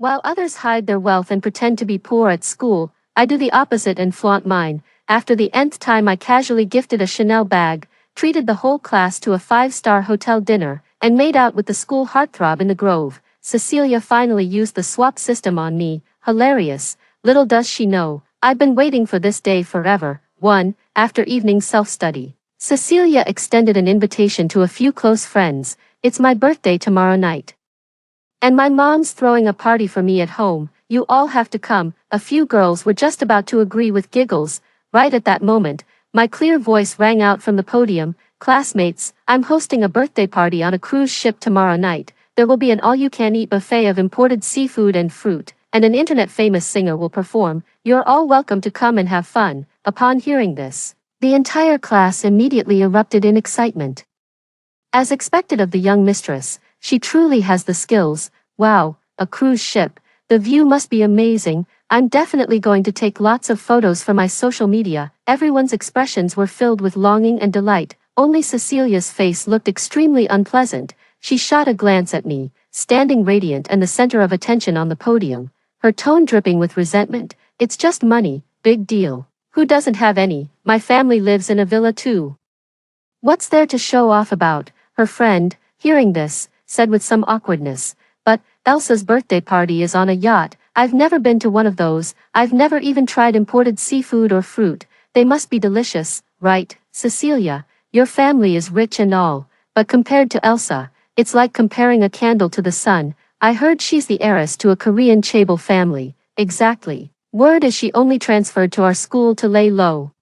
While others hide their wealth and pretend to be poor at school, I do the opposite and flaunt mine. After the nth time I casually gifted a Chanel bag, treated the whole class to a 5-star hotel dinner, and made out with the school heartthrob in the Grove. Cecilia finally used the swap system on me. Hilarious. Little does she know, I've been waiting for this day forever. 1. After evening self-study, Cecilia extended an invitation to a few close friends. It's my birthday tomorrow night, and my mom's throwing a party for me at home. You all have to come. A few girls were just about to agree with giggles. Right at that moment, my clear voice rang out from the podium. Classmates, I'm hosting a birthday party on a cruise ship tomorrow night. There will be an all-you-can-eat buffet of imported seafood and fruit, and an internet-famous singer will perform. You're all welcome to come and have fun. Upon hearing this, the entire class immediately erupted in excitement. As expected of the young mistress, she truly has the skills. Wow, a cruise ship. The view must be amazing. I'm definitely going to take lots of photos for my social media. Everyone's expressions were filled with longing and delight. Only Cecilia's face looked extremely unpleasant. She shot a glance at me, standing radiant and the center of attention on the podium, her tone dripping with resentment. It's just money, big deal. Who doesn't have any? My family lives in a villa too. What's there to show off about? Her friend, hearing this, said with some awkwardness. But Elsa's birthday party is on a yacht. I've never been to one of those. I've never even tried imported seafood or fruit. They must be delicious, right, Cecilia? Your family is rich and all, but compared to Elsa, it's like comparing a candle to the sun. I heard she's the heiress to a Korean chaebol family. Exactly. Word is she only transferred to our school to lay low.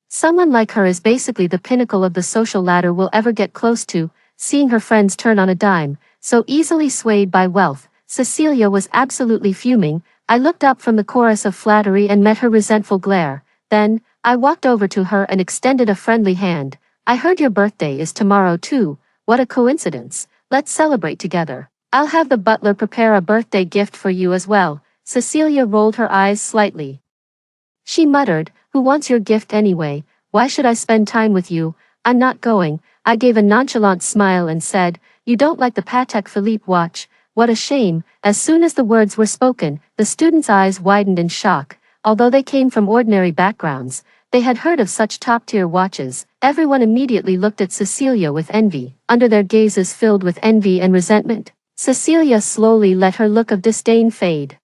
Someone like her is basically the pinnacle of the social ladder we'll ever get close to. Seeing her friends turn on a dime, so easily swayed by wealth, Cecilia was absolutely fuming. I looked up from the chorus of flattery and met her resentful glare. Then, I walked over to her and extended a friendly hand. I heard your birthday is tomorrow too. What a coincidence. Let's celebrate together. I'll have the butler prepare a birthday gift for you as well. Cecilia rolled her eyes slightly. She muttered, who wants your gift anyway? Why should I spend time with you? I'm not going. I gave a nonchalant smile and said, you don't like the Patek Philippe watch? What a shame. As soon as the words were spoken, the students' eyes widened in shock. Although they came from ordinary backgrounds, they had heard of such top-tier watches. Everyone immediately looked at Cecilia with envy, under their gazes filled with envy and resentment. Cecilia slowly let her look of disdain fade,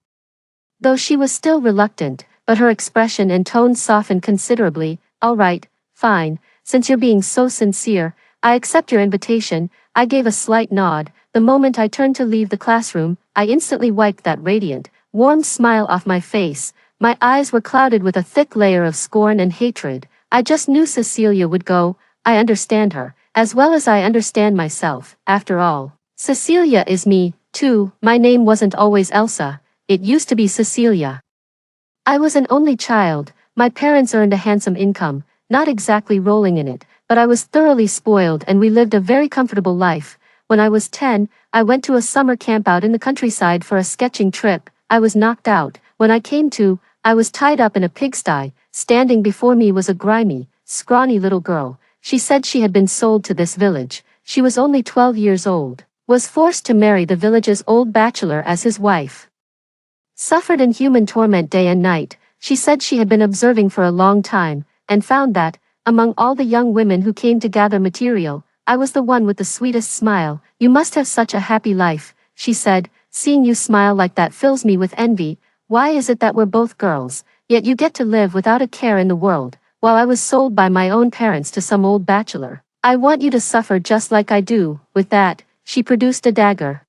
though she was still reluctant, but her expression and tone softened considerably. All right, fine, since you're being so sincere, I accept your invitation. I gave a slight nod. The moment I turned to leave the classroom, I instantly wiped that radiant, warm smile off my face. My eyes were clouded with a thick layer of scorn and hatred. I just knew Cecilia would go. I understand her, as well as I understand myself. After all, Cecilia is me, too. My name wasn't always Elsa. It used to be Cecilia. I was an only child. My parents earned a handsome income, not exactly rolling in it, but I was thoroughly spoiled and we lived a very comfortable life. When I was 10, I went to a summer camp out in the countryside for a sketching trip. I was knocked out. When I came to, I was tied up in a pigsty. Standing before me was a grimy, scrawny little girl. She said she had been sold to this village. She was only 12 years old, was forced to marry the village's old bachelor as his wife. Suffered inhuman torment day and night. She said she had been observing for a long time, and found that, among all the young women who came to gather material, I was the one with the sweetest smile. You must have such a happy life, she said. Seeing you smile like that fills me with envy. Why is it that we're both girls, yet you get to live without a care in the world, while I was sold by my own parents to some old bachelor? I want you to suffer just like I do. With that, she produced a dagger.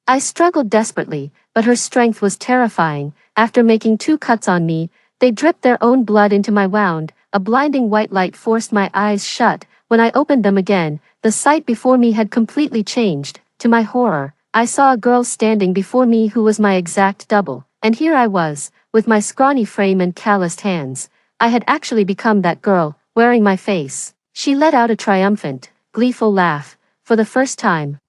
I struggled desperately, but her strength was terrifying. After making 2 cuts on me, they dripped their own blood into my wound. A blinding white light forced my eyes shut. When I opened them again, the sight before me had completely changed. To my horror, I saw a girl standing before me who was my exact double. And here I was, with my scrawny frame and calloused hands. I had actually become that girl, wearing my face. She let out a triumphant, gleeful laugh. For the first time,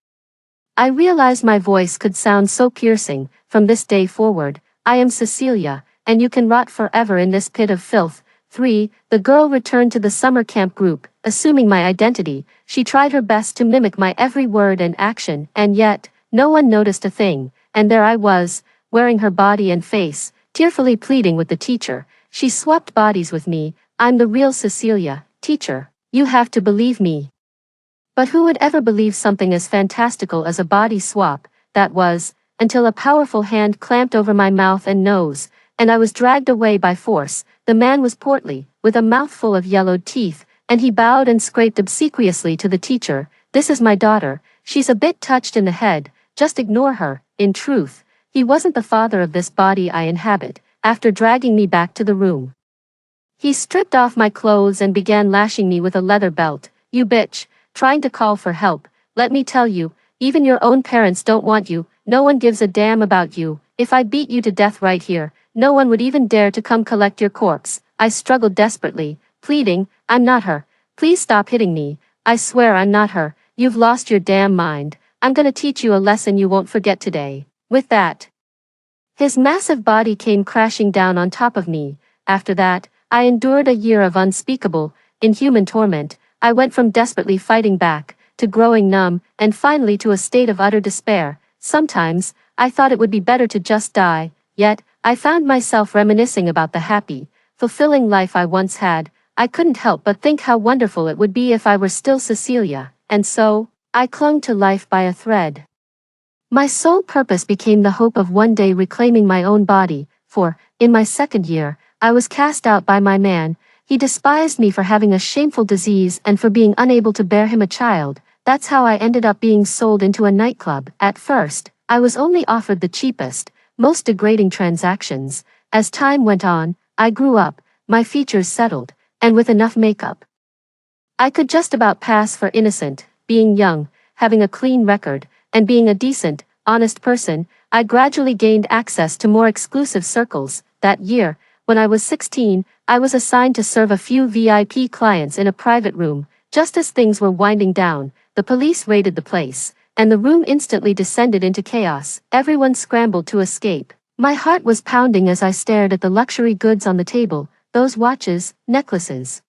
I realized my voice could sound so piercing. From this day forward, I am Cecilia, and you can rot forever in this pit of filth. 3. The girl returned to the summer camp group, assuming my identity. She tried her best to mimic my every word and action, and yet, no one noticed a thing. and there I was, wearing her body and face, tearfully pleading with the teacher. She swapped bodies with me. I'm the real Cecilia, teacher. You have to believe me. But who would ever believe something as fantastical as a body swap? That was, until a powerful hand clamped over my mouth and nose, and I was dragged away by force. The man was portly, with a mouthful of yellowed teeth, and he bowed and scraped obsequiously to the teacher. This is my daughter. She's a bit touched in the head, just ignore her. In truth, he wasn't the father of this body I inhabit. After dragging me back to the room, he stripped off my clothes and began lashing me with a leather belt. You bitch, trying to call for help. Let me tell you, even your own parents don't want you. No one gives a damn about you. If I beat you to death right here, no one would even dare to come collect your corpse. I struggled desperately, pleading, I'm not her. Please stop hitting me. I swear I'm not her. You've lost your damn mind. I'm gonna teach you a lesson you won't forget today. With that, his massive body came crashing down on top of me. After that, I endured a year of unspeakable, inhuman torment. I went from desperately fighting back, to growing numb, and finally to a state of utter despair. Sometimes, I thought it would be better to just die, yet, I found myself reminiscing about the happy, fulfilling life I once had. I couldn't help but think how wonderful it would be if I were still Cecilia, and so, I clung to life by a thread. My sole purpose became the hope of one day reclaiming my own body, for, in my second year, I was cast out by my man. He despised me for having a shameful disease and for being unable to bear him a child. That's how I ended up being sold into a nightclub. At first, I was only offered the cheapest, most degrading transactions. As time went on, I grew up, my features settled, and with enough makeup, I could just about pass for innocent. Being young, having a clean record, and being a decent, honest person, I gradually gained access to more exclusive circles. That year, when I was 16, I was assigned to serve a few VIP clients in a private room. Just as things were winding down, the police raided the place, and the room instantly descended into chaos. Everyone scrambled to escape. My heart was pounding as I stared at the luxury goods on the table. Those watches, necklaces,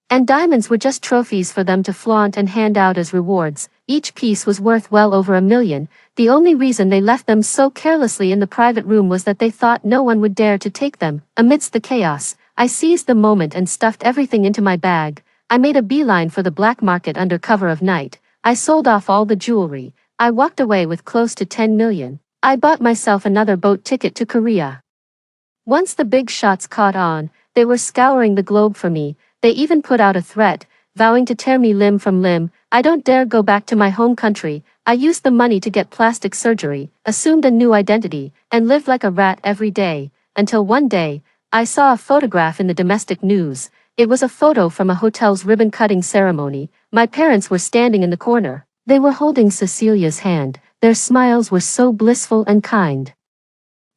and diamonds were just trophies for them to flaunt and hand out as rewards. Each piece was worth well over $1 million. The only reason they left them so carelessly in the private room was that they thought no one would dare to take them. Amidst the chaos, I seized the moment and stuffed everything into my bag. I made a beeline for the black market under cover of night. I sold off all the jewelry. I walked away with close to $10 million. I bought myself another boat ticket to Korea. Once the big shots caught on, they were scouring the globe for me. They even put out a threat, vowing to tear me limb from limb. I don't dare go back to my home country. I used the money to get plastic surgery, assumed a new identity, and lived like a rat every day, until one day, I saw a photograph in the domestic news. It was a photo from a hotel's ribbon-cutting ceremony. My parents were standing in the corner. They were holding Cecilia's hand. Their smiles were so blissful and kind.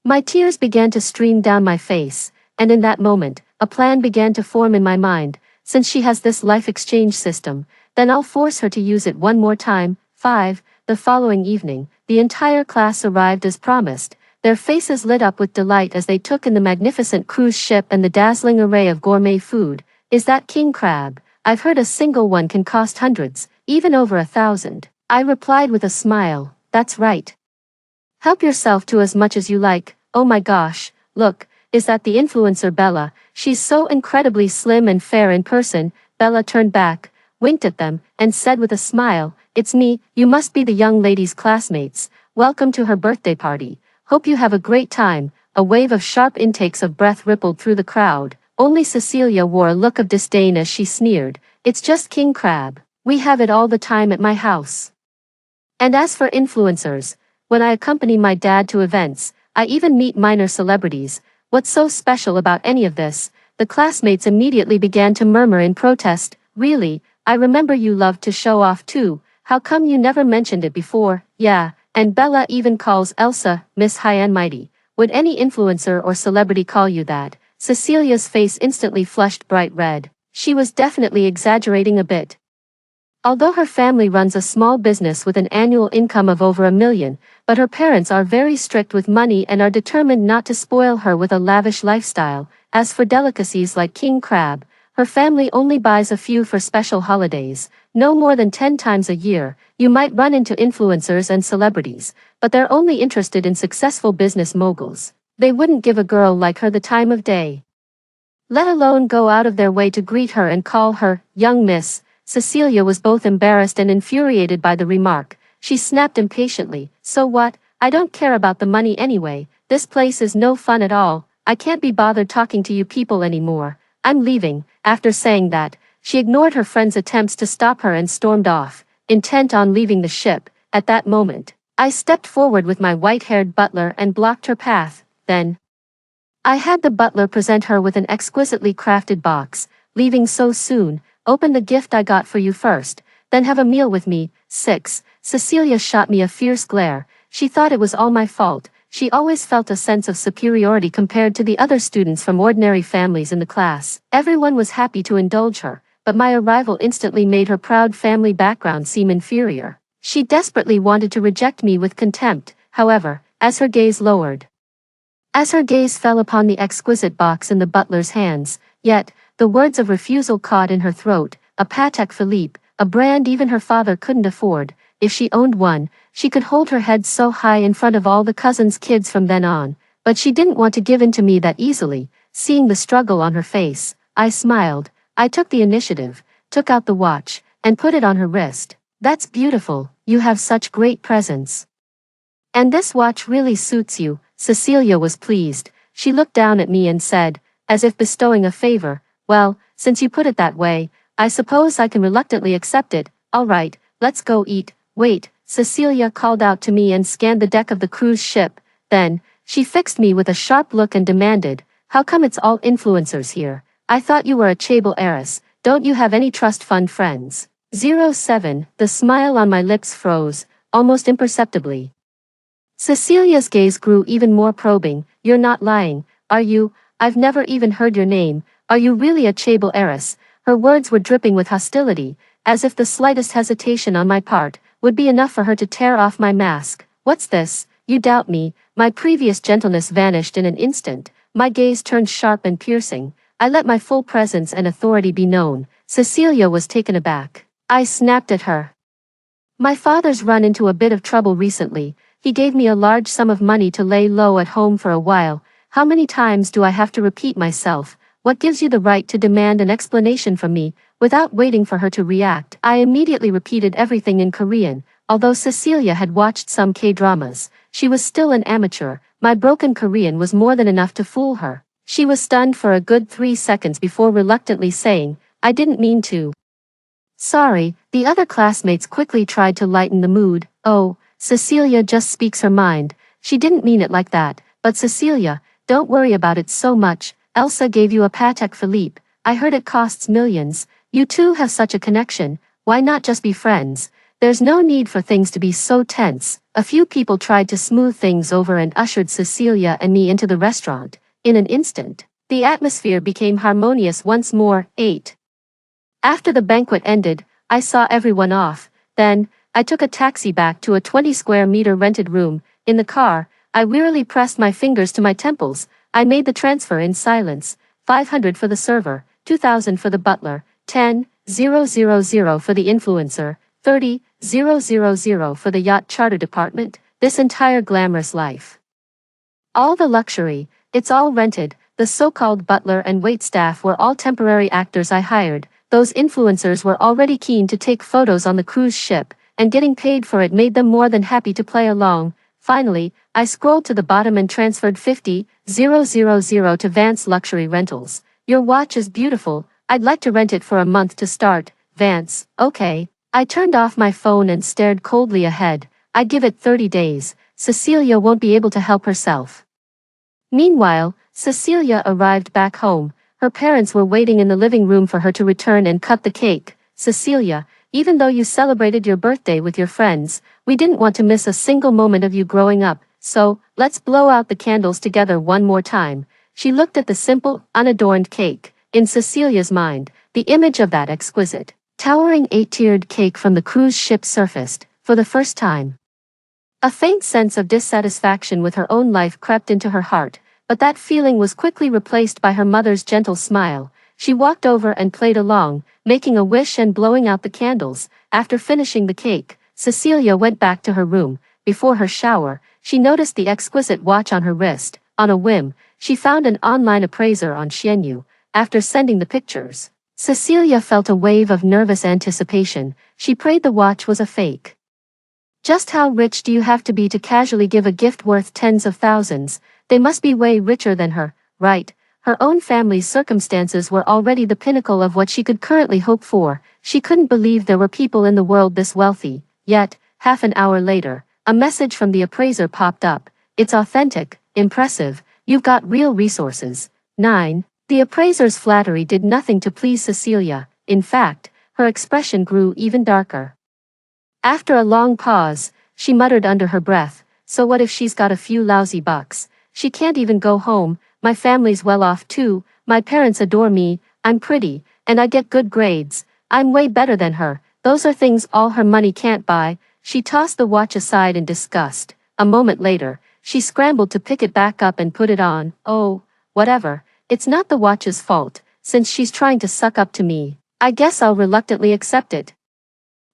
My tears began to stream down my face, and in that moment, a plan began to form in my mind. Since she has this life exchange system, then I'll force her to use it one more time. 5. The following evening, the entire class arrived as promised. Their faces lit up with delight as they took in the magnificent cruise ship and the dazzling array of gourmet food. Is that king crab? I've heard a single one can cost hundreds, even over 1,000. I replied with a smile. That's right. Help yourself to as much as you like. Oh my gosh, look. Is that the influencer Bella? She's so incredibly slim and fair in person. Bella turned back, winked at them, and said with a smile, it's me. You must be the young lady's classmates. Welcome to her birthday party. Hope you have a great time. A wave of sharp intakes of breath rippled through the crowd. Only Cecilia wore a look of disdain as she sneered. It's just king crab. We have it all the time at my house. And as for influencers, when I accompany my dad to events, I even meet minor celebrities. What's so special about any of this? The classmates immediately began to murmur in protest. Really, I remember you loved to show off too. How come you never mentioned it before? Yeah, and Bella even calls Elsa Miss High and Mighty. Would any influencer or celebrity call you that? Cecilia's face instantly flushed bright red. She was definitely exaggerating a bit. Although her family runs a small business with an annual income of over $1 million, but her parents are very strict with money and are determined not to spoil her with a lavish lifestyle. As for delicacies like king crab, her family only buys a few for special holidays. no more than 10 times a year. You might run into influencers and celebrities, but they're only interested in successful business moguls. They wouldn't give a girl like her the time of day, let alone go out of their way to greet her and call her, young miss. Cecilia was both embarrassed and infuriated by the remark. She snapped impatiently, so what? I don't care about the money anyway. This place is no fun at all. I can't be bothered talking to you people anymore. I'm leaving. After saying that, she ignored her friend's attempts to stop her and stormed off, intent on leaving the ship. At that moment, I stepped forward with my white-haired butler and blocked her path. Then, I had the butler present her with an exquisitely crafted box. Leaving so soon? Open the gift I got for you first, then have a meal with me. 6. Cecilia shot me a fierce glare. She thought it was all my fault. She always felt a sense of superiority compared to the other students from ordinary families in the class. Everyone was happy to indulge her, but my arrival instantly made her proud family background seem inferior. She desperately wanted to reject me with contempt, however, as her gaze fell upon the exquisite box in the butler's hands, yet, the words of refusal caught in her throat. A Patek Philippe, a brand even her father couldn't afford. If she owned one, she could hold her head so high in front of all the cousins' kids from then on, but she didn't want to give in to me that easily. Seeing the struggle on her face, I smiled. I took the initiative, took out the watch, and put it on her wrist. That's beautiful, you have such great presence. And this watch really suits you. Cecilia was pleased. She looked down at me and said, as if bestowing a favor, well, since you put it that way, I suppose I can reluctantly accept it. All right, let's go eat. Wait, Cecilia called out to me and scanned the deck of the cruise ship. Then, she fixed me with a sharp look and demanded, how come it's all influencers here? I thought you were a chaebol heiress. Don't you have any trust fund friends? 07. The smile on my lips froze, almost imperceptibly. Cecilia's gaze grew even more probing. You're not lying, are you? I've never even heard your name. Are you really a chaebol heiress? Her words were dripping with hostility, as if the slightest hesitation on my part would be enough for her to tear off my mask. What's this? You doubt me? My previous gentleness vanished in an instant. My gaze turned sharp and piercing. I let my full presence and authority be known. Cecilia was taken aback. I snapped at her. My father's run into a bit of trouble recently. He gave me a large sum of money to lay low at home for a while. How many times do I have to repeat myself? What gives you the right to demand an explanation from me? Without waiting for her to react, I immediately repeated everything in Korean. Although Cecilia had watched some K-dramas, she was still an amateur. My broken Korean was more than enough to fool her. She was stunned for a good 3 seconds before reluctantly saying, I didn't mean to. Sorry. The other classmates quickly tried to lighten the mood. Oh, Cecilia just speaks her mind. She didn't mean it like that. But Cecilia, don't worry about it so much. Elsa gave you a Patek Philippe. I heard it costs millions. You two have such a connection. Why not just be friends? There's no need for things to be so tense. A few people tried to smooth things over and ushered Cecilia and me into the restaurant. In an instant, the atmosphere became harmonious once more. 8. After the banquet ended, I saw everyone off. Then, I took a taxi back to a 20 square meter rented room. In the car, I wearily pressed my fingers to my temples. I made the transfer in silence. 500 for the server, 2,000 for the butler, 10,000 for the influencer, 30,000 for the yacht charter department. This entire glamorous life. All the luxury, it's all rented. The so-called butler and waitstaff were all temporary actors I hired. Those influencers were already keen to take photos on the cruise ship, and getting paid for it made them more than happy to play along. Finally, I scrolled to the bottom and transferred 50,000 to Vance Luxury Rentals. Your watch is beautiful. I'd like to rent it for a month to start. Vance, okay. I turned off my phone and stared coldly ahead. I'd give it 30 days. Cecilia won't be able to help herself. Meanwhile, Cecilia arrived back home. Her parents were waiting in the living room for her to return and cut the cake. Cecilia, even though you celebrated your birthday with your friends, we didn't want to miss a single moment of you growing up, so, let's blow out the candles together one more time. She looked at the simple, unadorned cake. In Cecilia's mind, the image of that exquisite, towering 8-tiered cake from the cruise ship surfaced, for the first time. A faint sense of dissatisfaction with her own life crept into her heart, but that feeling was quickly replaced by her mother's gentle smile. She walked over and played along, making a wish and blowing out the candles. After finishing the cake, Cecilia went back to her room. Before her shower, she noticed the exquisite watch on her wrist. On a whim, she found an online appraiser on Xianyu. After sending the pictures, Cecilia felt a wave of nervous anticipation. She prayed the watch was a fake. Just how rich do you have to be to casually give a gift worth tens of thousands? They must be way richer than her, right? Her own family's circumstances were already the pinnacle of what she could currently hope for. She couldn't believe there were people in the world this wealthy. Yet, half an hour later, a message from the appraiser popped up. It's authentic, impressive, you've got real resources. 9. The appraiser's flattery did nothing to please Cecilia. In fact, her expression grew even darker. After a long pause, she muttered under her breath, so what if she's got a few lousy bucks? She can't even go home. My family's well off too, my parents adore me, I'm pretty, and I get good grades. I'm way better than her. Those are things all her money can't buy. She tossed the watch aside in disgust. A moment later, she scrambled to pick it back up and put it on. Oh, whatever, it's not the watch's fault. Since she's trying to suck up to me, I guess I'll reluctantly accept it.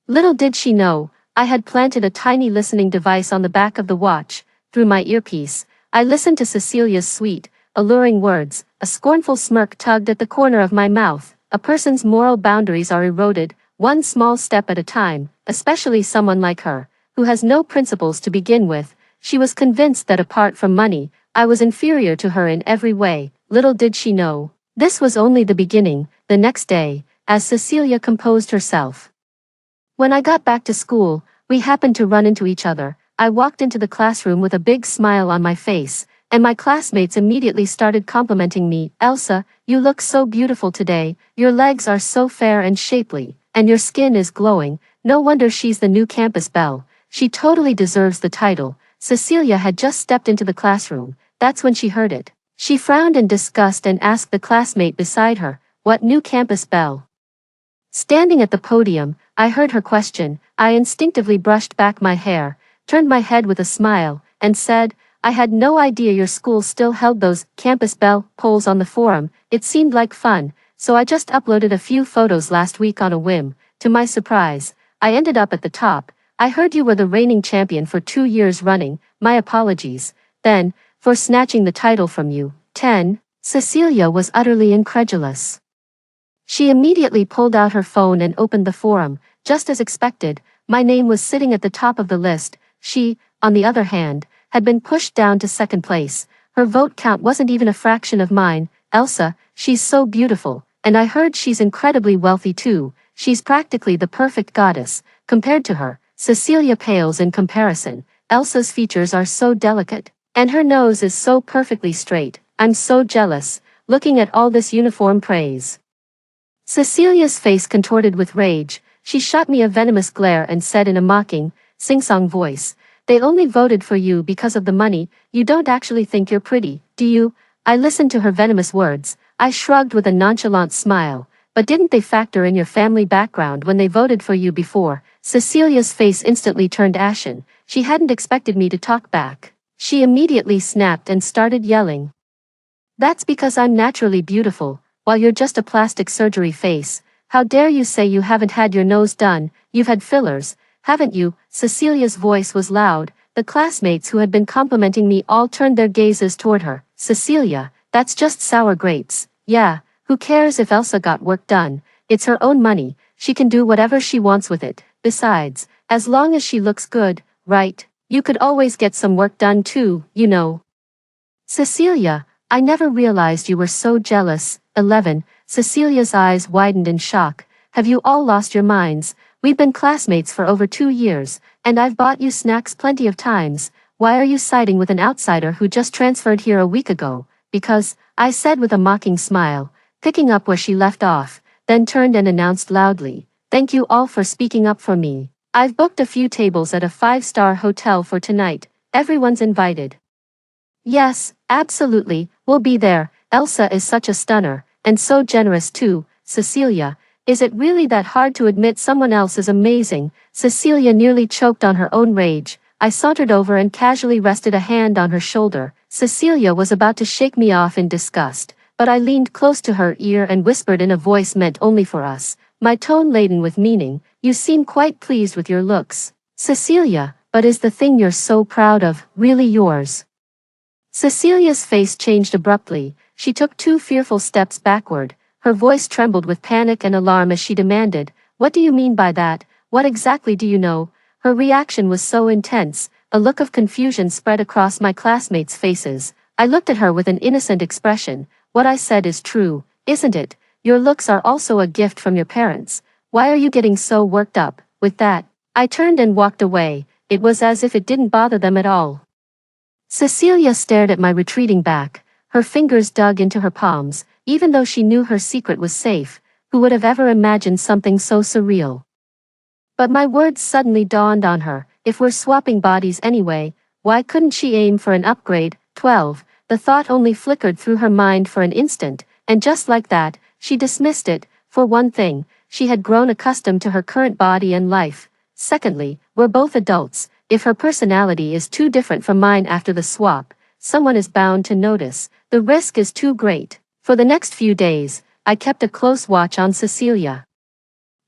Little did she know, I had planted a tiny listening device on the back of the watch. Through my earpiece, I listened to Cecilia's sweet, alluring words. A scornful smirk tugged at the corner of my mouth. A person's moral boundaries are eroded, one small step at a time, especially someone like her, who has no principles to begin with. She was convinced that apart from money, I was inferior to her in every way. Little did she know, this was only the beginning. The next day, as Cecilia composed herself. When I got back to school, we happened to run into each other. I walked into the classroom with a big smile on my face, and my classmates immediately started complimenting me. Elsa, you look so beautiful today, your legs are so fair and shapely, and your skin is glowing. No wonder she's the new campus belle. She totally deserves the title. Cecilia had just stepped into the classroom. That's when she heard it. She frowned in disgust and asked the classmate beside her, what new campus belle? Standing at the podium, I heard her question. I instinctively brushed back my hair, turned my head with a smile, and said, I had no idea your school still held those campus belle polls on the forum. It seemed like fun, so I just uploaded a few photos last week on a whim. To my surprise, I ended up at the top. I heard you were the reigning champion for 2 years running. My apologies, then, for snatching the title from you. 10. Cecilia was utterly incredulous. She immediately pulled out her phone and opened the forum. Just as expected, my name was sitting at the top of the list. She, on the other hand, had been pushed down to second place. Her vote count wasn't even a fraction of mine. Elsa, she's so beautiful, and I heard she's incredibly wealthy too. She's practically the perfect goddess. Compared to her, Cecilia pales in comparison. Elsa's features are so delicate, and her nose is so perfectly straight. I'm so jealous, looking at all this uniform praise. Cecilia's face contorted with rage. She shot me a venomous glare and said in a mocking, sing-song voice, they only voted for you because of the money. You don't actually think you're pretty, do you? I listened to her venomous words. I shrugged with a nonchalant smile. But didn't they factor in your family background when they voted for you before? Cecilia's face instantly turned ashen. She hadn't expected me to talk back. She immediately snapped and started yelling. That's because I'm naturally beautiful, while you're just a plastic surgery face. How dare you say you haven't had your nose done? You've had fillers, haven't you? Cecilia's voice was loud. The classmates who had been complimenting me all turned their gazes toward her. Cecilia, that's just sour grapes. Yeah, who cares if Elsa got work done? It's her own money. She can do whatever she wants with it. Besides, as long as she looks good, right? You could always get some work done too, you know. Cecilia, I never realized you were so jealous. 11. Cecilia's eyes widened in shock. Have you all lost your minds? We've been classmates for over 2 years, and I've bought you snacks plenty of times. Why are you siding with an outsider who just transferred here a week ago? Because, I said with a mocking smile, picking up where she left off, then turned and announced loudly, thank you all for speaking up for me. I've booked a few tables at a 5-star hotel for tonight. Everyone's invited. Yes, absolutely, we'll be there. Elsa is such a stunner, and so generous too. Cecilia, is it really that hard to admit someone else is amazing? Cecilia nearly choked on her own rage. I sauntered over and casually rested a hand on her shoulder. Cecilia was about to shake me off in disgust, but I leaned close to her ear and whispered in a voice meant only for us, my tone laden with meaning, "You seem quite pleased with your looks, Cecilia, but is the thing you're so proud of really yours?" Cecilia's face changed abruptly. She took 2 fearful steps backward. Her voice trembled with panic and alarm as she demanded, "What do you mean by that? What exactly do you know?" Her reaction was so intense, a look of confusion spread across my classmates' faces. I looked at her with an innocent expression. "What I said is true, isn't it? Your looks are also a gift from your parents. Why are you getting so worked up?" With that, I turned and walked away. It was as if it didn't bother them at all. Cecilia stared at my retreating back. Her fingers dug into her palms, even though she knew her secret was safe. Who would have ever imagined something so surreal? But my words suddenly dawned on her. If we're swapping bodies anyway, why couldn't she aim for an upgrade? 12. The thought only flickered through her mind for an instant, and just like that, she dismissed it. For one thing, she had grown accustomed to her current body and life. Secondly, we're both adults. If her personality is too different from mine after the swap, someone is bound to notice. The risk is too great. For the next few days, I kept a close watch on Cecilia.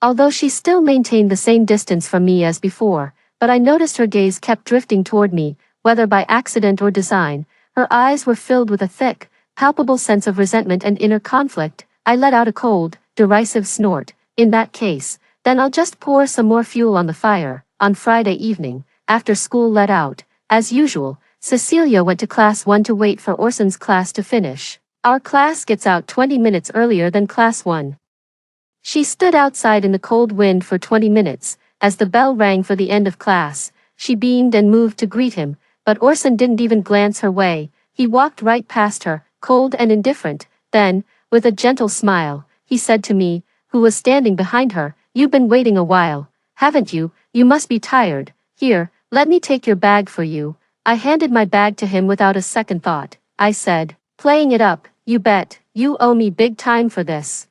Although she still maintained the same distance from me as before, but I noticed her gaze kept drifting toward me, whether by accident or design. Her eyes were filled with a thick, palpable sense of resentment and inner conflict. I let out a cold, derisive snort. In that case, then I'll just pour some more fuel on the fire. On Friday evening, after school let out, as usual, Cecilia went to class 1 to wait for Orson's class to finish. Our class gets out 20 minutes earlier than class 1. She stood outside in the cold wind for 20 minutes. As the bell rang for the end of class, she beamed and moved to greet him, but Orson didn't even glance her way. He walked right past her, cold and indifferent. Then, with a gentle smile, he said to me, who was standing behind her, "You've been waiting a while, haven't you? You must be tired. Here, let me take your bag for you." I handed my bag to him without a second thought. I said, playing it up, "You bet, you owe me big time for this."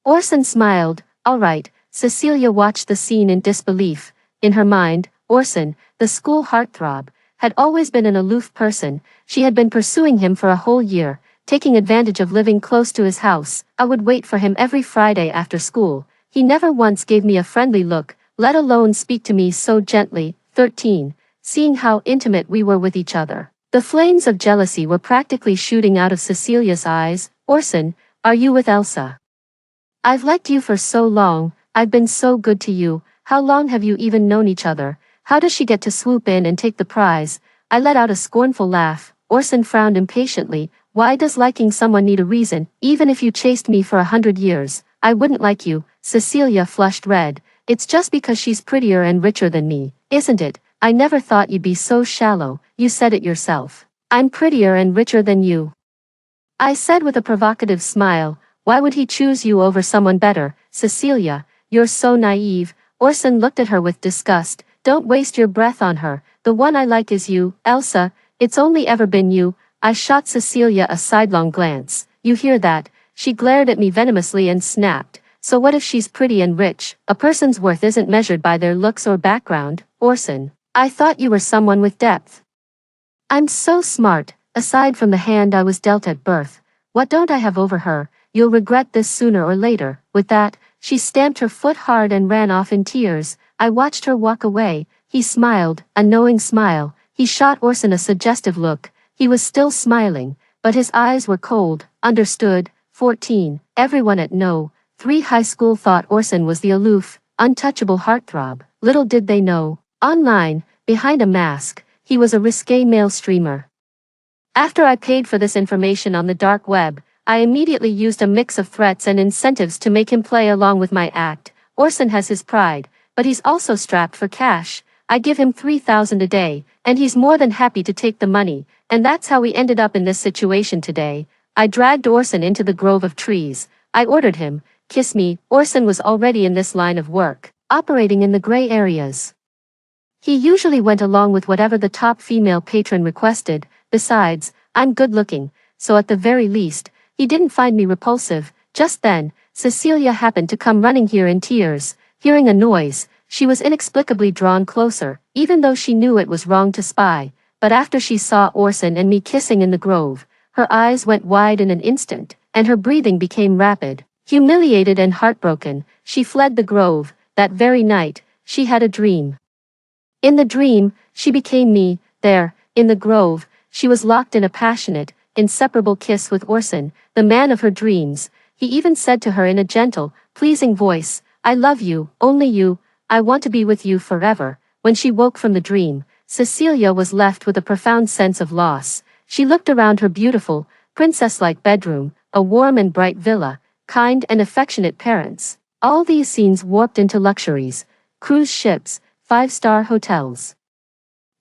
Orson smiled. "All right." Cecilia watched the scene in disbelief. In her mind, Orson, the school heartthrob, had always been an aloof person. She had been pursuing him for a whole year, taking advantage of living close to his house. I would wait for him every Friday after school. He never once gave me a friendly look, let alone speak to me so gently. 13. Seeing how intimate we were with each other, the flames of jealousy were practically shooting out of Cecilia's eyes. "Orson, are you with Elsa? I've liked you for so long, I've been so good to you. How long have you even known each other? How does she get to swoop in and take the prize?" I let out a scornful laugh. Orson frowned impatiently. "Why does liking someone need a reason? Even if you chased me for 100 years, I wouldn't like you." Cecilia flushed red. "It's just because she's prettier and richer than me, isn't it? I never thought you'd be so shallow. You said it yourself. I'm prettier and richer than you," I said with a provocative smile. "Why would he choose you over someone better?" "Cecilia, you're so naive." Orson looked at her with disgust. "Don't waste your breath on her. The one I like is you, Elsa. It's only ever been you." I shot Cecilia a sidelong glance. "You hear that?" She glared at me venomously and snapped. "So what if she's pretty and rich? A person's worth isn't measured by their looks or background." "Orson, I thought you were someone with depth." "I'm so smart, aside from the hand I was dealt at birth. What don't I have over her? You'll regret this sooner or later." With that, she stamped her foot hard and ran off in tears. I watched her walk away. He smiled, a knowing smile. He shot Orson a suggestive look. He was still smiling, but his eyes were cold. Understood. 14. Everyone at No. 3 High School thought Orson was the aloof, untouchable heartthrob. Little did they know, online, behind a mask, he was a risque male streamer. After I paid for this information on the dark web, I immediately used a mix of threats and incentives to make him play along with my act. Orson has his pride, but he's also strapped for cash. I give him $3,000 a day, and he's more than happy to take the money, and that's how we ended up in this situation today. I dragged Orson into the grove of trees. I ordered him, "Kiss me." Orson was already in this line of work, operating in the gray areas. He usually went along with whatever the top female patron requested. Besides, I'm good looking, so at the very least, he didn't find me repulsive. Just then, Cecilia happened to come running here in tears. Hearing a noise, she was inexplicably drawn closer, even though she knew it was wrong to spy. But after she saw Orson and me kissing in the grove, Her eyes went wide in an instant, and her breathing became rapid. Humiliated and heartbroken, she fled the grove. That very night, she had a dream. In the dream, she became me. There, in the grove, she was locked in a passionate, inseparable kiss with Orson, the man of her dreams. He even said to her in a gentle, pleasing voice, I love you, only you, I want to be with you forever. When she woke from the dream, Cecilia was left with a profound sense of loss. She looked around her beautiful, princess-like bedroom, a warm and bright villa, kind and affectionate parents. All these scenes warped into luxuries, cruise ships, five-star hotels.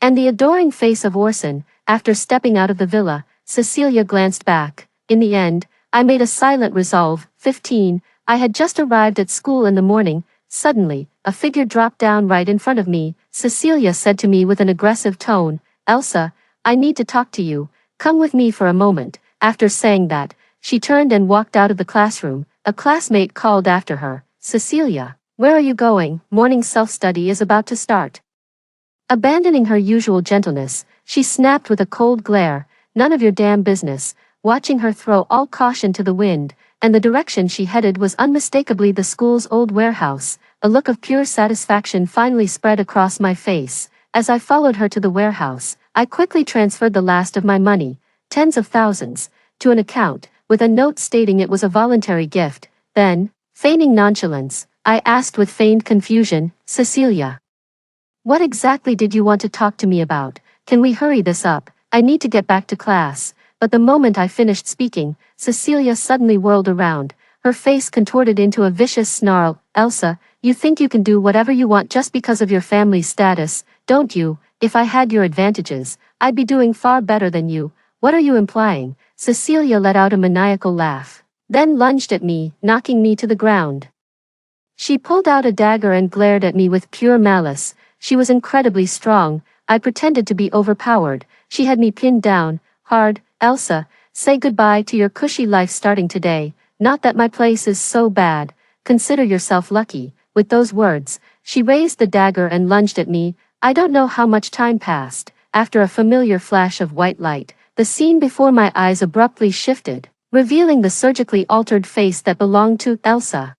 And the adoring face of Orson. After stepping out of the villa, Cecilia glanced back. In the end, I made a silent resolve. 15. I had just arrived at school in the morning. Suddenly, a figure dropped down right in front of me. Cecilia said to me with an aggressive tone, Elsa, I need to talk to you. Come with me for a moment. After saying that, she turned and walked out of the classroom. A classmate called after her, Cecilia, where are you going? Morning self-study is about to start. Abandoning her usual gentleness, she snapped with a cold glare, none of your damn business. Watching her throw all caution to the wind, and the direction she headed was unmistakably the school's old warehouse. A look of pure satisfaction finally spread across my face. As I followed her to the warehouse, I quickly transferred the last of my money, tens of thousands, to an account, with a note stating it was a voluntary gift. Then, feigning nonchalance, I asked with feigned confusion, Cecilia, what exactly did you want to talk to me about? Can we hurry this up? I need to get back to class. But the moment I finished speaking, Cecilia suddenly whirled around, her face contorted into a vicious snarl. Elsa, you think you can do whatever you want just because of your family's status, don't you? If I had your advantages, I'd be doing far better than you. What are you implying? Cecilia let out a maniacal laugh, then lunged at me, knocking me to the ground. She pulled out a dagger and glared at me with pure malice. She was incredibly strong. I pretended to be overpowered. She had me pinned down, hard. Elsa, say goodbye to your cushy life starting today. Not that my place is so bad. Consider yourself lucky. With those words, she raised the dagger and lunged at me. I don't know how much time passed. After a familiar flash of white light, the scene before my eyes abruptly shifted, revealing the surgically altered face that belonged to Elsa.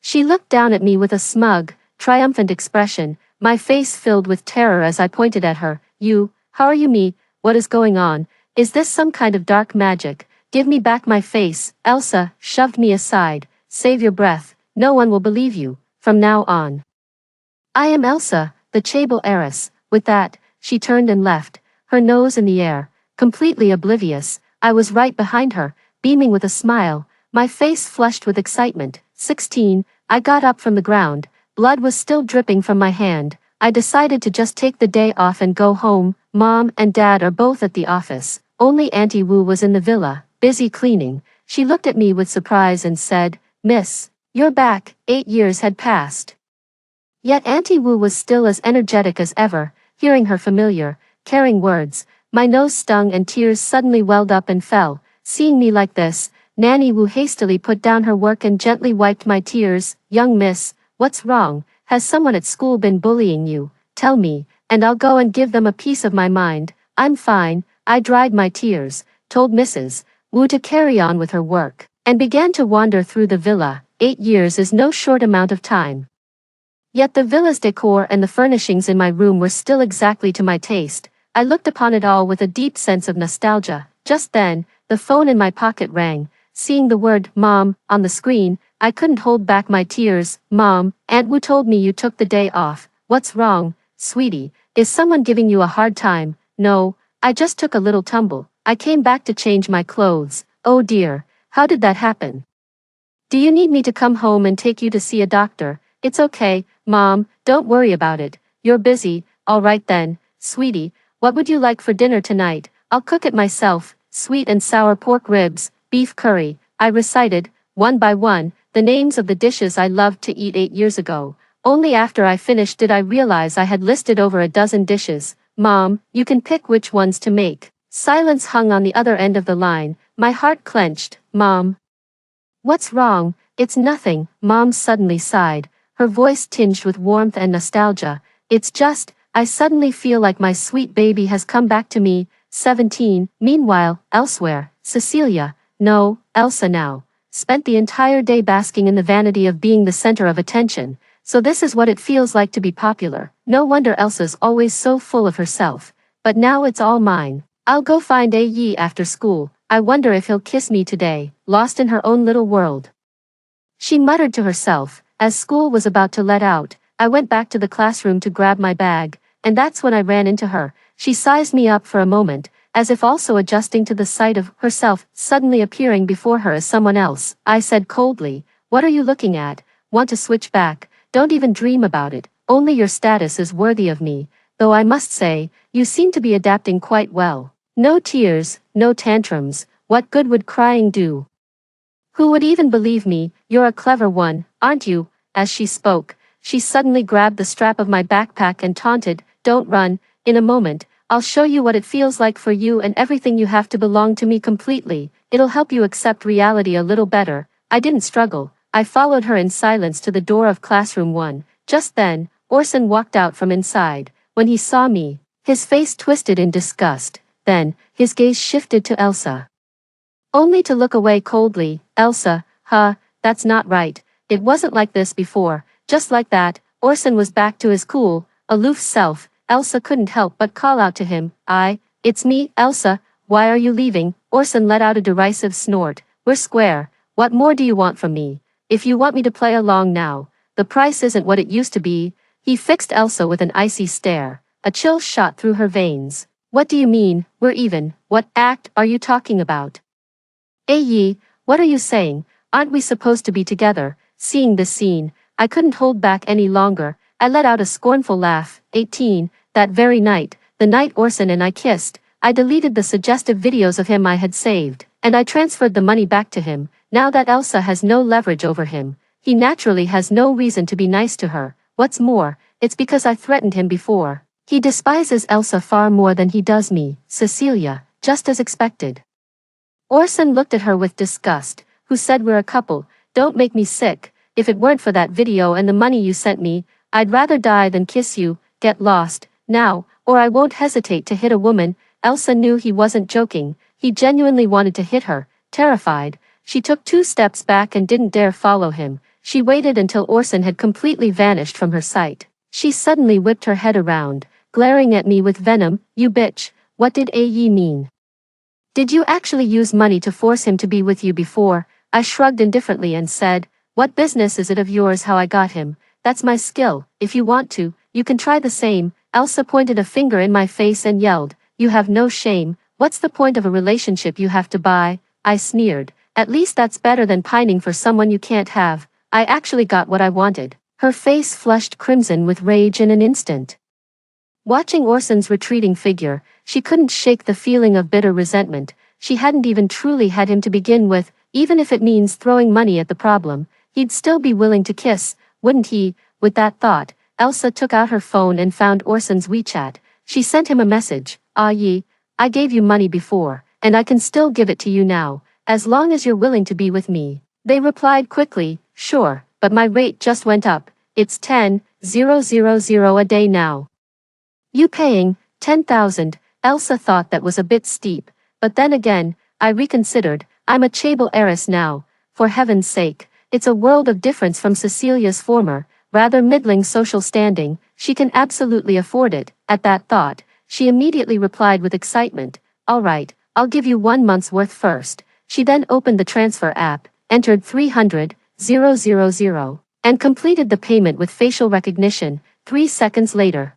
She looked down at me with a smug, triumphant expression, my face filled with terror as I pointed at her. You, how are you me? What is going on? Is this some kind of dark magic? Give me back my face. Elsa shoved me aside. Save your breath. No one will believe you, from now on. I am Elsa, the Chable heiress. With that, she turned and left, her nose in the air, completely oblivious. I was right behind her, beaming with a smile, my face flushed with excitement. 16. I got up from the ground. Blood was still dripping from my hand. I decided to just take the day off and go home. Mom and Dad are both at the office. Only Auntie Wu was in the villa, busy cleaning. She looked at me with surprise and said, Miss, you're back. 8 years had passed. Yet Auntie Wu was still as energetic as ever. Hearing her familiar, caring words, my nose stung and tears suddenly welled up and fell. Seeing me like this, Nanny Wu hastily put down her work and gently wiped my tears. Young miss, what's wrong? Has someone at school been bullying you? Tell me, and I'll go and give them a piece of my mind. I'm fine. I dried my tears, told Mrs. Wu to carry on with her work, and began to wander through the villa. 8 years is no short amount of time. Yet the villa's decor and the furnishings in my room were still exactly to my taste. I looked upon it all with a deep sense of nostalgia. Just then, the phone in my pocket rang. Seeing the word Mom on the screen, I couldn't hold back my tears. Mom, Aunt Wu told me you took the day off. What's wrong, sweetie? Is someone giving you a hard time? No, I just took a little tumble. I came back to change my clothes. Oh dear, how did that happen? Do you need me to come home and take you to see a doctor? It's okay, Mom, don't worry about it. You're busy. All right then, sweetie, what would you like for dinner tonight? I'll cook it myself. Sweet and sour pork ribs, beef curry. I recited, one by one, the names of the dishes I loved to eat 8 years ago. Only after I finished did I realize I had listed over a dozen dishes. Mom, you can pick which ones to make. Silence hung on the other end of the line. My heart clenched. Mom. What's wrong? It's nothing. Mom suddenly sighed, her voice tinged with warmth and nostalgia. It's just, I suddenly feel like my sweet baby has come back to me. 17. Meanwhile, elsewhere, Cecilia, no, Elsa now, spent the entire day basking in the vanity of being the center of attention. So this is what it feels like to be popular. No wonder Elsa's always so full of herself. But now it's all mine. I'll go find AE after school. I wonder if he'll kiss me today, lost in her own little world. She muttered to herself. As school was about to let out, I went back to the classroom to grab my bag, and that's when I ran into her. She sized me up for a moment, as if also adjusting to the sight of herself suddenly appearing before her as someone else. I said coldly, "What are you looking at? Want to switch back? Don't even dream about it. Only your status is worthy of me, though I must say, you seem to be adapting quite well. No tears, no tantrums, what good would crying do? Who would even believe me? You're a clever one, aren't you?" As she spoke, she suddenly grabbed the strap of my backpack and taunted, "Don't run, in a moment, I'll show you what it feels like for you and everything you have to belong to me completely. It'll help you accept reality a little better." I didn't struggle. I followed her in silence to the door of classroom 1. Just then, Orson walked out from inside. When he saw me, his face twisted in disgust. Then, his gaze shifted to Elsa. Only to look away coldly. "Elsa, huh, that's not right. It wasn't like this before." Just like that, Orson was back to his cool, aloof self. Elsa couldn't help but call out to him, "It's me, Elsa, why are you leaving?" Orson let out a derisive snort. "We're square, what more do you want from me? If you want me to play along now, the price isn't what it used to be." He fixed Elsa with an icy stare. A chill shot through her veins. "What do you mean, we're even? What act are you talking about? Aye, what are you saying? Aren't we supposed to be together?" Seeing this scene, I couldn't hold back any longer. I let out a scornful laugh. 18. That very night, the night Orson and I kissed, I deleted the suggestive videos of him I had saved, and I transferred the money back to him. Now that Elsa has no leverage over him, he naturally has no reason to be nice to her. What's more, it's because I threatened him before. He despises Elsa far more than he does me, Cecilia, just as expected. Orson looked at her with disgust. "Who said we're a couple? Don't make me sick. If it weren't for that video and the money you sent me, I'd rather die than kiss you. Get lost, now, or I won't hesitate to hit a woman." Elsa knew he wasn't joking. He genuinely wanted to hit her. Terrified, she took 2 steps back and didn't dare follow him. She waited until Orson had completely vanished from her sight. She suddenly whipped her head around, glaring at me with venom. "You bitch, what did AE mean? Did you actually use money to force him to be with you before?" I shrugged indifferently and said, "What business is it of yours how I got him? That's my skill. If you want to, you can try the same." Elsa pointed a finger in my face and yelled, "You have no shame. What's the point of a relationship you have to buy?" I sneered. "At least that's better than pining for someone you can't have." I actually got what I wanted. Her face flushed crimson with rage in an instant. Watching Orson's retreating figure, she couldn't shake the feeling of bitter resentment. She hadn't even truly had him to begin with. Even if it means throwing money at the problem, he'd still be willing to kiss, wouldn't he? With that thought, Elsa took out her phone and found Orson's WeChat. She sent him a message. "Yi, I gave you money before, and I can still give it to you now, as long as you're willing to be with me." They replied quickly, "Sure, but my rate just went up. It's 10,000 a day now." "You paying 10,000? Elsa thought that was a bit steep, but then again, I reconsidered. I'm a chaebol heiress now. For heaven's sake, it's a world of difference from Cecilia's former, rather middling social standing. She can absolutely afford it." At that thought, she immediately replied with excitement, "All right, I'll give you 1 month's worth first." She then opened the transfer app, entered 300,000, and completed the payment with facial recognition. 3 seconds later,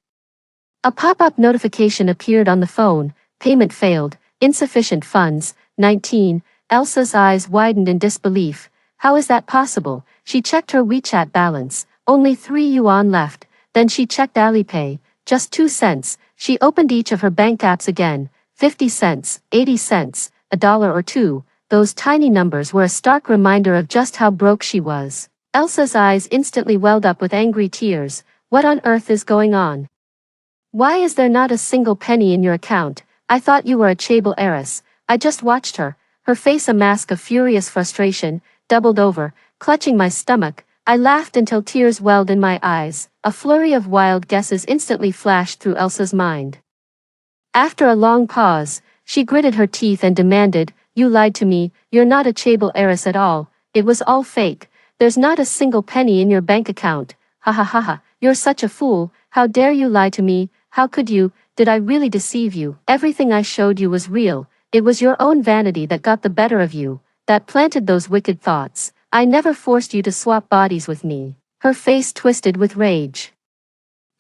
a pop-up notification appeared on the phone. "Payment failed, insufficient funds." 19. Elsa's eyes widened in disbelief. How is that possible? She checked her WeChat balance. Only 3 yuan left. Then she checked Alipay. Just 2 cents. She opened each of her bank apps again. 50 cents, 80 cents, a dollar or two. Those tiny numbers were a stark reminder of just how broke she was. Elsa's eyes instantly welled up with angry tears. What on earth is going on? Why is there not a single penny in your account? I thought you were a chaebol heiress. I just watched her. Her face a mask of furious frustration, doubled over, clutching my stomach. I laughed until tears welled in my eyes. A flurry of wild guesses instantly flashed through Elsa's mind. After a long pause, she gritted her teeth and demanded, "You lied to me, you're not a Chable heiress at all, it was all fake, there's not a single penny in your bank account, ha ha ha ha, you're such a fool, how dare you lie to me, how could you, did I really deceive you? Everything I showed you was real, it was your own vanity that got the better of you, that planted those wicked thoughts, I never forced you to swap bodies with me." Her face twisted with rage.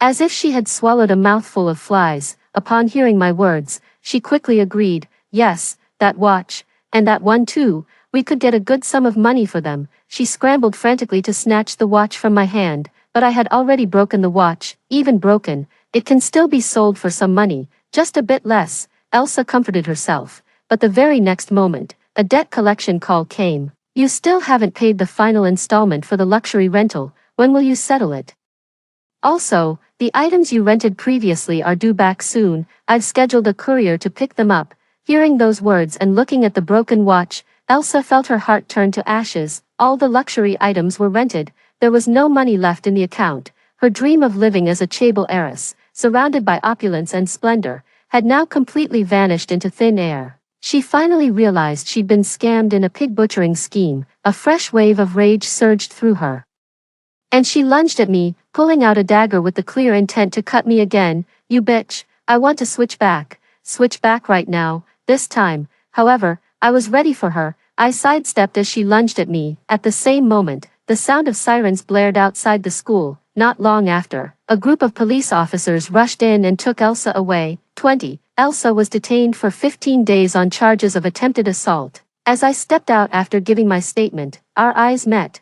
As if she had swallowed a mouthful of flies, upon hearing my words, she quickly agreed, "Yes, that watch, and that one too, we could get a good sum of money for them." She scrambled frantically to snatch the watch from my hand, but I had already broken the watch, even broken, it can still be sold for some money, just a bit less, Elsa comforted herself, but the very next moment, a debt collection call came. "You still haven't paid the final installment for the luxury rental, when will you settle it? Also, the items you rented previously are due back soon, I've scheduled a courier to pick them up." Hearing those words and looking at the broken watch, Elsa felt her heart turn to ashes. All the luxury items were rented, there was no money left in the account. Her dream of living as a Chable heiress, surrounded by opulence and splendor, had now completely vanished into thin air. She finally realized she'd been scammed in a pig butchering scheme. A fresh wave of rage surged through her. And she lunged at me, pulling out a dagger with the clear intent to cut me again. "You bitch, I want to switch back right now." This time, however, I was ready for her. I sidestepped as she lunged at me. At the same moment, the sound of sirens blared outside the school. Not long after, a group of police officers rushed in and took Elsa away. 20. Elsa was detained for 15 days on charges of attempted assault. As I stepped out after giving my statement, our eyes met.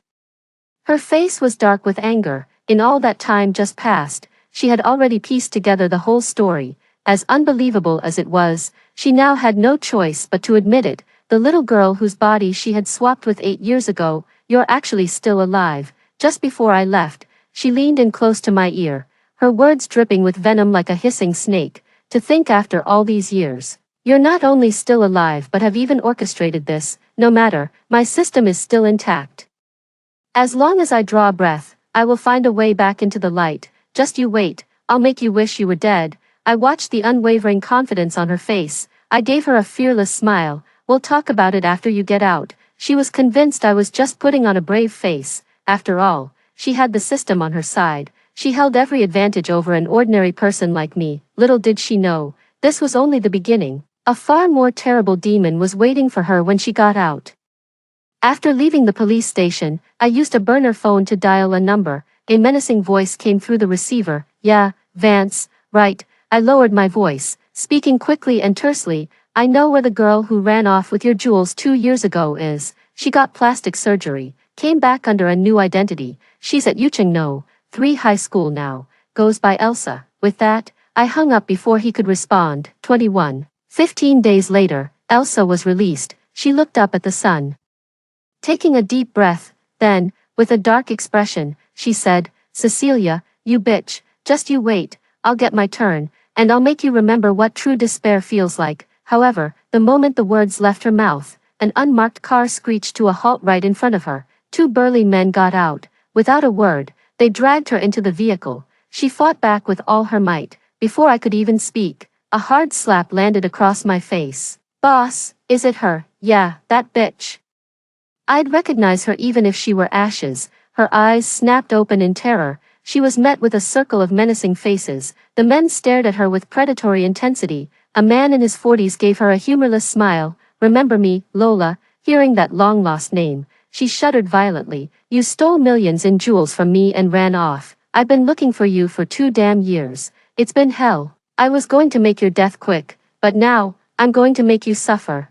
Her face was dark with anger. In all that time just past, she had already pieced together the whole story. As unbelievable as it was, she now had no choice but to admit it. The little girl whose body she had swapped with 8 years ago, "You're actually still alive." Just before I left, she leaned in close to my ear, her words dripping with venom like a hissing snake. "To think after all these years, you're not only still alive but have even orchestrated this. No matter, my system is still intact. As long as I draw a breath, I will find a way back into the light. Just you wait, I'll make you wish you were dead." I watched the unwavering confidence on her face. I gave her a fearless smile. "We'll talk about it after you get out." She was convinced I was just putting on a brave face. After all, she had the system on her side. She held every advantage over an ordinary person like me. Little did she know, this was only the beginning. A far more terrible demon was waiting for her when she got out. After leaving the police station, I used a burner phone to dial a number. A menacing voice came through the receiver. "Yeah, Vance, right." I lowered my voice, speaking quickly and tersely. "I know where the girl who ran off with your jewels 2 years ago is. She got plastic surgery, came back under a new identity. She's at Ucheng 3 high school now, goes by Elsa." With that, I hung up before he could respond. 21. 15 days later, Elsa was released. She looked up at the sun, taking a deep breath. Then, with a dark expression, she said, "Cecilia, you bitch, just you wait, I'll get my turn, and I'll make you remember what true despair feels like." However, the moment the words left her mouth, an unmarked car screeched to a halt right in front of her. 2 burly men got out. Without a word, they dragged her into the vehicle. She fought back with all her might. Before I could even speak, a hard slap landed across my face. "Boss, is it her?" "Yeah, that bitch." I'd recognize her even if she were ashes. Her eyes snapped open in terror. She was met with a circle of menacing faces. The men stared at her with predatory intensity. A man in his 40s gave her a humorless smile. "Remember me, Lola?" Hearing that long-lost name, she shuddered violently. "You stole millions in jewels from me and ran off. I've been looking for you for 2 damn years. It's been hell. I was going to make your death quick, but now, I'm going to make you suffer.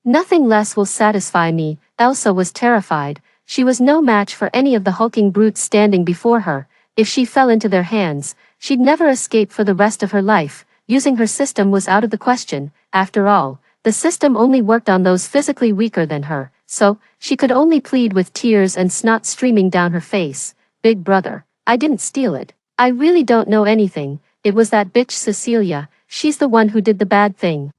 Nothing less will satisfy me." Elsa was terrified. She was no match for any of the hulking brutes standing before her. If she fell into their hands, she'd never escape for the rest of her life. Using her system was out of the question. After all, the system only worked on those physically weaker than her, so she could only plead with tears and snot streaming down her face. "Big brother, I didn't steal it. I really don't know anything. It was that bitch Cecilia. She's the one who did the bad thing.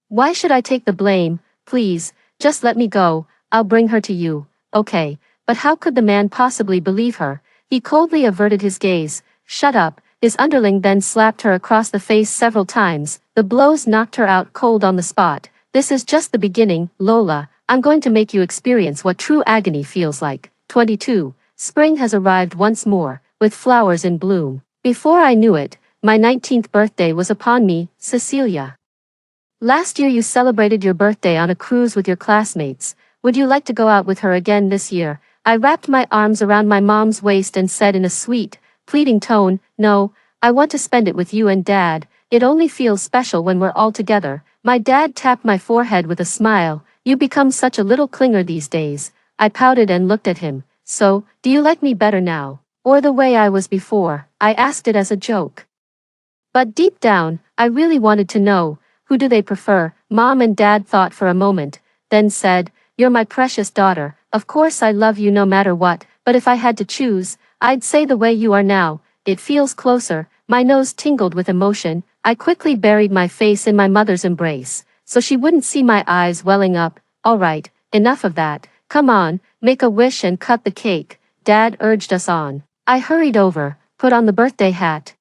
Why should I take the blame? Please, just let me go. I'll bring her to you." "Okay." But how could the man possibly believe her? He coldly averted his gaze. "Shut up, His underling then slapped her across the face several times. The blows knocked her out cold on the spot. This is just the beginning, Lola. I'm going to make you experience what true agony feels like. 22. Spring has arrived once more, with flowers in bloom. Before I knew it, my 19th birthday was upon me, Cecilia. Last year you celebrated your birthday on a cruise with your classmates. Would you like to go out with her again this year? I wrapped my arms around my mom's waist and said in a sweet, pleading tone, no, I want to spend it with you and Dad. It only feels special when we're all together. My dad tapped my forehead with a smile. You become such a little clinger these days. I pouted and looked at him. So, do you like me better now? Or the way I was before? I asked it as a joke. But deep down, I really wanted to know, who do they prefer? Mom and Dad thought for a moment, then said, you're my precious daughter. Of course I love you no matter what, but if I had to choose, I'd say the way you are now. It feels closer. My nose tingled with emotion. I quickly buried my face in my mother's embrace, so she wouldn't see my eyes welling up. All right, enough of that. Come on, make a wish and cut the cake. Dad urged us on. I hurried over, put on the birthday hat,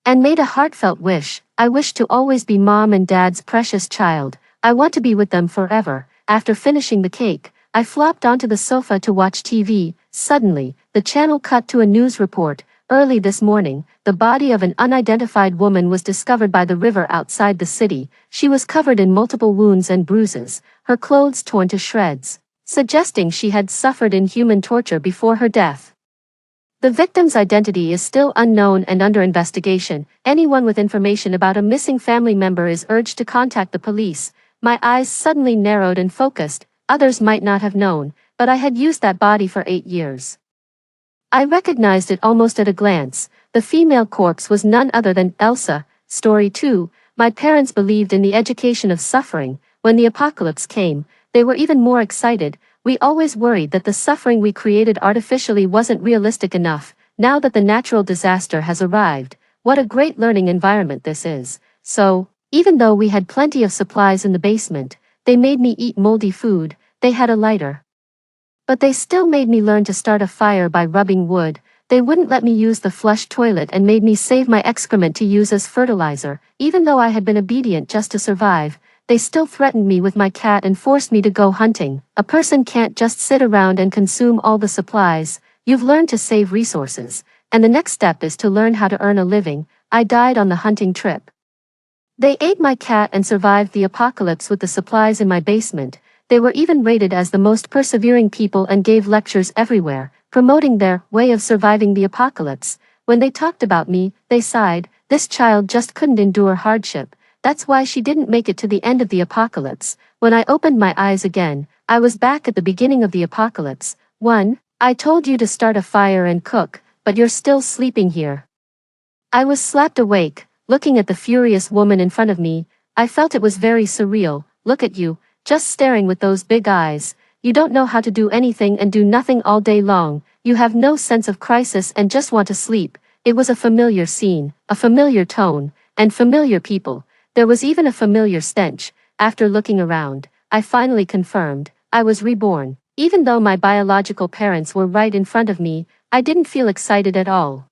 and made a heartfelt wish. I wish to always be Mom and Dad's precious child. I want to be with them forever. After finishing the cake, I flopped onto the sofa to watch TV. Suddenly, the channel cut to a news report. Early this morning, the body of an unidentified woman was discovered by the river outside the city. She was covered in multiple wounds and bruises, her clothes torn to shreds, suggesting she had suffered inhuman torture before her death. The victim's identity is still unknown and under investigation. Anyone with information about a missing family member is urged to contact the police. My eyes suddenly narrowed and focused. Others might not have known, but I had used that body for 8 years. I recognized it almost at a glance. The female corpse was none other than Elsa. Story 2. My parents believed in the education of suffering. When the apocalypse came, they were even more excited. We always worried that the suffering we created artificially wasn't realistic enough. Now that the natural disaster has arrived, what a great learning environment this is. So, even though we had plenty of supplies in the basement, they made me eat moldy food. They had a lighter, but they still made me learn to start a fire by rubbing wood. They wouldn't let me use the flush toilet and made me save my excrement to use as fertilizer. Even though I had been obedient just to survive, they still threatened me with my cat and forced me to go hunting. A person can't just sit around and consume all the supplies. You've learned to save resources, and the next step is to learn how to earn a living. I died on the hunting trip. They ate my cat and survived the apocalypse with the supplies in my basement. They were even rated as the most persevering people and gave lectures everywhere, promoting their way of surviving the apocalypse. When they talked about me, they sighed. This child just couldn't endure hardship. That's why she didn't make it to the end of the apocalypse. When I opened my eyes again, I was back at the beginning of the apocalypse. 1. I told you to start a fire and cook, but you're still sleeping here. I was slapped awake, looking at the furious woman in front of me. I felt it was very surreal. Look at you, just staring with those big eyes. You don't know how to do anything and do nothing all day long. You have no sense of crisis and just want to sleep. It was a familiar scene, a familiar tone, and familiar people. There was even a familiar stench. After looking around, I finally confirmed, I was reborn. Even though my biological parents were right in front of me, I didn't feel excited at all.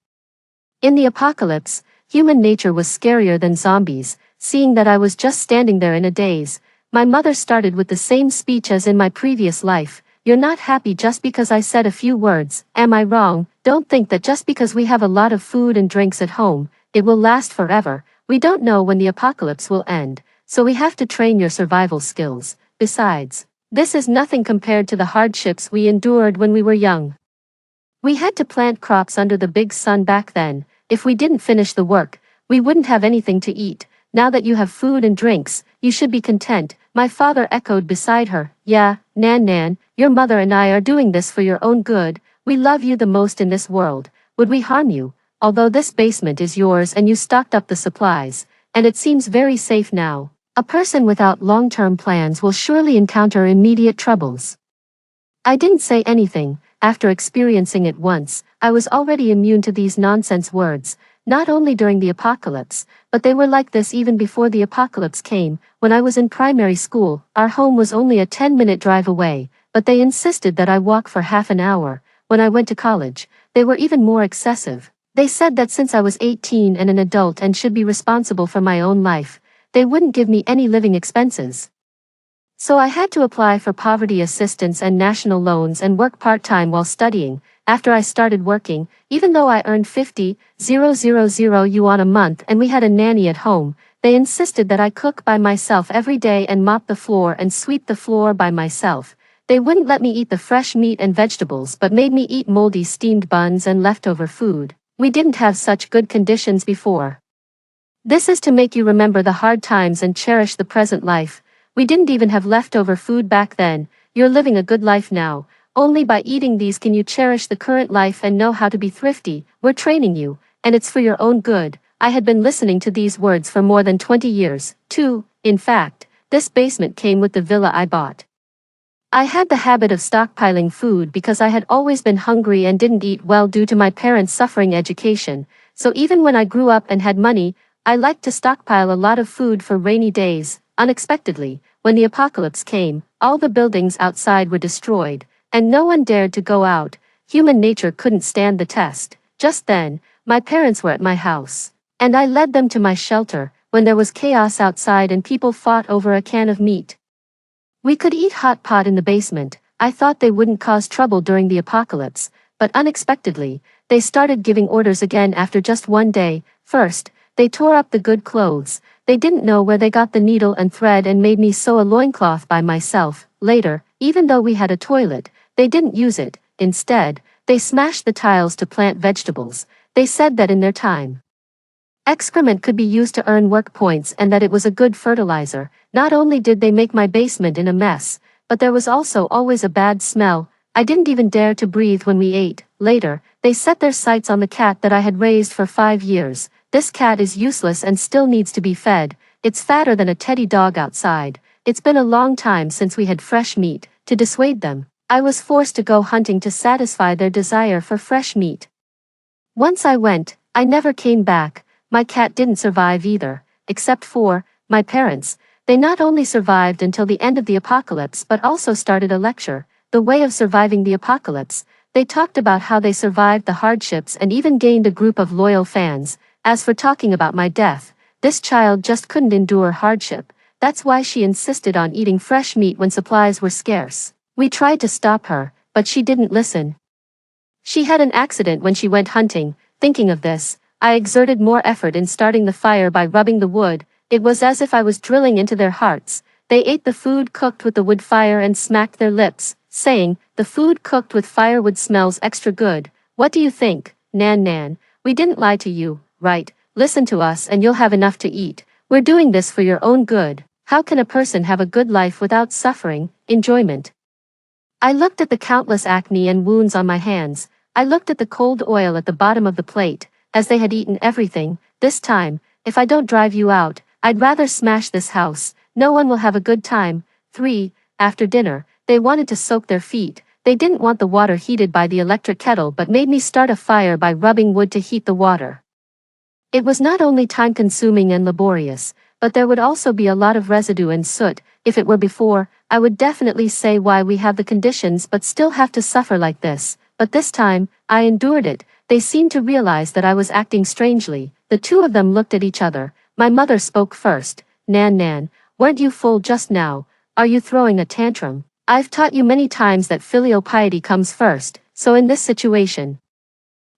In the apocalypse, human nature was scarier than zombies. Seeing that I was just standing there in a daze, my mother started with the same speech as in my previous life. You're not happy just because I said a few words, am I wrong? Don't think that just because we have a lot of food and drinks at home, it will last forever. We don't know when the apocalypse will end, so we have to train your survival skills. Besides, this is nothing compared to the hardships we endured when we were young. We had to plant crops under the big sun back then. If we didn't finish the work, we wouldn't have anything to eat. Now that you have food and drinks, you should be content. My father echoed beside her. Yeah, Nan, your mother and I are doing this for your own good. We love you the most in this world. Would we harm you? Although this basement is yours and you stocked up the supplies, and it seems very safe now, a person without long-term plans will surely encounter immediate troubles. I didn't say anything. After experiencing it once, I was already immune to these nonsense words. Not only during the apocalypse, but they were like this even before the apocalypse came. When I was in primary school, our home was only a 10-minute drive away, but they insisted that I walk for half an hour. When I went to college, they were even more excessive. They said that since I was 18 and an adult and should be responsible for my own life, they wouldn't give me any living expenses. So I had to apply for poverty assistance and national loans and work part-time while studying. After I started working, even though I earned 50,000 yuan a month and we had a nanny at home, they insisted that I cook by myself every day and mop the floor and sweep the floor by myself. They wouldn't let me eat the fresh meat and vegetables but made me eat moldy steamed buns and leftover food. We didn't have such good conditions before. This is to make you remember the hard times and cherish the present life. We didn't even have leftover food back then. You're living a good life now. Only by eating these can you cherish the current life and know how to be thrifty. We're training you, and it's for your own good. I had been listening to these words for more than 20 years, too. In fact, this basement came with the villa I bought. I had the habit of stockpiling food because I had always been hungry and didn't eat well due to my parents' suffering education, so even when I grew up and had money, I liked to stockpile a lot of food for rainy days. Unexpectedly, when the apocalypse came, all the buildings outside were destroyed, and no one dared to go out. Human nature couldn't stand the test. Just then, my parents were at my house, and I led them to my shelter, when there was chaos outside and people fought over a can of meat. We could eat hot pot in the basement. I thought they wouldn't cause trouble during the apocalypse, but unexpectedly, they started giving orders again after just one day. First, they tore up the good clothes. They didn't know where they got the needle and thread and made me sew a loincloth by myself. Later, even though we had a toilet, they didn't use it. Instead, they smashed the tiles to plant vegetables. They said that in their time, excrement could be used to earn work points and that it was a good fertilizer. Not only did they make my basement in a mess, but there was also always a bad smell. I didn't even dare to breathe when we ate. Later, they set their sights on the cat that I had raised for 5 years. This cat is useless and still needs to be fed. It's fatter than a teddy dog outside. It's been a long time since we had fresh meat. To dissuade them, I was forced to go hunting to satisfy their desire for fresh meat. Once I went, I never came back. My cat didn't survive either, except for my parents. They not only survived until the end of the apocalypse but also started a lecture, The Way of Surviving the Apocalypse. They talked about how they survived the hardships and even gained a group of loyal fans. As for talking about my death, this child just couldn't endure hardship. That's why she insisted on eating fresh meat when supplies were scarce. We tried to stop her, but she didn't listen. She had an accident when she went hunting. Thinking of this, I exerted more effort in starting the fire by rubbing the wood. It was as if I was drilling into their hearts. They ate the food cooked with the wood fire and smacked their lips, saying, "The food cooked with firewood smells extra good." What do you think, Nan Nan? We didn't lie to you, right? Listen to us and you'll have enough to eat. We're doing this for your own good. How can a person have a good life without suffering, enjoyment? I looked at the countless acne and wounds on my hands. I looked at the cold oil at the bottom of the plate, as they had eaten everything. This time, if I don't drive you out, I'd rather smash this house. No one will have a good time. 3. After dinner, they wanted to soak their feet. They didn't want the water heated by the electric kettle but made me start a fire by rubbing wood to heat the water. It was not only time-consuming and laborious, but there would also be a lot of residue and soot. If it were before, I would definitely say why we have the conditions but still have to suffer like this. But this time, I endured it. They seemed to realize that I was acting strangely. The two of them looked at each other. My mother spoke first. Nan Nan, weren't you full just now? Are you throwing a tantrum? I've taught you many times that filial piety comes first, so in this situation,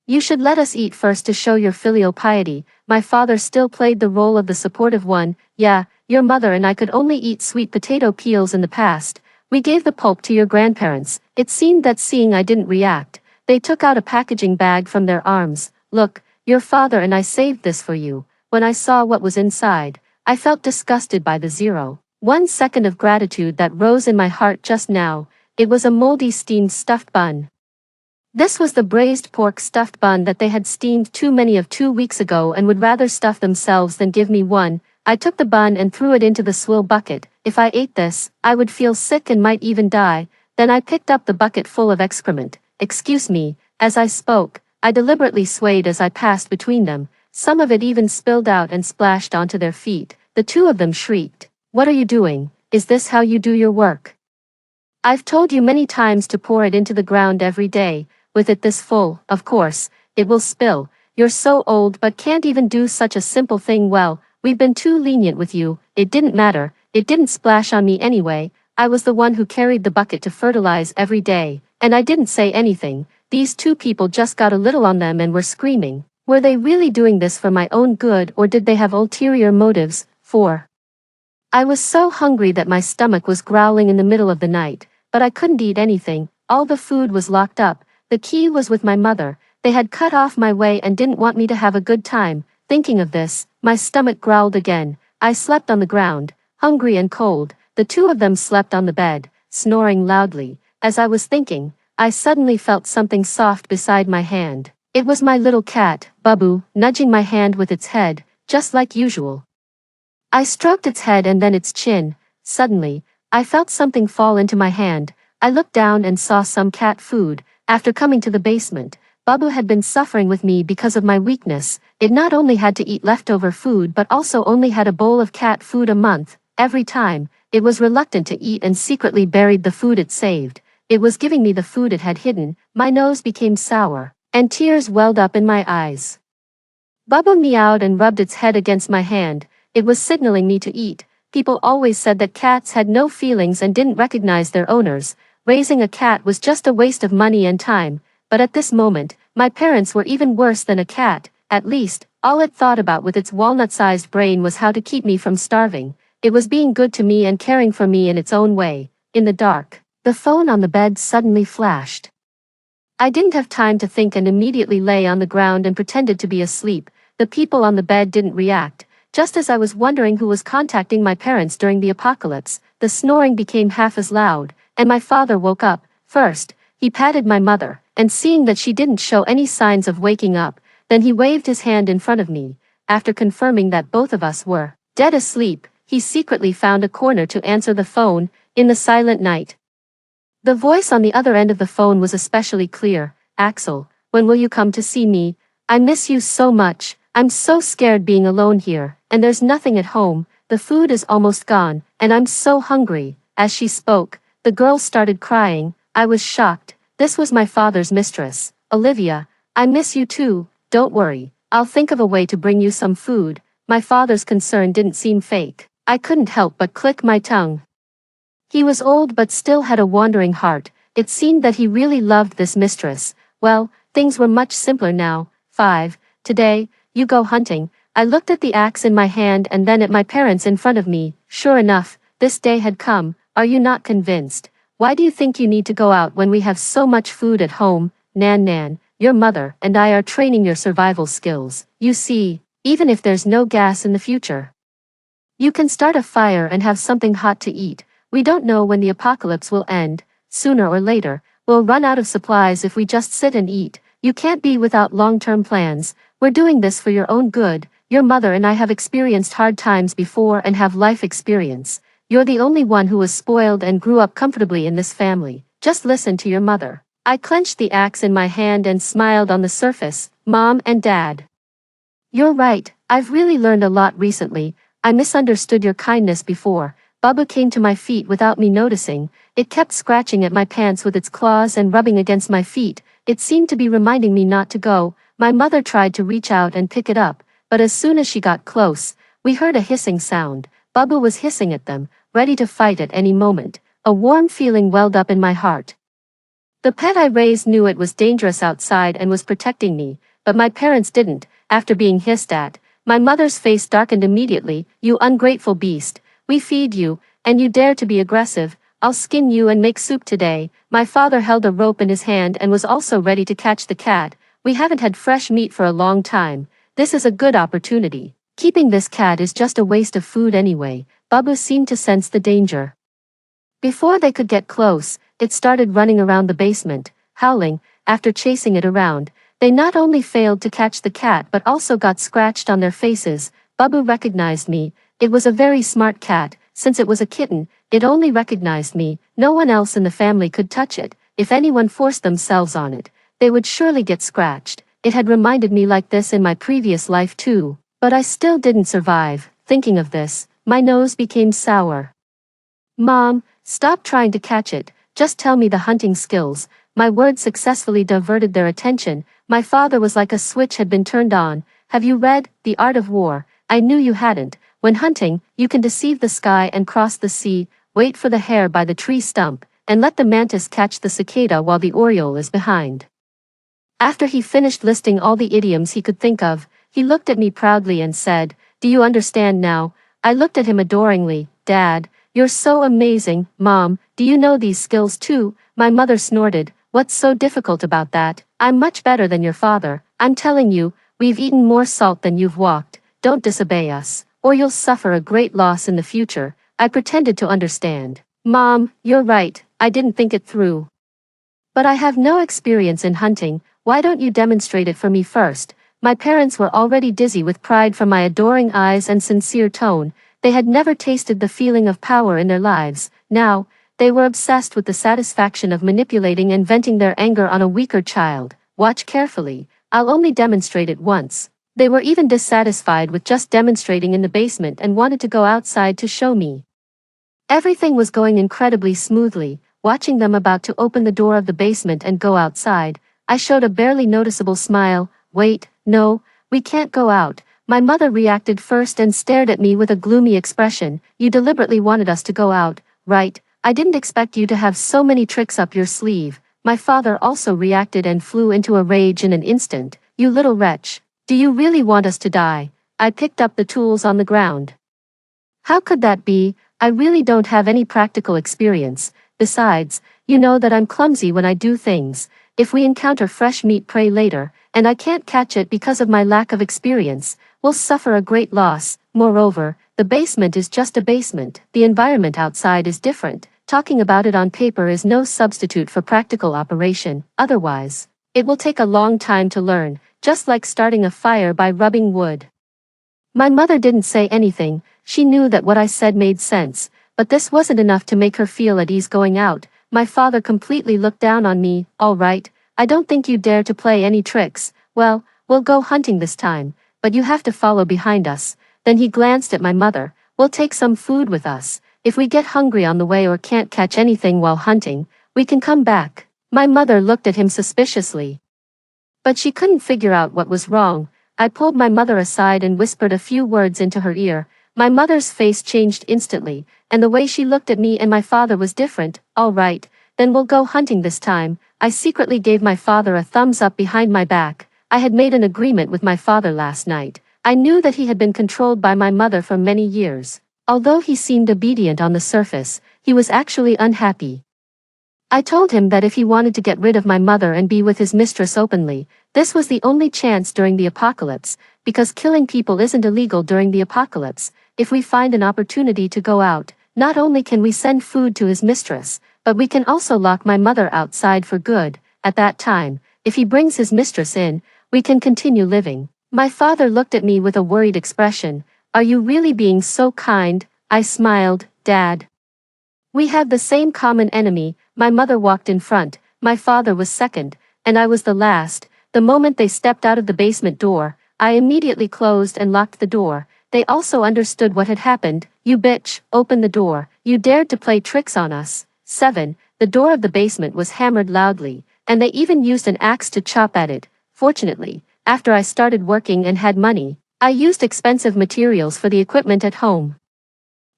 you should let us eat first to show your filial piety. My father still played the role of the supportive one. Yeah, your mother and I could only eat sweet potato peels in the past. We gave the pulp to your grandparents. It seemed that seeing I didn't react, they took out a packaging bag from their arms. Look, your father and I saved this for you. When I saw what was inside, I felt disgusted by the 0.1 second of gratitude that rose in my heart just now. It was a moldy steamed stuffed bun. This was the braised pork stuffed bun that they had steamed too many of 2 weeks ago and would rather stuff themselves than give me one. I took the bun and threw it into the swill bucket. If I ate this, I would feel sick and might even die. Then I picked up the bucket full of excrement. Excuse me, as I spoke, I deliberately swayed as I passed between them. Some of it even spilled out and splashed onto their feet. The two of them shrieked. What are you doing? Is this how you do your work? I've told you many times to pour it into the ground every day. With it this full, of course, it will spill. you're so old but can't even do such a simple thing well, we've been too lenient with you, it didn't matter, it didn't splash on me anyway, I was the one who carried the bucket to fertilize every day, and I didn't say anything, these two people just got a little on them and were screaming. Were they really doing this for my own good or did they have ulterior motives? 4. I was so hungry that my stomach was growling in the middle of the night, but I couldn't eat anything, all the food was locked up, the key was with my mother, they had cut off my way and didn't want me to have a good time. Thinking of this, my stomach growled again, I slept on the ground, hungry and cold, the two of them slept on the bed, snoring loudly. As I was thinking, I suddenly felt something soft beside my hand. It was my little cat, Babu, nudging my hand with its head, just like usual. I stroked its head and then its chin. Suddenly, I felt something fall into my hand. I looked down and saw some cat food. After coming to the basement, Babu had been suffering with me because of my weakness. It not only had to eat leftover food but also only had a bowl of cat food a month. Every time, it was reluctant to eat and secretly buried the food it saved. It was giving me the food it had hidden. My nose became sour, and tears welled up in my eyes. Babu meowed and rubbed its head against my hand. It was signaling me to eat. People always said that cats had no feelings and didn't recognize their owners. Raising a cat was just a waste of money and time. But at this moment, my parents were even worse than a cat. At least, all it thought about with its walnut-sized brain was how to keep me from starving. It was being good to me and caring for me in its own way. In the dark, the phone on the bed suddenly flashed. I didn't have time to think and immediately lay on the ground and pretended to be asleep. The people on the bed didn't react. Just as I was wondering who was contacting my parents during the apocalypse, the snoring became half as loud, and my father woke up. First, he patted my mother, and seeing that she didn't show any signs of waking up, then he waved his hand in front of me. After confirming that both of us were dead asleep, he secretly found a corner to answer the phone. In the silent night, the voice on the other end of the phone was especially clear. Axel, when will you come to see me? I miss you so much. I'm so scared being alone here, and there's nothing at home, the food is almost gone, and I'm so hungry. As she spoke, the girl started crying. I was shocked. This was my father's mistress. Olivia, I miss you too, don't worry, I'll think of a way to bring you some food. My father's concern didn't seem fake. I couldn't help but click my tongue. He was old but still had a wandering heart. It seemed that he really loved this mistress. Well, things were much simpler now. 5. Today, you go hunting. I looked at the axe in my hand and then at my parents in front of me. Sure enough, this day had come. Are you not convinced? Why do you think you need to go out when we have so much food at home? Nan, your mother and I are training your survival skills. You see, even if there's no gas in the future, you can start a fire and have something hot to eat. We don't know when the apocalypse will end. Sooner or later, we'll run out of supplies if we just sit and eat. You can't be without long-term plans. We're doing this for your own good. Your mother and I have experienced hard times before and have life experience. You're the only one who was spoiled and grew up comfortably in this family. Just listen to your mother. I clenched the axe in my hand and smiled on the surface. Mom and Dad, you're right. I've really learned a lot recently. I misunderstood your kindness before. Bubba came to my feet without me noticing. It kept scratching at my pants with its claws and rubbing against my feet. It seemed to be reminding me not to go. My mother tried to reach out and pick it up, but as soon as she got close, we heard a hissing sound. Bubba was hissing at them, ready to fight at any moment. A warm feeling welled up in my heart. The pet I raised knew it was dangerous outside and was protecting me, but my parents didn't. After being hissed at, my mother's face darkened immediately. You ungrateful beast. We feed you, and you dare to be aggressive. I'll skin you and make soup today. My father held a rope in his hand and was also ready to catch the cat. We haven't had fresh meat for a long time. This is a good opportunity. Keeping this cat is just a waste of food anyway. Babu seemed to sense the danger. Before they could get close, it started running around the basement, howling. After chasing it around, they not only failed to catch the cat but also got scratched on their faces. Babu recognized me. It was a very smart cat. Since it was a kitten, it only recognized me. No one else in the family could touch it. If anyone forced themselves on it, they would surely get scratched. It had reminded me like this in my previous life too. But I still didn't survive. Thinking of this, my nose became sour. Mom, stop trying to catch it. Just tell me the hunting skills. My words successfully diverted their attention. My father was like a switch had been turned on. Have you read The Art of War? I knew you hadn't. When hunting, you can deceive the sky and cross the sea, wait for the hare by the tree stump, and let the mantis catch the cicada while the oriole is behind. After he finished listing all the idioms he could think of, he looked at me proudly and said, "Do you understand now?" I looked at him adoringly. "Dad, you're so amazing." "Mom, do you know these skills too?" My mother snorted. "What's so difficult about that? I'm much better than your father. I'm telling you, we've eaten more salt than you've walked. Don't disobey us, or you'll suffer a great loss in the future." I pretended to understand. "Mom, you're right, I didn't think it through. But I have no experience in hunting. Why don't you demonstrate it for me first?" My parents were already dizzy with pride from my adoring eyes and sincere tone. They had never tasted the feeling of power in their lives. Now, they were obsessed with the satisfaction of manipulating and venting their anger on a weaker child. "Watch carefully, I'll only demonstrate it once." They were even dissatisfied with just demonstrating in the basement and wanted to go outside to show me. Everything was going incredibly smoothly. Watching them about to open the door of the basement and go outside, I showed a barely noticeable smile. "Wait, no, we can't go out." My mother reacted first and stared at me with a gloomy expression. "You deliberately wanted us to go out, right? I didn't expect you to have so many tricks up your sleeve." My father also reacted and flew into a rage in an instant. "You little wretch. Do you really want us to die?" I picked up the tools on the ground. "How could that be? I really don't have any practical experience. Besides, you know that I'm clumsy when I do things. If we encounter fresh meat prey later, and I can't catch it because of my lack of experience, we'll suffer a great loss. Moreover, the basement is just a basement. The environment outside is different. Talking about it on paper is no substitute for practical operation. Otherwise, it will take a long time to learn, just like starting a fire by rubbing wood." My mother didn't say anything. She knew that what I said made sense, but this wasn't enough to make her feel at ease going out. My father completely looked down on me. "All right, I don't think you dare to play any tricks. Well, we'll go hunting this time, but you have to follow behind us." Then he glanced at my mother. "We'll take some food with us. If we get hungry on the way or can't catch anything while hunting, we can come back." My mother looked at him suspiciously, but she couldn't figure out what was wrong. I pulled my mother aside and whispered a few words into her ear. My mother's face changed instantly, and the way she looked at me and my father was different. "All right, then we'll go hunting this time." I secretly gave my father a thumbs up behind my back. I had made an agreement with my father last night. I knew that he had been controlled by my mother for many years. Although he seemed obedient on the surface, he was actually unhappy. I told him that if he wanted to get rid of my mother and be with his mistress openly, this was the only chance during the apocalypse, because killing people isn't illegal during the apocalypse. If we find an opportunity to go out, not only can we send food to his mistress, but we can also lock my mother outside for good. At that time, if he brings his mistress in, we can continue living. My father looked at me with a worried expression. "Are you really being so kind?" I smiled. "Dad, we have the same common enemy." My mother walked in front, my father was second, and I was the last. The moment they stepped out of the basement door, I immediately closed and locked the door. They also understood what had happened. "You bitch, open the door. You dared to play tricks on us." 7. The door of the basement was hammered loudly, and they even used an axe to chop at it. Fortunately, after I started working and had money, I used expensive materials for the equipment at home.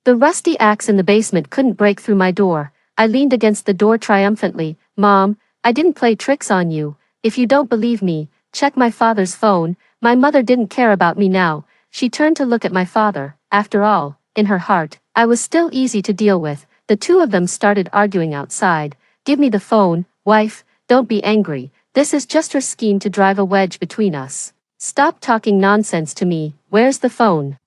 The rusty axe in the basement couldn't break through my door. I leaned against the door triumphantly. "Mom, I didn't play tricks on you. If you don't believe me, check my father's phone." My mother didn't care about me now. She turned to look at my father. After all, in her heart, I was still easy to deal with. The two of them started arguing outside. "Give me the phone, wife, don't be angry. This is just her scheme to drive a wedge between us. Stop talking nonsense to me. Where's the phone?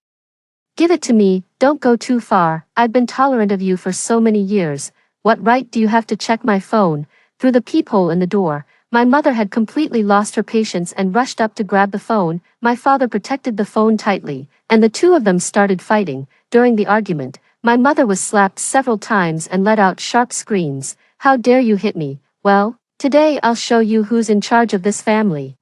Give it to me, don't go too far. I've been tolerant of you for so many years. What right do you have to check my phone?" Through the peephole in the door, my mother had completely lost her patience and rushed up to grab the phone. My father protected the phone tightly, and the two of them started fighting. During the argument, my mother was slapped several times and let out sharp screams. "How dare you hit me? Well, today I'll show you who's in charge of this family.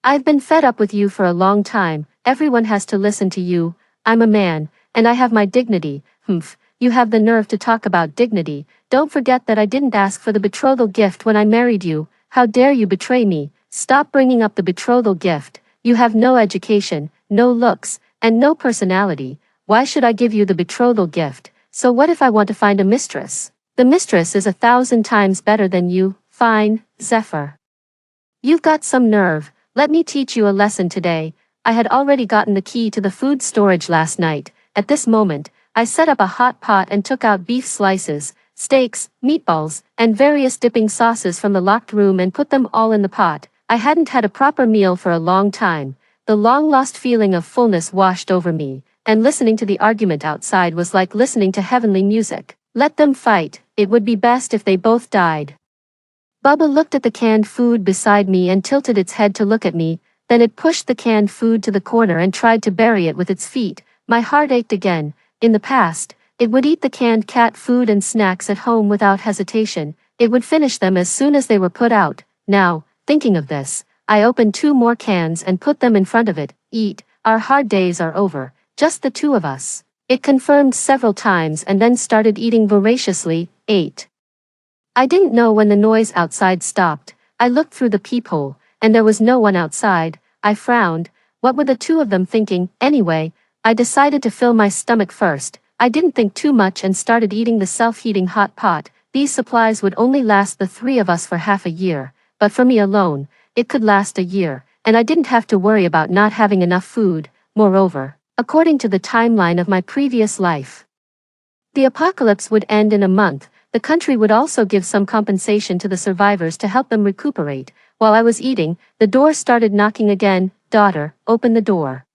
I've been fed up with you for a long time. Everyone has to listen to you. I'm a man, and I have my dignity." "Humph, you have the nerve to talk about dignity. Don't forget that I didn't ask for the betrothal gift when I married you. How dare you betray me? Stop bringing up the betrothal gift. You have no education, no looks, and no personality. Why should I give you the betrothal gift? So what if I want to find a mistress? The mistress is 1,000 times better than you. Fine, Zephyr. You've got some nerve. Let me teach you a lesson today. I had already gotten the key to the food storage last night. At this moment, I set up a hot pot and took out beef slices, steaks, meatballs, and various dipping sauces from the locked room and put them all in the pot. I hadn't had a proper meal for a long time. The long-lost feeling of fullness washed over me, and listening to the argument outside was like listening to heavenly music. Let them fight. It would be best if they both died. Bubba looked at the canned food beside me and tilted its head to look at me, then it pushed the canned food to the corner and tried to bury it with its feet. My heart ached again. In the past, it would eat the canned cat food and snacks at home without hesitation. It would finish them as soon as they were put out. Now, thinking of this, I opened 2 more cans and put them in front of it. Eat, our hard days are over, just the 2 of us. It confirmed several times and then started eating voraciously. 8. I didn't know when the noise outside stopped. I looked through the peephole, and there was no one outside. I frowned. What were the 2 of them thinking, anyway? I decided to fill my stomach first. I didn't think too much and started eating the self-heating hot pot. These supplies would only last the 3 of us for half a year, but for me alone, it could last a year, and I didn't have to worry about not having enough food. Moreover, according to the timeline of my previous life, the apocalypse would end in a month. The country would also give some compensation to the survivors to help them recuperate. While I was eating, the door started knocking again. Daughter, open the door.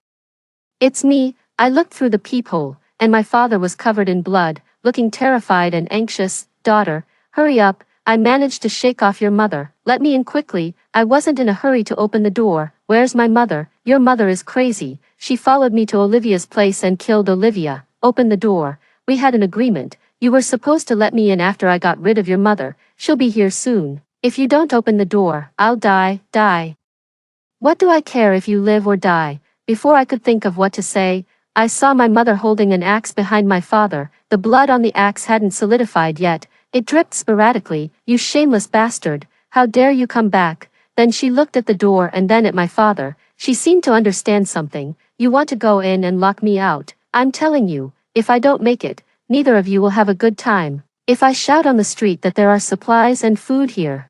It's me. I looked through the peephole, and my father was covered in blood, looking terrified and anxious. Daughter, hurry up. I managed to shake off your mother. Let me in quickly. I wasn't in a hurry to open the door. Where's my mother? Your mother is crazy. She followed me to Olivia's place and killed Olivia. Open the door. We had an agreement. You were supposed to let me in after I got rid of your mother. She'll be here soon. If you don't open the door, I'll die. What do I care if you live or die? Before I could think of what to say, I saw my mother holding an axe behind my father. The blood on the axe hadn't solidified yet. It dripped sporadically. You shameless bastard. How dare you come back? Then she looked at the door and then at my father. She seemed to understand something. You want to go in and lock me out. I'm telling you, if I don't make it, neither of you will have a good time. If I shout on the street that there are supplies and food here,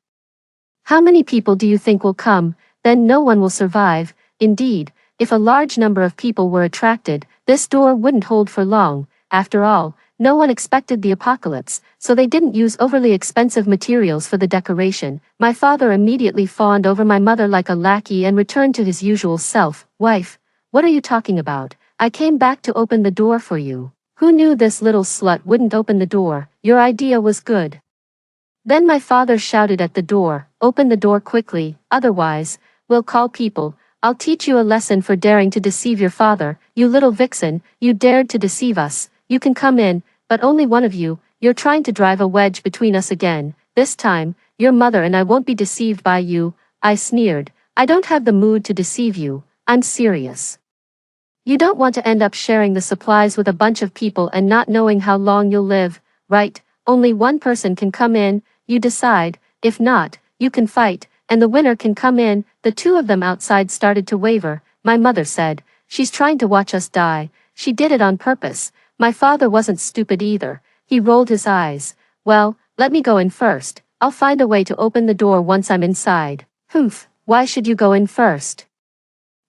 how many people do you think will come? Then no one will survive. Indeed, if a large number of people were attracted, this door wouldn't hold for long. After all, no one expected the apocalypse, so they didn't use overly expensive materials for the decoration. My father immediately fawned over my mother like a lackey and returned to his usual self. Wife, what are you talking about? I came back to open the door for you. Who knew this little slut wouldn't open the door? Your idea was good. Then my father shouted at the door, open the door quickly, otherwise, we'll call people. I'll teach you a lesson for daring to deceive your father. You little vixen, you dared to deceive us. You can come in, but only one of you. You're trying to drive a wedge between us again. This time, your mother and I won't be deceived by you. I sneered. I don't have the mood to deceive you. I'm serious. You don't want to end up sharing the supplies with a bunch of people and not knowing how long you'll live, right? Only one person can come in. You decide. If not, you can fight, and the winner can come in. The 2 of them outside started to waver. My mother said, she's trying to watch us die. She did it on purpose. My father wasn't stupid either. He rolled his eyes. Well, let me go in first. I'll find a way to open the door once I'm inside. Humph, why should you go in first?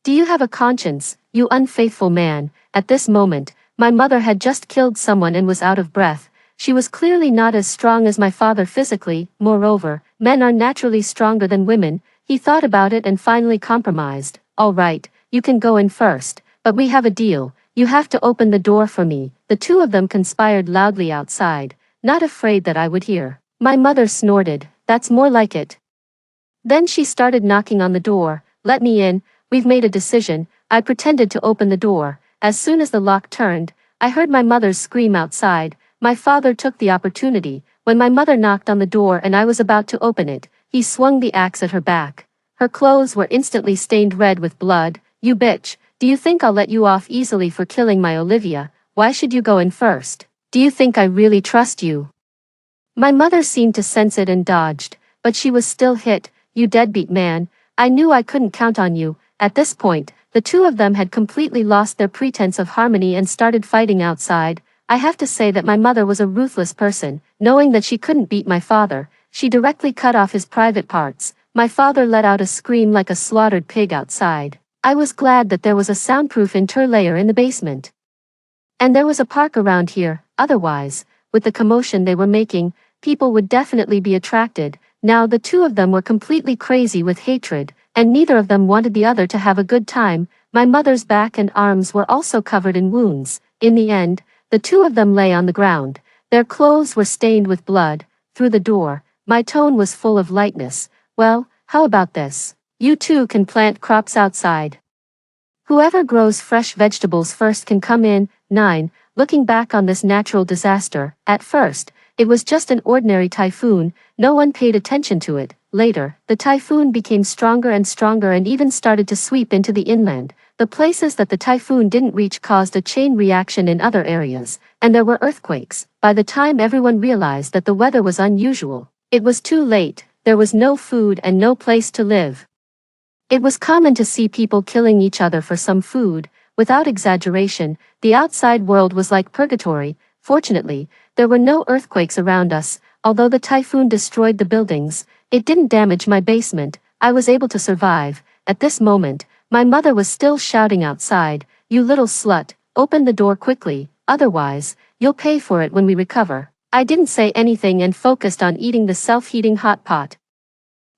Do you have a conscience, you unfaithful man? At this moment, my mother had just killed someone and was out of breath. She was clearly not as strong as my father physically. Moreover, men are naturally stronger than women. He thought about it and finally compromised. All right, you can go in first, but we have a deal. You have to open the door for me. The 2 of them conspired loudly outside, not afraid that I would hear. My mother snorted. That's more like it. Then she started knocking on the door. Let me in. We've made a decision. I pretended to open the door. As soon as the lock turned, I heard my mother's scream outside. My father took the opportunity. When my mother knocked on the door and I was about to open it, he swung the axe at her back. Her clothes were instantly stained red with blood. You bitch, do you think I'll let you off easily for killing my Olivia? Why should you go in first? Do you think I really trust you? My mother seemed to sense it and dodged, but she was still hit. You deadbeat man, I knew I couldn't count on you. At this point, the two of them had completely lost their pretense of harmony and started fighting outside. I have to say that my mother was a ruthless person. Knowing that she couldn't beat my father, she directly cut off his private parts. My father let out a scream like a slaughtered pig outside. I was glad that there was a soundproof interlayer in the basement. And there was a park around here. Otherwise, with the commotion they were making, people would definitely be attracted. Now the two of them were completely crazy with hatred, and neither of them wanted the other to have a good time. My mother's back and arms were also covered in wounds. In the end, the two of them lay on the ground. Their clothes were stained with blood. Through the door, my tone was full of lightness. Well, how about this? You two can plant crops outside. Whoever grows fresh vegetables first can come in. 9. Looking back on this natural disaster, at first, it was just an ordinary typhoon. No one paid attention to it. Later, the typhoon became stronger and even started to sweep into the inland. The places that the typhoon didn't reach caused a chain reaction in other areas, and there were earthquakes. By the time everyone realized that the weather was unusual, it was too late. There was no food and no place to live. It was common to see people killing each other for some food. Without exaggeration, the outside world was like purgatory. Fortunately, there were no earthquakes around us. Although the typhoon destroyed the buildings, it didn't damage my basement. I was able to survive. At this moment, my mother was still shouting outside, "You little slut, open the door quickly, otherwise, you'll pay for it when we recover." I didn't say anything and focused on eating the self-heating hot pot.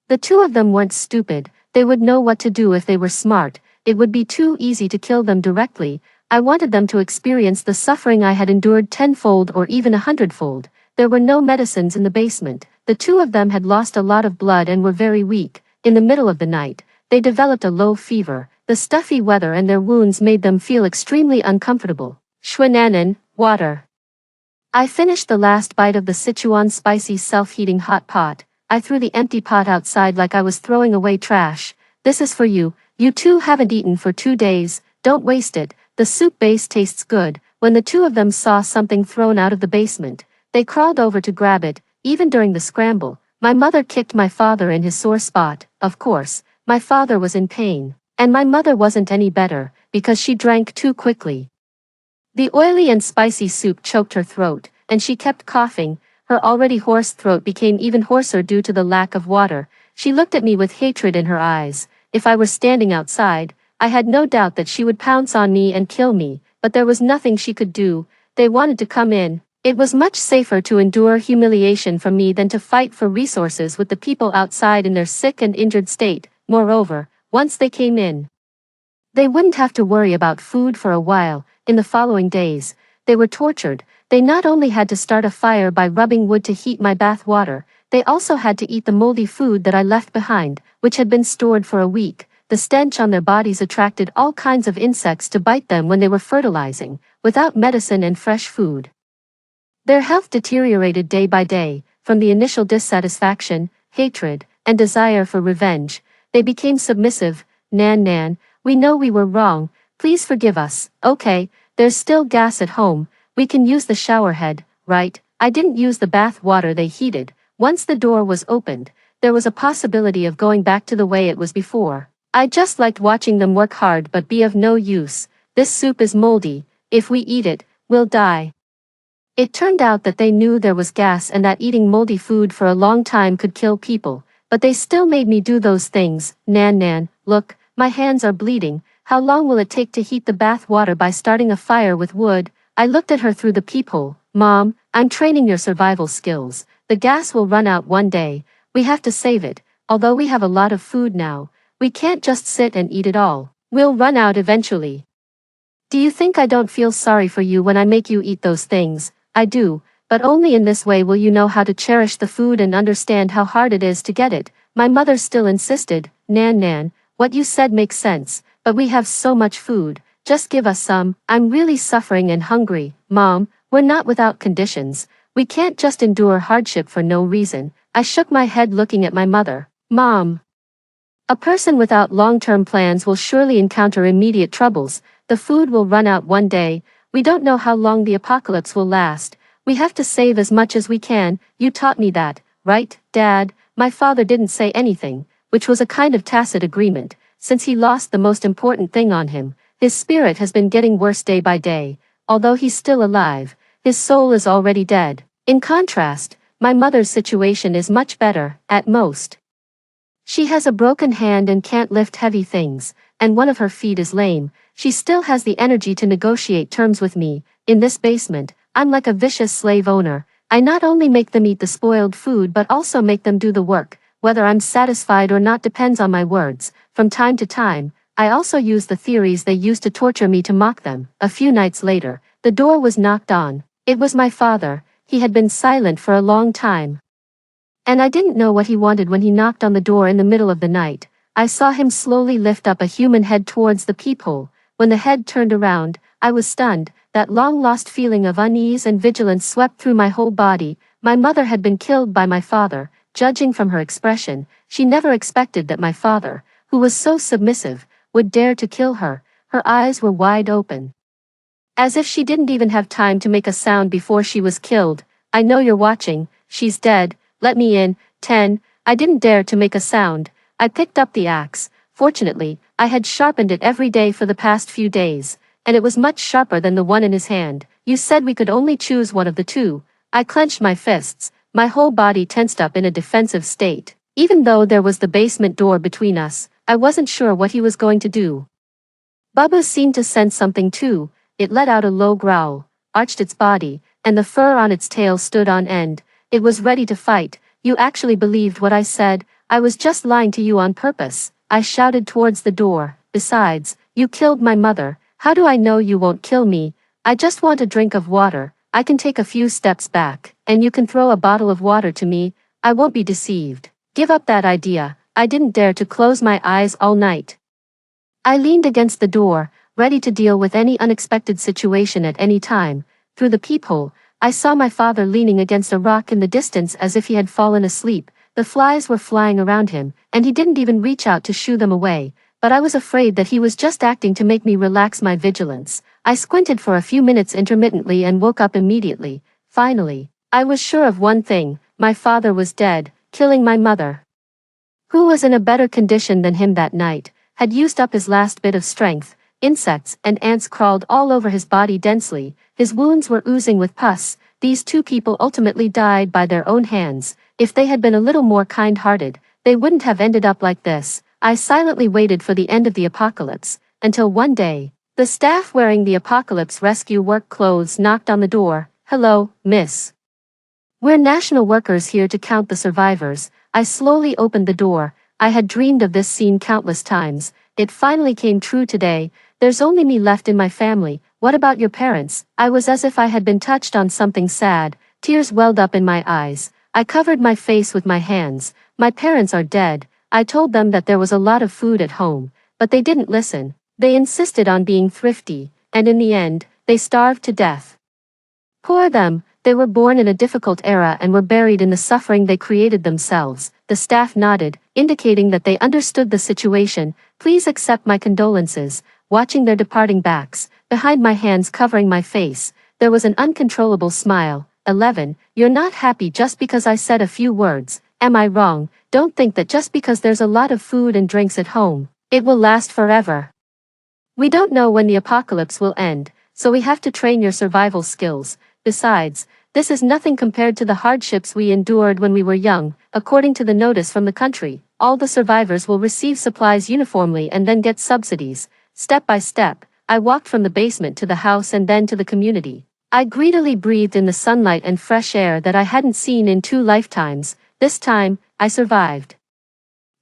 The two of them weren't stupid. They would know what to do if they were smart. It would be too easy to kill them directly. I wanted them to experience the suffering I had endured tenfold or even 100-fold. There were no medicines in the basement. The two of them had lost a lot of blood and were very weak. In the middle of the night, they developed a low fever. The stuffy weather and their wounds made them feel extremely uncomfortable. Schwananen, water. I finished the last bite of the Sichuan spicy self-heating hot pot. I threw the empty pot outside like I was throwing away trash. This is for you. You two haven't eaten for 2 days. Don't waste it. The soup base tastes good. When the two of them saw something thrown out of the basement, they crawled over to grab it. Even during the scramble, my mother kicked my father in his sore spot. Of course, my father was in pain, and my mother wasn't any better, because she drank too quickly. The oily and spicy soup choked her throat, and she kept coughing. Her already hoarse throat became even hoarser due to the lack of water. She looked at me with hatred in her eyes. If I were standing outside, I had no doubt that she would pounce on me and kill me, but there was nothing she could do. They wanted to come in. It was much safer to endure humiliation from me than to fight for resources with the people outside in their sick and injured state. Moreover, once they came in, they wouldn't have to worry about food for a while. In the following days, they were tortured. They not only had to start a fire by rubbing wood to heat my bath water, they also had to eat the moldy food that I left behind, which had been stored for a week. The stench on their bodies attracted all kinds of insects to bite them when they were fertilizing. Without medicine and fresh food, their health deteriorated day by day. From the initial dissatisfaction, hatred, and desire for revenge, they became submissive. Nan, we know we were wrong. Please forgive us. Okay, there's still gas at home. We can use the shower head, right? I didn't use the bath water they heated. Once the door was opened, there was a possibility of going back to the way it was before. I just liked watching them work hard but be of no use. This soup is moldy. If we eat it, we'll die. It turned out that they knew there was gas and that eating moldy food for a long time could kill people, but they still made me do those things. Nan, look, my hands are bleeding. How long will it take to heat the bath water by starting a fire with wood? I looked at her through the peephole. Mom, I'm training your survival skills. The gas will run out one day. We have to save it. Although we have a lot of food now, we can't just sit and eat it all. We'll run out eventually. Do you think I don't feel sorry for you when I make you eat those things? I do, but only in this way will you know how to cherish the food and understand how hard it is to get it. My mother still insisted. Nan, what you said makes sense, but we have so much food. Just give us some. I'm really suffering and hungry. Mom, we're not without conditions. We can't just endure hardship for no reason. I shook my head looking at my mother. Mom, a person without long-term plans will surely encounter immediate troubles. The food will run out one day. We don't know how long the apocalypse will last. We have to save as much as we can. You taught me that, right, Dad? My father didn't say anything, which was a kind of tacit agreement, since he lost the most important thing on him. His spirit has been getting worse day by day. Although he's still alive, his soul is already dead. In contrast, my mother's situation is much better, at most. She has a broken hand and can't lift heavy things, and one of her feet is lame. She still has the energy to negotiate terms with me. In this basement, I'm like a vicious slave owner. I not only make them eat the spoiled food but also make them do the work. Whether I'm satisfied or not depends on my words. From time to time, I also use the theories they used to torture me to mock them. A few nights later, the door was knocked on. It was my father. He had been silent for a long time. And I didn't know what he wanted when he knocked on the door in the middle of the night. I saw him slowly lift up a human head towards the peephole. When the head turned around, I was stunned. That long-lost feeling of unease and vigilance swept through my whole body. My mother had been killed by my father. Judging from her expression, she never expected that my father, who was so submissive, would dare to kill her. Her eyes were wide open, as if she didn't even have time to make a sound before she was killed. I know you're watching. She's dead. Let me in. 10. I didn't dare to make a sound. I picked up the axe. Fortunately, I had sharpened it every day for the past few days, and it was much sharper than the one in his hand. You said we could only choose one of the two. I clenched my fists, my whole body tensed up in a defensive state. Even though there was the basement door between us, I wasn't sure what he was going to do. Bubba seemed to sense something too. It let out a low growl, arched its body, and the fur on its tail stood on end. It was ready to fight. You actually believed what I said. I was just lying to you on purpose. I shouted towards the door. Besides, you killed my mother. How do I know you won't kill me? I just want a drink of water. I can take a few steps back, and you can throw a bottle of water to me. I won't be deceived. Give up that idea. I didn't dare to close my eyes all night. I leaned against the door, ready to deal with any unexpected situation at any time. Through the peephole, I saw my father leaning against a rock in the distance as if he had fallen asleep. The flies were flying around him, and he didn't even reach out to shoo them away. But I was afraid that he was just acting to make me relax my vigilance. I squinted for a few minutes intermittently and woke up immediately. Finally, I was sure of one thing. My father was dead, killing my mother, who was in a better condition than him that night, had used up his last bit of strength. Insects and ants crawled all over his body densely. His wounds were oozing with pus. These two people ultimately died by their own hands. If they had been a little more kind-hearted, they wouldn't have ended up like this. I silently waited for the end of the apocalypse, until one day, the staff wearing the apocalypse rescue work clothes knocked on the door. Hello, miss. We're national workers here to count the survivors. I slowly opened the door. I had dreamed of this scene countless times. It finally came true today. There's only me left in my family. What about your parents? I was as if I had been touched on something sad. Tears welled up in my eyes. I covered my face with my hands. My parents are dead. I told them that there was a lot of food at home, but they didn't listen. They insisted on being thrifty, and in the end, they starved to death. Poor them. They were born in a difficult era and were buried in the suffering they created themselves. The staff nodded, indicating that they understood the situation. Please accept my condolences. Watching their departing backs, behind my hands covering my face, there was an uncontrollable smile. 11. You're not happy just because I said a few words. Am I wrong? Don't think that just because there's a lot of food and drinks at home, it will last forever. We don't know when the apocalypse will end, so we have to train your survival skills. Besides, this is nothing compared to the hardships we endured when we were young. According to the notice from the country, all the survivors will receive supplies uniformly and then get subsidies. Step by step, I walked from the basement to the house and then to the community. I greedily breathed in the sunlight and fresh air that I hadn't seen in 2 lifetimes. This time, I survived.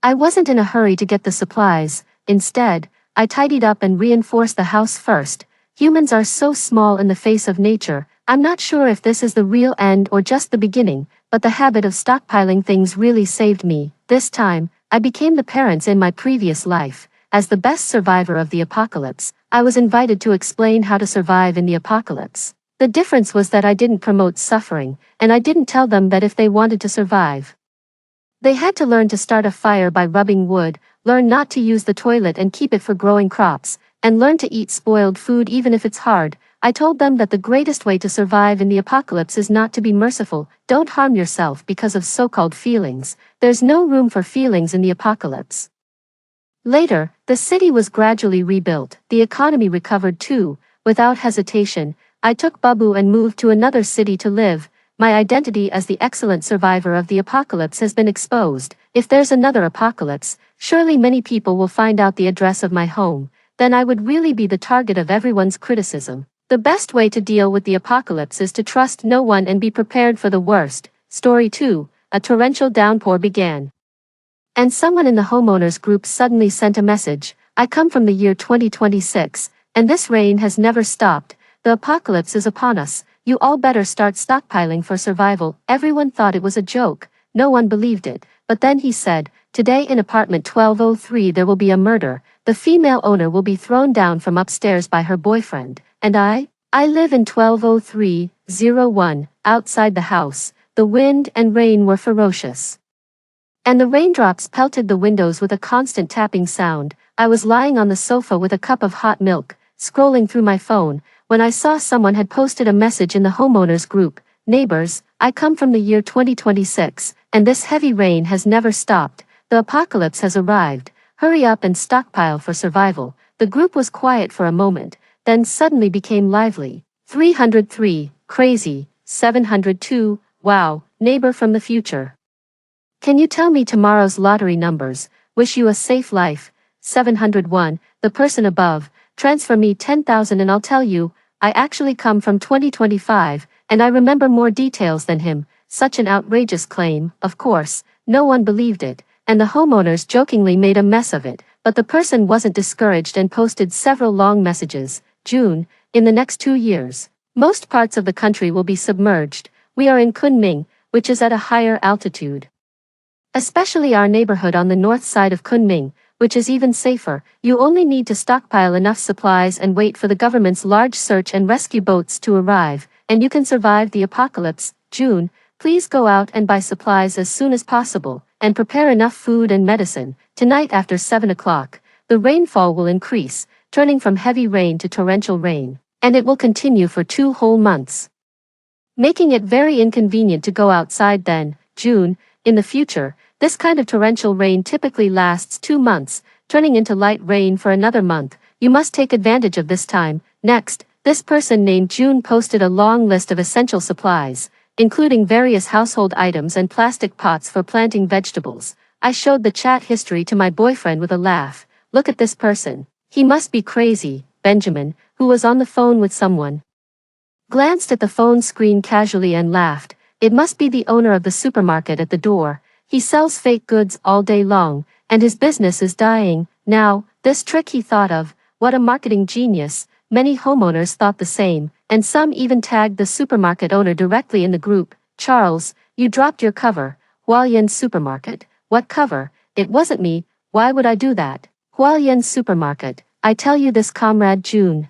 I wasn't in a hurry to get the supplies. Instead, I tidied up and reinforced the house first. Humans are so small in the face of nature. I'm not sure if this is the real end or just the beginning, but the habit of stockpiling things really saved me. This time, I became the parents in my previous life. As the best survivor of the apocalypse, I was invited to explain how to survive in the apocalypse. The difference was that I didn't promote suffering, and I didn't tell them that if they wanted to survive, they had to learn to start a fire by rubbing wood, learn not to use the toilet and keep it for growing crops, and learn to eat spoiled food even if it's hard. I told them that the greatest way to survive in the apocalypse is not to be merciful. Don't harm yourself because of so-called feelings. There's no room for feelings in the apocalypse. Later, the city was gradually rebuilt. The economy recovered too. Without hesitation, I took Babu and moved to another city to live. My identity as the excellent survivor of the apocalypse has been exposed. If there's another apocalypse, surely many people will find out the address of my home. Then I would really be the target of everyone's criticism. The best way to deal with the apocalypse is to trust no one and be prepared for the worst. Story 2. A torrential downpour began. And someone in the homeowners group suddenly sent a message. I come from the year 2026, and this rain has never stopped. The apocalypse is upon us. You all better start stockpiling for survival. Everyone thought it was a joke. No one believed it. But then he said, today in apartment 1203 there will be a murder. The female owner will be thrown down from upstairs by her boyfriend. And I live in 120301, outside the house. The wind and rain were ferocious. And the raindrops pelted the windows with a constant tapping sound. I was lying on the sofa with a cup of hot milk, scrolling through my phone, when I saw someone had posted a message in the homeowners group. Neighbors, I come from the year 2026, and this heavy rain has never stopped. The apocalypse has arrived. Hurry up and stockpile for survival. The group was quiet for a moment, then suddenly became lively. 303, crazy. 702, wow, neighbor from the future. Can you tell me tomorrow's lottery numbers? Wish you a safe life. 701, the person above. Transfer me 10,000 and I'll tell you, I actually come from 2025, and I remember more details than him. Such an outrageous claim. Of course, no one believed it, and the homeowners jokingly made a mess of it, but the person wasn't discouraged and posted several long messages. June, in the next 2 years, most parts of the country will be submerged. We are in Kunming, which is at a higher altitude. Especially our neighborhood on the north side of Kunming, which is even safer. You only need to stockpile enough supplies and wait for the government's large search and rescue boats to arrive, and you can survive the apocalypse. June, please go out and buy supplies as soon as possible, and prepare enough food and medicine. Tonight after 7 o'clock, the rainfall will increase, turning from heavy rain to torrential rain, and it will continue for 2 whole months, making it very inconvenient to go outside then. June, in the future, this kind of torrential rain typically lasts 2 months, turning into light rain for another month. You must take advantage of this time. Next, this person named June posted a long list of essential supplies, including various household items and plastic pots for planting vegetables. I showed the chat history to my boyfriend with a laugh. Look at this person. He must be crazy. Benjamin, who was on the phone with someone, glanced at the phone screen casually and laughed. It must be the owner of the supermarket at the door. He sells fake goods all day long, and his business is dying. Now, this trick he thought of, what a marketing genius. Many homeowners thought the same, and some even tagged the supermarket owner directly in the group. Charles, you dropped your cover. Hualian Supermarket. What cover? It wasn't me. Why would I do that? Hualian Supermarket. I tell you this, comrade June.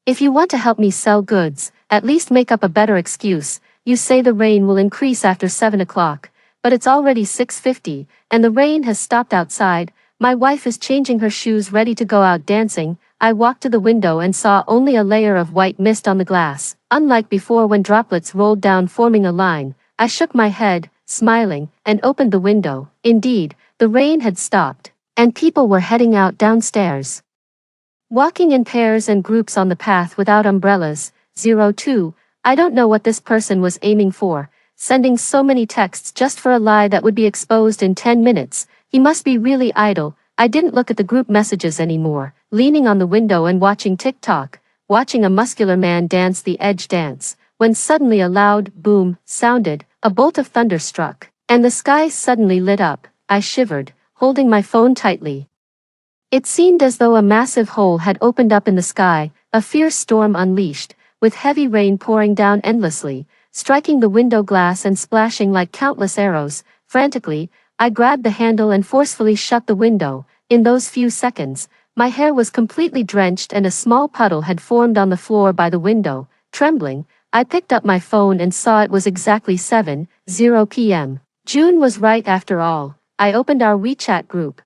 If you want to help me sell goods, at least make up a better excuse. You say the rain will increase after 7 o'clock. But it's already 6:50, and the rain has stopped outside. My wife is changing her shoes ready to go out dancing. I walked to the window and saw only a layer of white mist on the glass, unlike before when droplets rolled down forming a line. I shook my head, smiling, and opened the window. Indeed, the rain had stopped, and people were heading out downstairs, walking in pairs and groups on the path without umbrellas. 02, I don't know what this person was aiming for, sending so many texts just for a lie that would be exposed in 10 minutes. He must be really idle. I didn't look at the group messages anymore, leaning on the window and watching TikTok, watching a muscular man dance the edge dance, when suddenly a loud boom sounded. A bolt of thunder struck, and the sky suddenly lit up. I shivered, holding my phone tightly. It seemed as though a massive hole had opened up in the sky, a fierce storm unleashed, with heavy rain pouring down endlessly, striking the window glass and splashing like countless arrows. Frantically, I grabbed the handle and forcefully shut the window. In those few seconds, my hair was completely drenched and a small puddle had formed on the floor by the window. Trembling, I picked up my phone and saw it was exactly 7:00 p.m. June was right after all. I opened our WeChat group,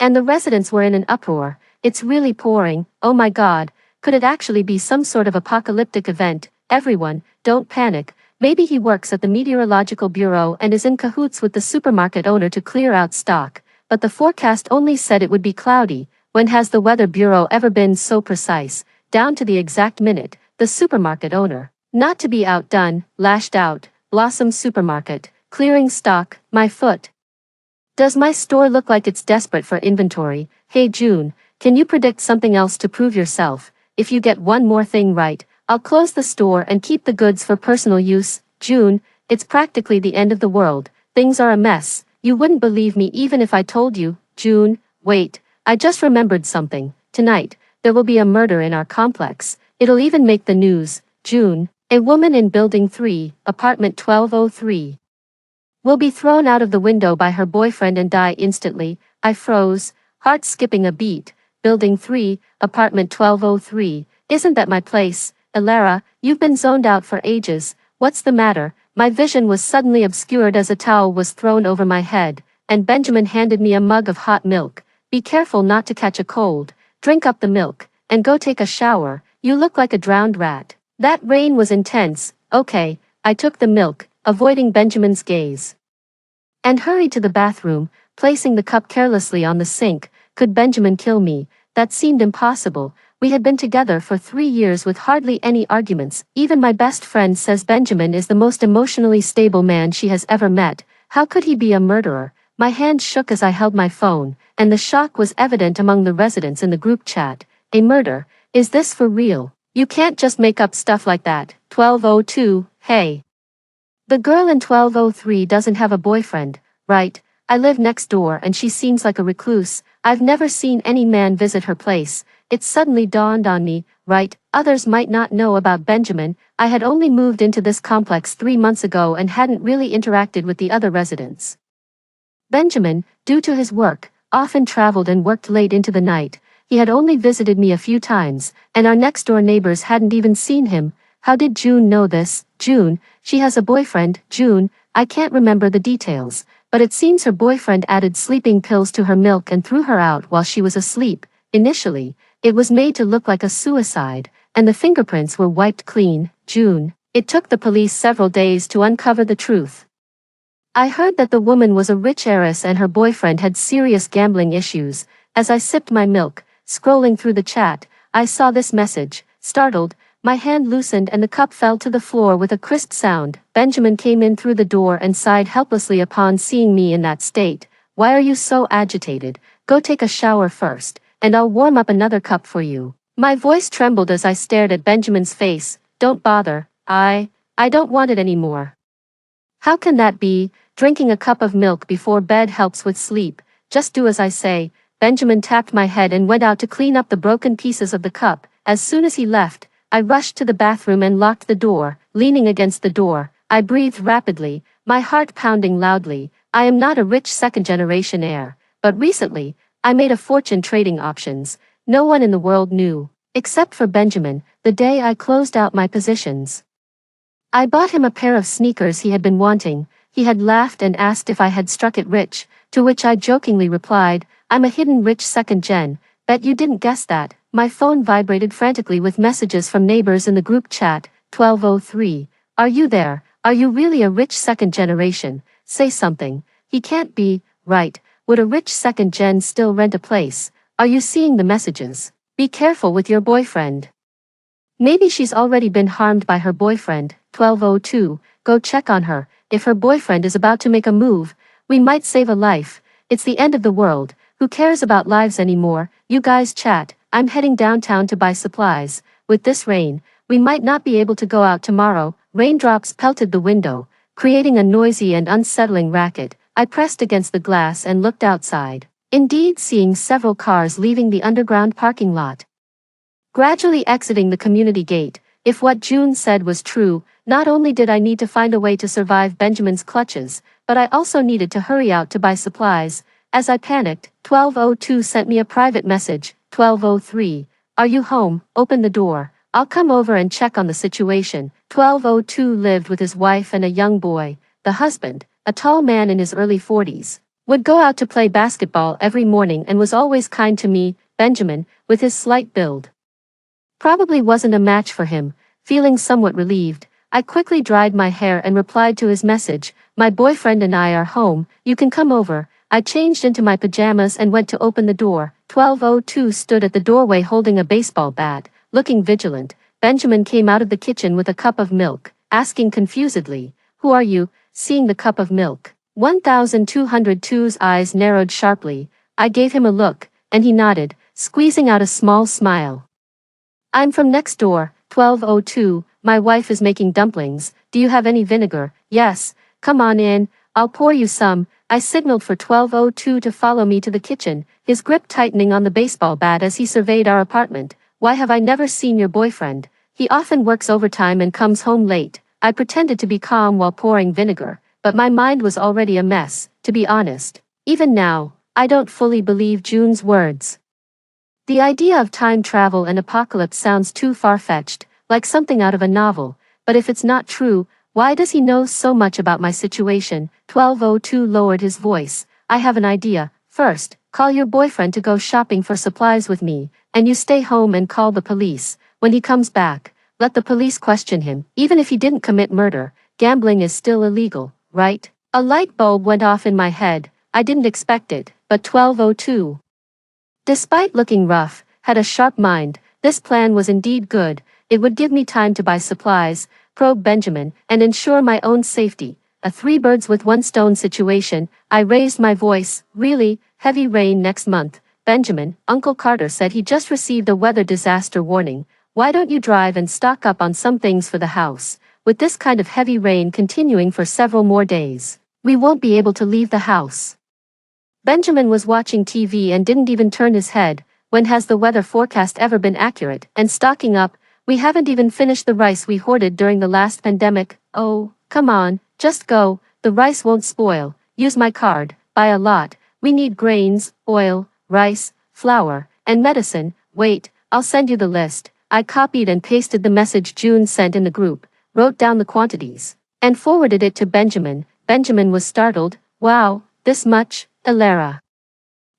and the residents were in an uproar. It's really pouring. Oh my God. Could it actually be some sort of apocalyptic event? Everyone, don't panic. Maybe he works at the Meteorological Bureau and is in cahoots with the supermarket owner to clear out stock. But the forecast only said it would be cloudy. When has the Weather Bureau ever been so precise, down to the exact minute? The supermarket owner, not to be outdone, lashed out. Blossom Supermarket, clearing stock, my foot. Does my store look like it's desperate for inventory? Hey June, can you predict something else to prove yourself? If you get one more thing right, I'll close the store and keep the goods for personal use. June, it's practically the end of the world. Things are a mess. You wouldn't believe me even if I told you. June, wait, I just remembered something. Tonight, there will be a murder in our complex. It'll even make the news. June, a woman in Building 3, apartment 1203, will be thrown out of the window by her boyfriend and die instantly. I froze, heart skipping a beat. Building 3, apartment 1203, isn't that my place? Elara, you've been zoned out for ages. What's the matter? My vision was suddenly obscured as a towel was thrown over my head, and Benjamin handed me a mug of hot milk. Be careful not to catch a cold. Drink up the milk, and go take a shower. You look like a drowned rat. That rain was intense. Okay, I took the milk, avoiding Benjamin's gaze, and hurried to the bathroom, placing the cup carelessly on the sink. Could Benjamin kill me? That seemed impossible. We had been together for 3 years with hardly any arguments. Even my best friend says Benjamin is the most emotionally stable man she has ever met. How could he be a murderer? My hand shook as I held my phone, and the shock was evident among the residents in the group chat. A murder? Is this for real? You can't just make up stuff like that. 1202, hey. The girl in 1203 doesn't have a boyfriend, right? I live next door and she seems like a recluse. I've never seen any man visit her place. It suddenly dawned on me, right? Others might not know about Benjamin. I had only moved into this complex 3 months ago and hadn't really interacted with the other residents. Benjamin, due to his work, often traveled and worked late into the night. He had only visited me a few times, and our next-door neighbors hadn't even seen him. How did June know this? June, she has a boyfriend. June, I can't remember the details, but it seems her boyfriend added sleeping pills to her milk and threw her out while she was asleep. Initially, it was made to look like a suicide, and the fingerprints were wiped clean. June, it took the police several days to uncover the truth. I heard that the woman was a rich heiress and her boyfriend had serious gambling issues. As I sipped my milk, scrolling through the chat, I saw this message. Startled, my hand loosened and the cup fell to the floor with a crisp sound. Benjamin came in through the door and sighed helplessly upon seeing me in that state. Why are you so agitated? Go take a shower first, and I'll warm up another cup for you. My voice trembled as I stared at Benjamin's face. Don't bother. I don't want it anymore. How can that be? Drinking a cup of milk before bed helps with sleep. Just do as I say. Benjamin tapped my head and went out to clean up the broken pieces of the cup. As soon as he left, I rushed to the bathroom and locked the door. Leaning against the door, I breathed rapidly, my heart pounding loudly. I am not a rich second-generation heir, but recently, I made a fortune trading options. No one in the world knew, except for Benjamin, the day I closed out my positions. I bought him a pair of sneakers he had been wanting. He had laughed and asked if I had struck it rich, to which I jokingly replied, I'm a hidden rich second gen. Bet you didn't guess that. My phone vibrated frantically with messages from neighbors in the group chat. 1203. Are you there? Are you really a rich second generation? Say something. He can't be, right? Would a rich second gen still rent a place? Are you seeing the messages? Be careful with your boyfriend. Maybe she's already been harmed by her boyfriend. 1202. Go check on her. If her boyfriend is about to make a move, we might save a life. It's the end of the world. Who cares about lives anymore? You guys chat. I'm heading downtown to buy supplies. With this rain, we might not be able to go out tomorrow. Raindrops pelted the window, creating a noisy and unsettling racket. I pressed against the glass and looked outside, indeed seeing several cars leaving the underground parking lot, gradually exiting the community gate. If what June said was true, not only did I need to find a way to survive Benjamin's clutches, but I also needed to hurry out to buy supplies. As I panicked, 1202 sent me a private message. 1203. Are you home? Open the door. I'll come over and check on the situation. 1202 lived with his wife and a young boy. The husband, a tall man in his early 40s, would go out to play basketball every morning and was always kind to me, Benjamin, with his slight build, Probably wasn't a match for him. Feeling somewhat relieved, I quickly dried my hair and replied to his message, "My boyfriend and I are home, you can come over." I changed into my pajamas and went to open the door. 1202 stood at the doorway holding a baseball bat, looking vigilant. Benjamin came out of the kitchen with a cup of milk, asking confusedly, "Who are you?" Seeing the cup of milk, 1202's eyes narrowed sharply. I gave him a look, and he nodded, squeezing out a small smile. "I'm from next door, 1202, my wife is making dumplings, do you have any vinegar?" "Yes, come on in, I'll pour you some." I signaled for 1202 to follow me to the kitchen, his grip tightening on the baseball bat as he surveyed our apartment. "Why have I never seen your boyfriend? He often works overtime and comes home late." I pretended to be calm while pouring vinegar, but my mind was already a mess, to be honest. Even now, I don't fully believe June's words. The idea of time travel and apocalypse sounds too far-fetched, like something out of a novel, but if it's not true, why does he know so much about my situation? 1202 lowered his voice. "I have an idea. First, call your boyfriend to go shopping for supplies with me, and you stay home and call the police. When he comes back, let the police question him. Even if he didn't commit murder, gambling is still illegal, right?" A light bulb went off in my head. I didn't expect it, but 1202, despite looking rough, had a sharp mind. This plan was indeed good. It would give me time to buy supplies, probe Benjamin, and ensure my own safety. A three birds with one stone situation. I raised my voice. "Really, heavy rain next month. Benjamin, Uncle Carter said he just received a weather disaster warning. Why don't you drive and stock up on some things for the house? With this kind of heavy rain continuing for several more days, we won't be able to leave the house." Benjamin was watching TV and didn't even turn his head. "When has the weather forecast ever been accurate? And stocking up? We haven't even finished the rice we hoarded during the last pandemic." "Oh, come on, just go, the rice won't spoil. Use my card, buy a lot. We need grains, oil, rice, flour, and medicine." "Wait, I'll send you the list." I copied and pasted the message June sent in the group, wrote down the quantities, and forwarded it to Benjamin. Benjamin was startled. "Wow, this much, Elara?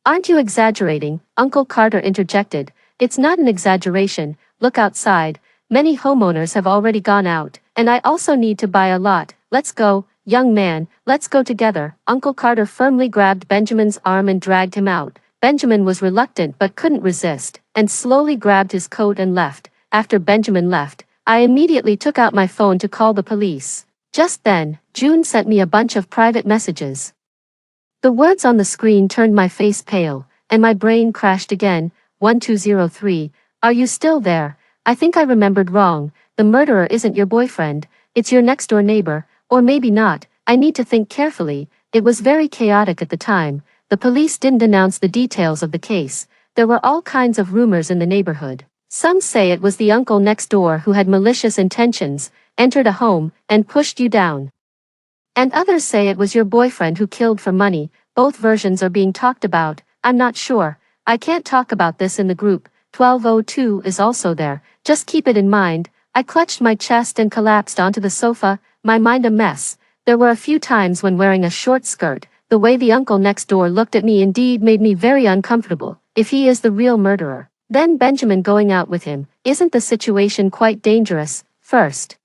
Aren't you exaggerating?" Uncle Carter interjected. "It's not an exaggeration, look outside. Many homeowners have already gone out, and I also need to buy a lot. Let's go, young man, let's go together." Uncle Carter firmly grabbed Benjamin's arm and dragged him out. Benjamin was reluctant but couldn't resist, and slowly grabbed his coat and left. After Benjamin left, I immediately took out my phone to call the police. Just then, June sent me a bunch of private messages. The words on the screen turned my face pale, and my brain crashed again. 1203, "Are you still there? I think I remembered wrong. The murderer isn't your boyfriend, it's your next-door neighbor, or maybe not. I need to think carefully." It was very chaotic at the time. The police didn't announce the details of the case. There were all kinds of rumors in the neighborhood. Some say it was the uncle next door who had malicious intentions, entered a home, and pushed you down. And others say it was your boyfriend who killed for money. Both versions are being talked about. I'm not sure. I can't talk about this in the group. 1202 is also there. Just keep it in mind. I clutched my chest and collapsed onto the sofa, my mind a mess. There were a few times when wearing a short skirt, the way the uncle next door looked at me indeed made me very uncomfortable. If he is the real murderer, then Benjamin going out with him, isn't the situation quite dangerous? First,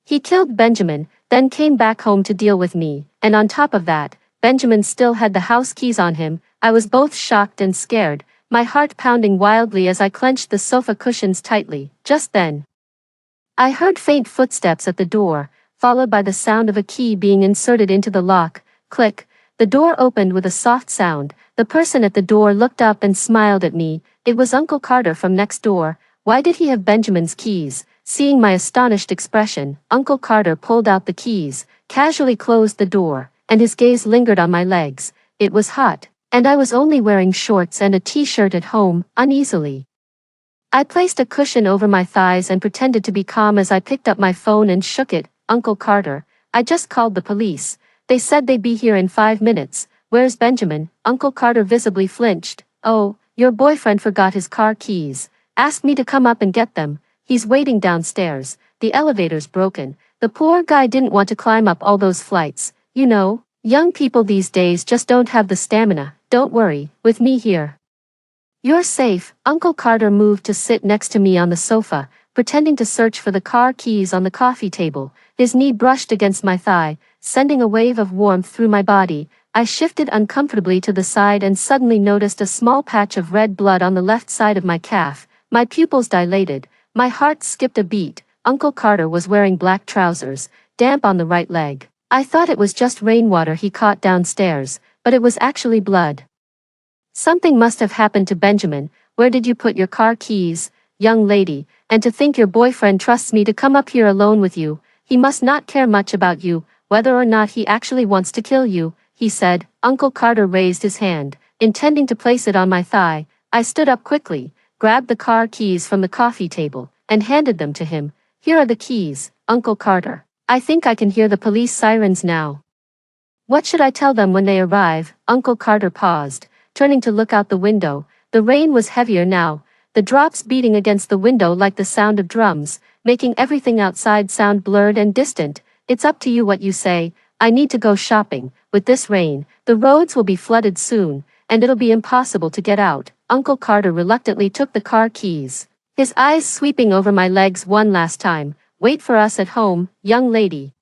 he killed Benjamin, then came back home to deal with me, and on top of that, Benjamin still had the house keys on him. I was both shocked and scared, my heart pounding wildly as I clenched the sofa cushions tightly. Just then, I heard faint footsteps at the door, followed by the sound of a key being inserted into the lock. Click. The door opened with a soft sound. The person at the door looked up and smiled at me. It was Uncle Carter from next door. Why did he have Benjamin's keys? Seeing my astonished expression, Uncle Carter pulled out the keys, casually closed the door, and his gaze lingered on my legs. It was hot, and I was only wearing shorts and a t-shirt at home. Uneasily, I placed a cushion over my thighs and pretended to be calm as I picked up my phone and shook it. "Uncle Carter, I just called the police. They said they'd be here in 5 minutes. Where's Benjamin?" Uncle Carter visibly flinched. "Oh, your boyfriend forgot his car keys. Asked me to come up and get them. He's waiting downstairs. The elevator's broken. The poor guy didn't want to climb up all those flights. You know, young people these days just don't have the stamina. Don't worry, with me here." You're safe. Uncle Carter moved to sit next to me on the sofa, pretending to search for the car keys on the coffee table. His knee brushed against my thigh, sending a wave of warmth through my body. I shifted uncomfortably to the side and suddenly noticed a small patch of red blood on the left side of my calf. My pupils dilated. My heart skipped a beat. Uncle Carter was wearing black trousers, damp on the right leg. I thought it was just rainwater he caught downstairs, but it was actually blood. Something must have happened to Benjamin. Where did you put your car keys, young lady? And to think your boyfriend trusts me to come up here alone with you. He must not care much about you, whether or not he actually wants to kill you, he said. Uncle Carter raised his hand, intending to place it on my thigh. I stood up quickly, grabbed the car keys from the coffee table, and handed them to him. Here are the keys, Uncle Carter. I think I can hear the police sirens now. What should I tell them when they arrive? Uncle Carter paused, turning to look out the window. The rain was heavier now, the drops beating against the window like the sound of drums, making everything outside sound blurred and distant. It's up to you what you say. I need to go shopping. With this rain, the roads will be flooded soon, and it'll be impossible to get out. Uncle Carter reluctantly took the car keys, his eyes sweeping over my legs one last time. Wait for us at home, young lady.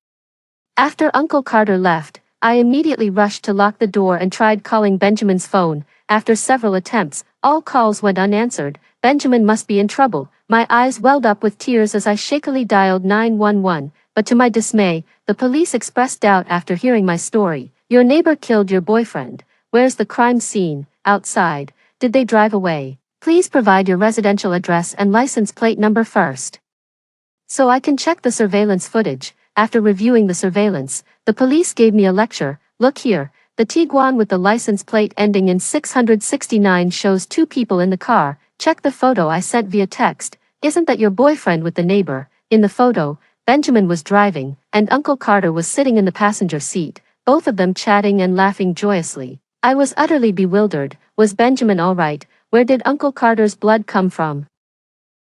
After Uncle Carter left, I immediately rushed to lock the door and tried calling Benjamin's phone. After several attempts, all calls went unanswered. Benjamin must be in trouble. My eyes welled up with tears as I shakily dialed 911, but to my dismay, the police expressed doubt after hearing my story. Your neighbor killed your boyfriend. Where's the crime scene? Outside. Did they drive away? Please provide your residential address and license plate number first, so I can check the surveillance footage. After reviewing the surveillance, the police gave me a lecture. Look here, the Tiguan with the license plate ending in 669 shows two people in the car. Check the photo I sent via text. Isn't that your boyfriend with the neighbor? In the photo, Benjamin was driving, and Uncle Carter was sitting in the passenger seat, both of them chatting and laughing joyously. I was utterly bewildered. Was Benjamin all right? Where did Uncle Carter's blood come from?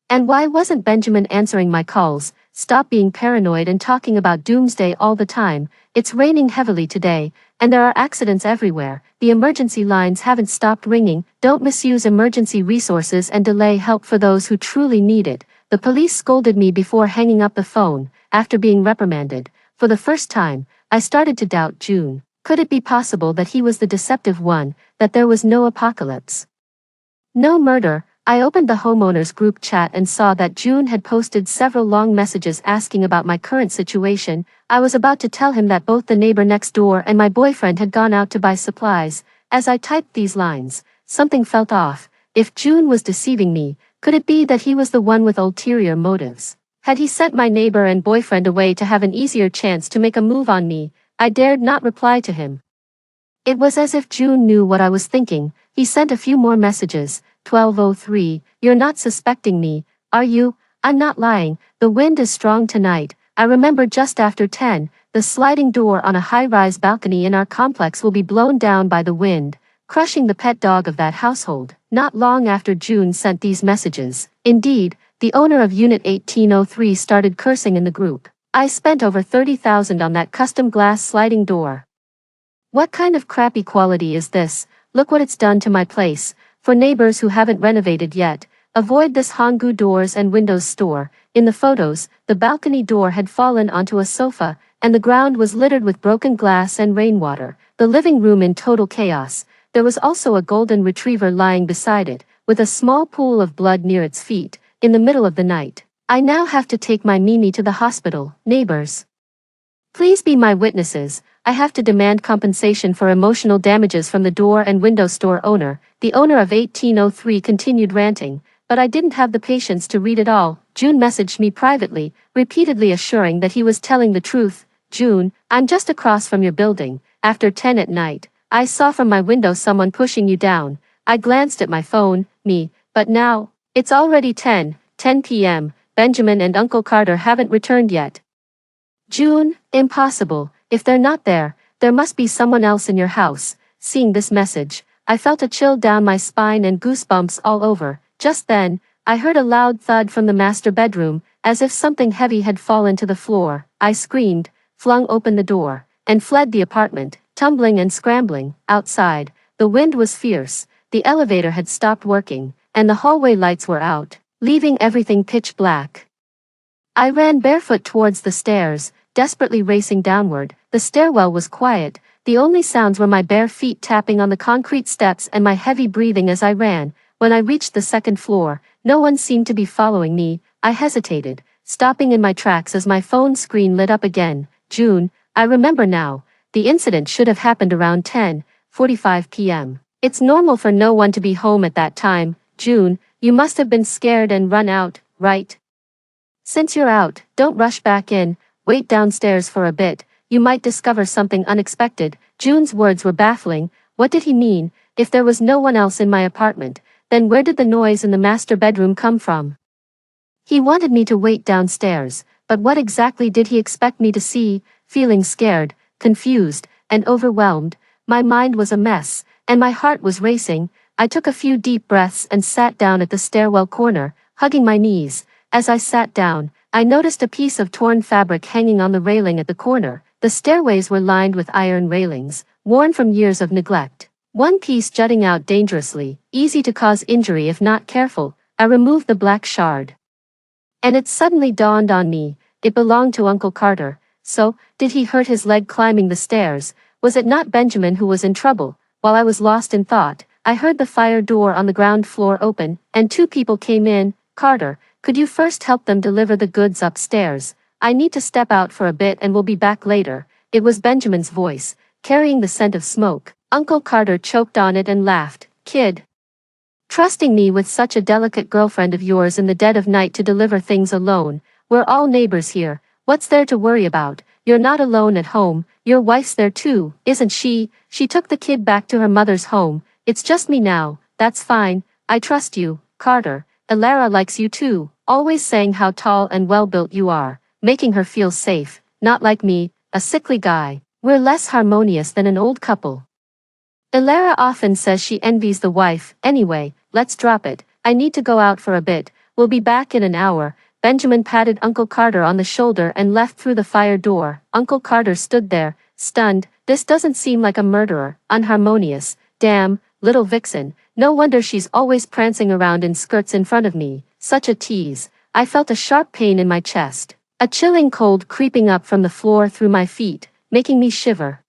And why wasn't Benjamin answering my calls? Stop being paranoid and talking about doomsday all the time. It's raining heavily today, and there are accidents everywhere. The emergency lines haven't stopped ringing. Don't misuse emergency resources and delay help for those who truly need it. The police scolded me before hanging up the phone. After being reprimanded, for the first time, I started to doubt June. Could it be possible that he was the deceptive one, that there was no apocalypse, no murder? I opened the homeowners group chat and saw that June had posted several long messages asking about my current situation. I was about to tell him that both the neighbor next door and my boyfriend had gone out to buy supplies. As I typed these lines, something felt off. If June was deceiving me, could it be that he was the one with ulterior motives? Had he sent my neighbor and boyfriend away to have an easier chance to make a move on me? I dared not reply to him. It was as if June knew what I was thinking. He sent a few more messages. 12:03, you're not suspecting me, are you? I'm not lying. The wind is strong tonight. I remember just after 10, the sliding door on a high-rise balcony in our complex will be blown down by the wind, crushing the pet dog of that household. Not long after June sent these messages, indeed, the owner of Unit 1803 started cursing in the group. I spent over $30,000 on that custom glass sliding door. What kind of crappy quality is this? Look what it's done to my place. For neighbors who haven't renovated yet, avoid this Hanggu Doors and Windows store. In the photos, the balcony door had fallen onto a sofa, and the ground was littered with broken glass and rainwater. The living room in total chaos. There was also a golden retriever lying beside it, with a small pool of blood near its feet, in the middle of the night. I now have to take my Mimi to the hospital. Neighbors, please be my witnesses. I have to demand compensation for emotional damages from the door and window store owner. The owner of 1803 continued ranting, but I didn't have the patience to read it all. June messaged me privately, repeatedly assuring that he was telling the truth. June, I'm just across from your building. After 10 at night, I saw from my window someone pushing you down. I glanced at my phone, but now, it's already 10 p.m. Benjamin and Uncle Carter haven't returned yet. June, impossible. If they're not there, there must be someone else in your house. Seeing this message, I felt a chill down my spine and goosebumps all over. Just then, I heard a loud thud from the master bedroom, as if something heavy had fallen to the floor. I screamed, flung open the door, and fled the apartment, tumbling and scrambling. Outside, the wind was fierce. the elevator had stopped working, and the hallway lights were out, leaving everything pitch black. I ran barefoot towards the stairs, desperately racing downward. The stairwell was quiet, the only sounds were my bare feet tapping on the concrete steps and my heavy breathing as I ran. When I reached the second floor, no one seemed to be following me. I hesitated, stopping in my tracks as my phone screen lit up again. June, I remember now. The incident should have happened around 10:45 p.m. It's normal for no one to be home at that time. June, you must have been scared and run out, right? Since you're out, don't rush back in, wait downstairs for a bit, you might discover something unexpected. June's words were baffling. What did he mean? If there was no one else in my apartment, then where did the noise in the master bedroom come from? He wanted me to wait downstairs, but what exactly did he expect me to see? Feeling scared, confused, and overwhelmed, my mind was a mess, and my heart was racing. I took a few deep breaths and sat down at the stairwell corner, hugging my knees. As I sat down, I noticed a piece of torn fabric hanging on the railing at the corner. The stairways were lined with iron railings, worn from years of neglect. One piece jutting out dangerously, easy to cause injury if not careful. I removed the black shard. And it suddenly dawned on me, it belonged to Uncle Carter. So, did he hurt his leg climbing the stairs? Was it not Benjamin who was in trouble? While I was lost in thought, I heard the fire door on the ground floor open, and two people came in. Carter, could you first help them deliver the goods upstairs? I need to step out for a bit and will be back later. It was Benjamin's voice, carrying the scent of smoke. Uncle Carter choked on it and laughed. Kid, trusting me with such a delicate girlfriend of yours in the dead of night to deliver things alone. We're all neighbors here. What's there to worry about? You're not alone at home. Your wife's there too, isn't she? She took the kid back to her mother's home. It's just me now. That's fine. I trust you, Carter. Elara likes you too, always saying how tall and well-built you are, making her feel safe, not like me, a sickly guy. We're less harmonious than an old couple. Elara often says she envies the wife. Anyway, let's drop it. I need to go out for a bit. We'll be back in an hour. Benjamin patted Uncle Carter on the shoulder and left through the fire door. Uncle Carter stood there, stunned. This doesn't seem like a murderer. Unharmonious. Damn, little vixen. No wonder she's always prancing around in skirts in front of me. Such a tease. I felt a sharp pain in my chest. A chilling cold creeping up from the floor through my feet, making me shiver.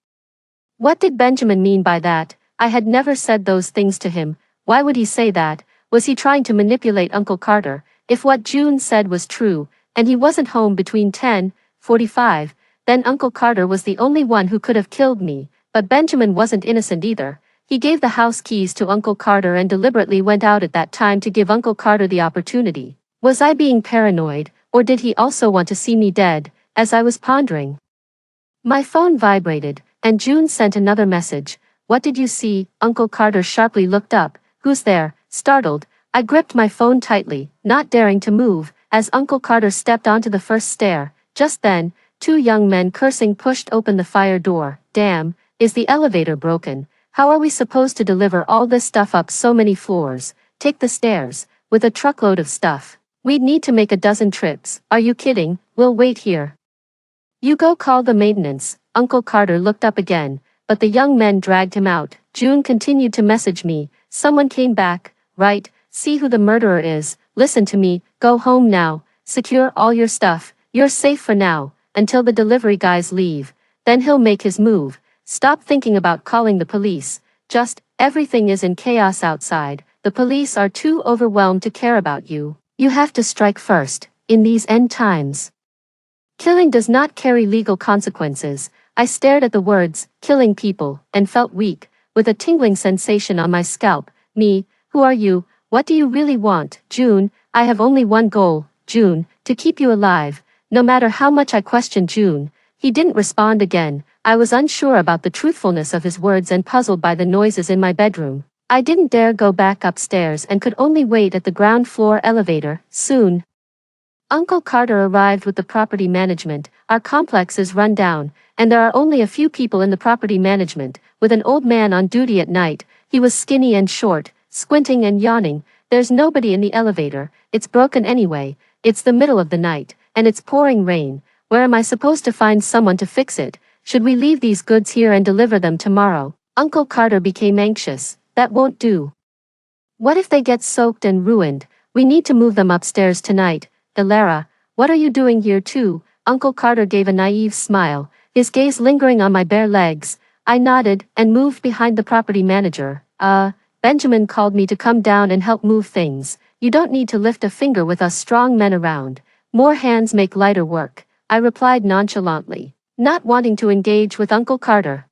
What did Benjamin mean by that? I had never said those things to him. Why would he say that? Was he trying to manipulate Uncle Carter? If what June said was true, and he wasn't home between 10:45, then Uncle Carter was the only one who could have killed me. But Benjamin wasn't innocent either. He gave the house keys to Uncle Carter and deliberately went out at that time to give Uncle Carter the opportunity. Was I being paranoid, or did he also want to see me dead? As I was pondering, my phone vibrated, and June sent another message. What did you see? Uncle Carter sharply looked up. Who's there? Startled, I gripped my phone tightly, not daring to move, as Uncle Carter stepped onto the first stair. Just then, two young men cursing pushed open the fire door. Damn, is the elevator broken? How are we supposed to deliver all this stuff up so many floors? Take the stairs, with a truckload of stuff. We'd need to make a dozen trips. Are you kidding? We'll wait here. You go call the maintenance. Uncle Carter looked up again, but the young men dragged him out. June continued to message me. Someone came back, right? See who the murderer is. Listen to me. Go home now. Secure all your stuff. You're safe for now, until the delivery guys leave. Then he'll make his move. Stop thinking about calling the police. Just, everything is in chaos outside. The police are too overwhelmed to care about you. You have to strike first, in these end times. Killing does not carry legal consequences. I stared at the words, killing people, and felt weak, with a tingling sensation on my scalp. Me, who are you? What do you really want? June, I have only one goal, June, to keep you alive. No matter how much I questioned June, he didn't respond again. I was unsure about the truthfulness of his words and puzzled by the noises in my bedroom. I didn't dare go back upstairs and could only wait at the ground floor elevator. Soon, Uncle Carter arrived with the property management. Our complex is run down, and there are only a few people in the property management, with an old man on duty at night. He was skinny and short, squinting and yawning. There's nobody in the elevator. It's broken anyway. It's the middle of the night, and it's pouring rain. Where am I supposed to find someone to fix it? Should we leave these goods here and deliver them tomorrow? Uncle Carter became anxious. That won't do. What if they get soaked and ruined? We need to move them upstairs tonight. Elara, what are you doing here too? Uncle Carter gave a naive smile, his gaze lingering on my bare legs. I nodded and moved behind the property manager. Benjamin called me to come down and help move things. You don't need to lift a finger with us strong men around. More hands make lighter work, I replied nonchalantly, not wanting to engage with Uncle Carter.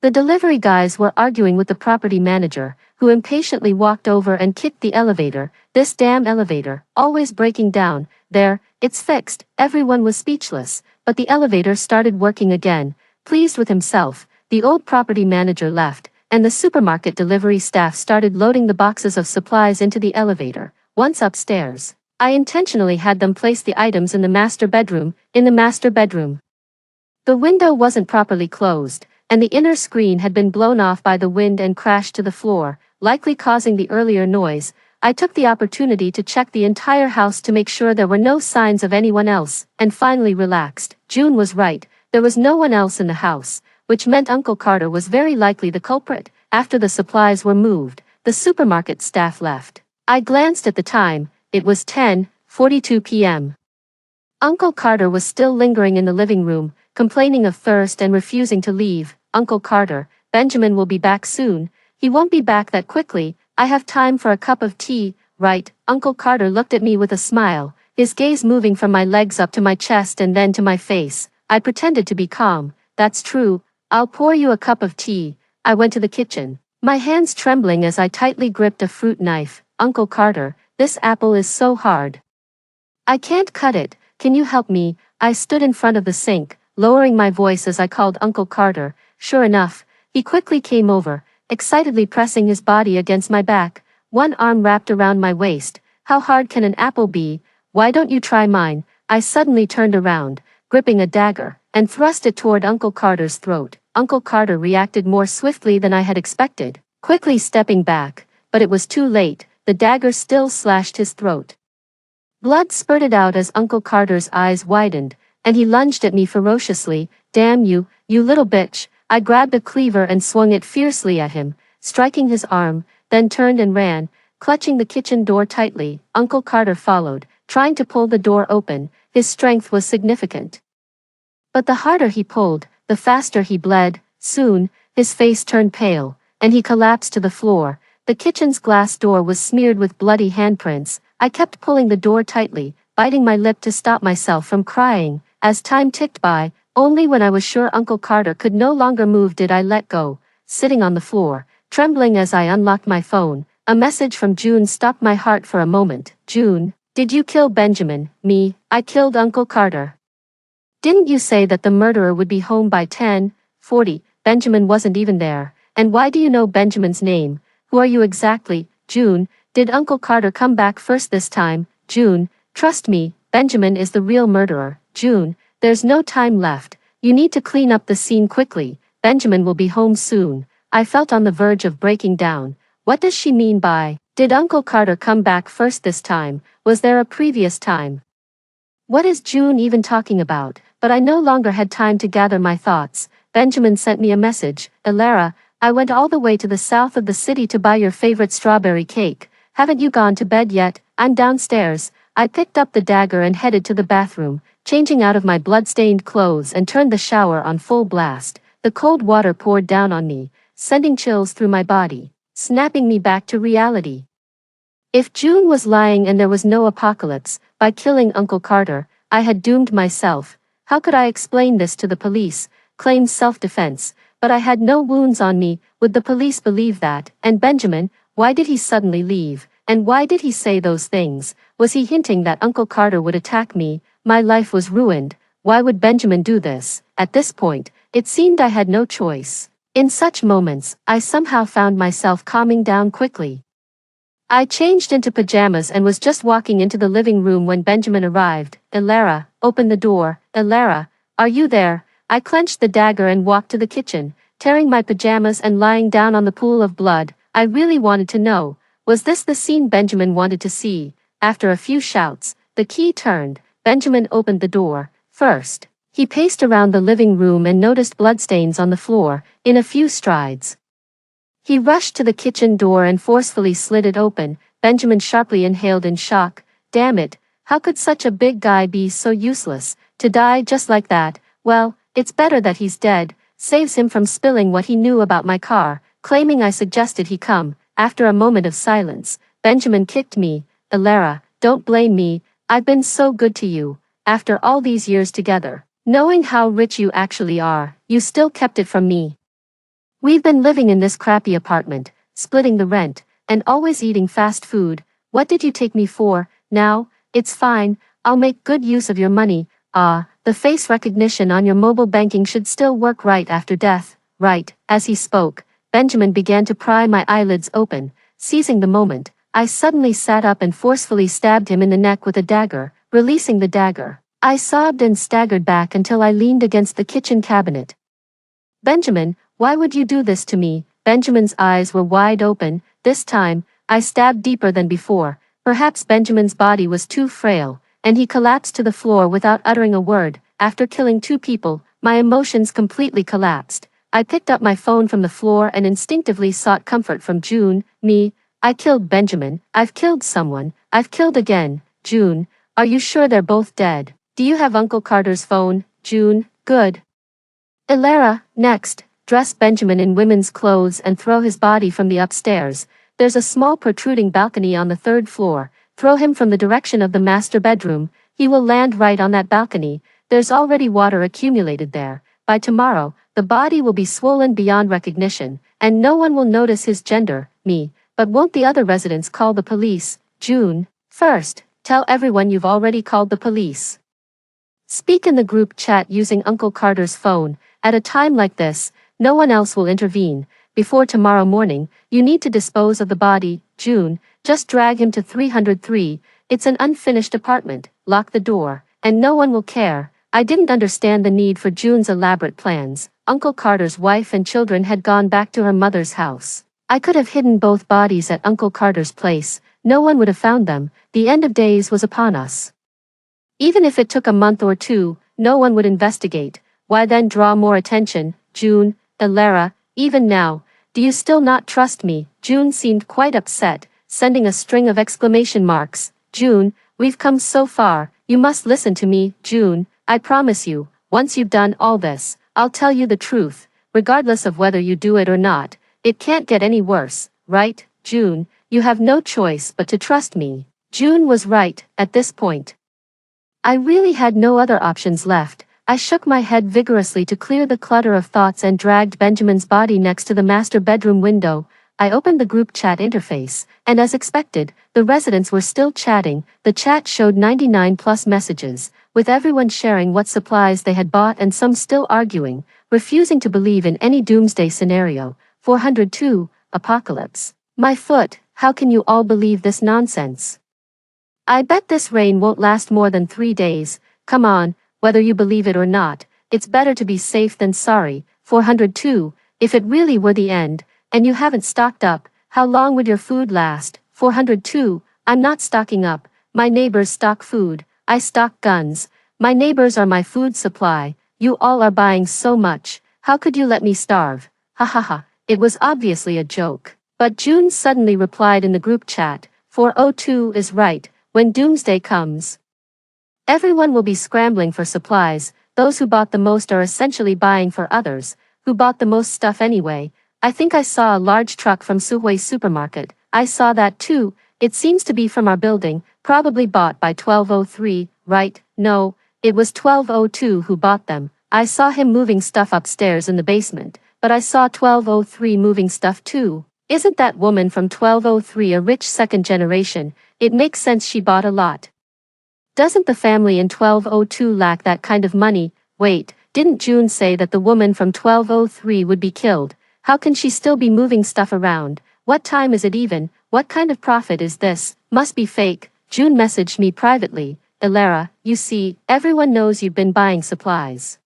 The delivery guys were arguing with the property manager, who impatiently walked over and kicked the elevator. This damn elevator, always breaking down. There, it's fixed. Everyone was speechless, but the elevator started working again. Pleased with himself, the old property manager left, and the supermarket delivery staff started loading the boxes of supplies into the elevator. Once upstairs, I intentionally had them place the items in the master bedroom. The window wasn't properly closed, and the inner screen had been blown off by the wind and crashed to the floor, likely causing the earlier noise. I took the opportunity to check the entire house to make sure there were no signs of anyone else, and finally relaxed. June was right, there was no one else in the house, which meant Uncle Carter was very likely the culprit. After the supplies were moved, the supermarket staff left. I glanced at the time, it was 10:42 p.m. Uncle Carter was still lingering in the living room, complaining of thirst and refusing to leave. Uncle Carter, Benjamin will be back soon. He won't be back that quickly. I have time for a cup of tea, right? Uncle Carter looked at me with a smile, his gaze moving from my legs up to my chest and then to my face. I pretended to be calm. That's true. I'll pour you a cup of tea. I went to the kitchen, my hands trembling as I tightly gripped a fruit knife. Uncle Carter, this apple is so hard. I can't cut it. Can you help me? I stood in front of the sink, lowering my voice as I called Uncle Carter. Sure enough, he quickly came over, excitedly pressing his body against my back, one arm wrapped around my waist. How hard can an apple be? Why don't you try mine? I suddenly turned around, gripping a dagger, and thrust it toward Uncle Carter's throat. Uncle Carter reacted more swiftly than I had expected, quickly stepping back, but it was too late. The dagger still slashed his throat. Blood spurted out as Uncle Carter's eyes widened, and he lunged at me ferociously. Damn you, you little bitch. I grabbed a cleaver and swung it fiercely at him, striking his arm, then turned and ran, clutching the kitchen door tightly. Uncle Carter followed, trying to pull the door open. His strength was significant. But the harder he pulled, the faster he bled. Soon, his face turned pale, and he collapsed to the floor. The kitchen's glass door was smeared with bloody handprints. I kept pulling the door tightly, biting my lip to stop myself from crying. As time ticked by, only when I was sure Uncle Carter could no longer move did I let go. Sitting on the floor, trembling as I unlocked my phone, a message from June stopped my heart for a moment. June, did you kill Benjamin? Me, I killed Uncle Carter. Didn't you say that the murderer would be home by 10:40? Benjamin wasn't even there. And why do you know Benjamin's name? Who are you exactly? June, did Uncle Carter come back first this time? June, trust me, Benjamin is the real murderer. June, there's no time left. You need to clean up the scene quickly. Benjamin will be home soon. I felt on the verge of breaking down. What does she mean by, did Uncle Carter come back first this time? Was there a previous time? What is June even talking about? But I no longer had time to gather my thoughts. Benjamin sent me a message. Elara, I went all the way to the south of the city to buy your favorite strawberry cake. Haven't you gone to bed yet? I'm downstairs. I picked up the dagger and headed to the bathroom, changing out of my blood-stained clothes and turned the shower on full blast. The cold water poured down on me, sending chills through my body, snapping me back to reality. If June was lying and there was no apocalypse, by killing Uncle Carter, I had doomed myself. How could I explain this to the police? Claim self-defense, but I had no wounds on me. Would the police believe that? And Benjamin, why did he suddenly leave? And why did he say those things? Was he hinting that Uncle Carter would attack me? My life was ruined. Why would Benjamin do this? At this point, it seemed I had no choice. In such moments, I somehow found myself calming down quickly. I changed into pajamas and was just walking into the living room when Benjamin arrived. Elara, open the door. Elara, are you there? I clenched the dagger and walked to the kitchen, tearing my pajamas and lying down on the pool of blood. I really wanted to know, was this the scene Benjamin wanted to see? After a few shouts, the key turned. Benjamin opened the door. First, he paced around the living room and noticed bloodstains on the floor, in a few strides. He rushed to the kitchen door and forcefully slid it open. Benjamin sharply inhaled in shock. Damn it, how could such a big guy be so useless, to die just like that? Well, it's better that he's dead, saves him from spilling what he knew about my car, claiming I suggested he come. After a moment of silence, Benjamin kicked me. Elara, don't blame me, I've been so good to you. After all these years together, knowing how rich you actually are, you still kept it from me. We've been living in this crappy apartment, splitting the rent, and always eating fast food. What did you take me for? Now, it's fine, I'll make good use of your money. The face recognition on your mobile banking should still work right after death, right? As he spoke, Benjamin began to pry my eyelids open. Seizing the moment, I suddenly sat up and forcefully stabbed him in the neck with a dagger. Releasing the dagger, I sobbed and staggered back until I leaned against the kitchen cabinet. Benjamin, why would you do this to me? Benjamin's eyes were wide open. This time, I stabbed deeper than before. Perhaps Benjamin's body was too frail, and he collapsed to the floor without uttering a word. After killing 2 people, my emotions completely collapsed. I picked up my phone from the floor and instinctively sought comfort from June. Me, I killed Benjamin. I've killed someone. I've killed again. June, are you sure they're both dead? Do you have Uncle Carter's phone? June, good. Elara, next, dress Benjamin in women's clothes and throw his body from the upstairs. There's a small protruding balcony on the 3rd floor. Throw him from the direction of the master bedroom. He will land right on that balcony. There's already water accumulated there. By tomorrow, the body will be swollen beyond recognition, and no one will notice his gender, me. But won't the other residents call the police? June, first, tell everyone you've already called the police. Speak in the group chat using Uncle Carter's phone. At a time like this, no one else will intervene. Before tomorrow morning, you need to dispose of the body. June, just drag him to 303. It's an unfinished apartment. Lock the door, and no one will care. I didn't understand the need for June's elaborate plans. Uncle Carter's wife and children had gone back to her mother's house. I could have hidden both bodies at Uncle Carter's place. No one would have found them. The end of days was upon us. Even if it took a month or 2, no one would investigate. Why then draw more attention? June, Elara, even now, do you still not trust me? June seemed quite upset, sending a string of exclamation marks. June, we've come so far, you must listen to me. June, I promise you, once you've done all this, I'll tell you the truth, regardless of whether you do it or not. It can't get any worse, right? June, you have no choice but to trust me. June was right, at this point. I really had no other options left. I shook my head vigorously to clear the clutter of thoughts and dragged Benjamin's body next to the master bedroom window. I opened the group chat interface, and as expected, the residents were still chatting. The chat showed 99+ messages, with everyone sharing what supplies they had bought and some still arguing, refusing to believe in any doomsday scenario. 402, Apocalypse. My foot, how can you all believe this nonsense? I bet this rain won't last more than 3 days. Come on, whether you believe it or not, it's better to be safe than sorry. 402, if it really were the end, and you haven't stocked up, how long would your food last? 402, I'm not stocking up, my neighbors stock food, I stock guns, my neighbors are my food supply, you all are buying so much, how could you let me starve? Ha ha ha, it was obviously a joke. But June suddenly replied in the group chat, 402 is right, when doomsday comes, everyone will be scrambling for supplies. Those who bought the most are essentially buying for others, who bought the most stuff anyway. I think I saw a large truck from Suhui supermarket. I saw that too. It seems to be from our building, probably bought by 1203, right? No, it was 1202 who bought them. I saw him moving stuff upstairs in the basement, but I saw 1203 moving stuff too. Isn't that woman from 1203 a rich second generation? It makes sense she bought a lot. Doesn't the family in 1202 lack that kind of money? Wait, didn't June say that the woman from 1203 would be killed? How can she still be moving stuff around? What time is it even? What kind of profit is this? Must be fake. June messaged me privately. Elara, you see, everyone knows you've been buying supplies.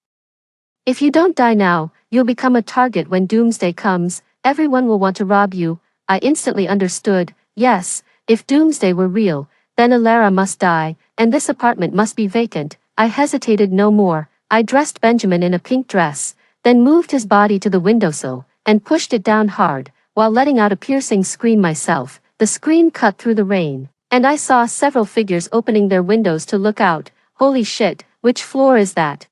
If you don't die now, you'll become a target when doomsday comes. Everyone will want to rob you. I instantly understood. Yes, if doomsday were real, then Elara must die, and this apartment must be vacant. I hesitated no more. I dressed Benjamin in a pink dress, then moved his body to the windowsill, and pushed it down hard. while letting out a piercing scream myself. The scream cut through the rain, and I saw several figures opening their windows to look out. Holy shit, which floor is that?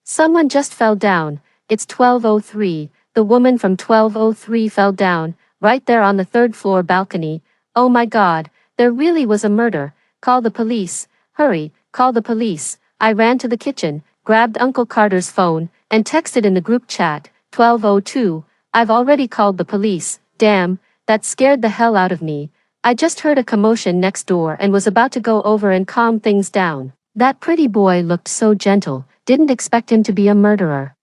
Someone just fell down. It's 1203. The woman from 1203 fell down, right there on the third floor balcony. Oh my god, there really was a murder. Call the police. Hurry, call the police. I ran to the kitchen, grabbed Uncle Carter's phone, and texted in the group chat, 1202. I've already called the police. Damn, that scared the hell out of me. I just heard a commotion next door and was about to go over and calm things down. That pretty boy looked so gentle, didn't expect him to be a murderer.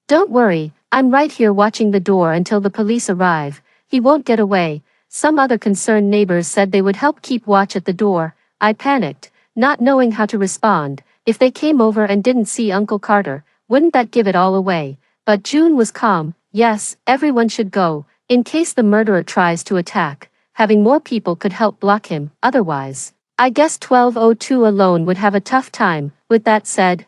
Don't worry, I'm right here watching the door until the police arrive. He won't get away. Some other concerned neighbors said they would help keep watch at the door. I panicked, not knowing how to respond. If they came over and didn't see Uncle Carter, wouldn't that give it all away? But June was calm. Yes, everyone should go, in case the murderer tries to attack. Having more people could help block him, otherwise, I guess 1202 alone would have a tough time. With that said,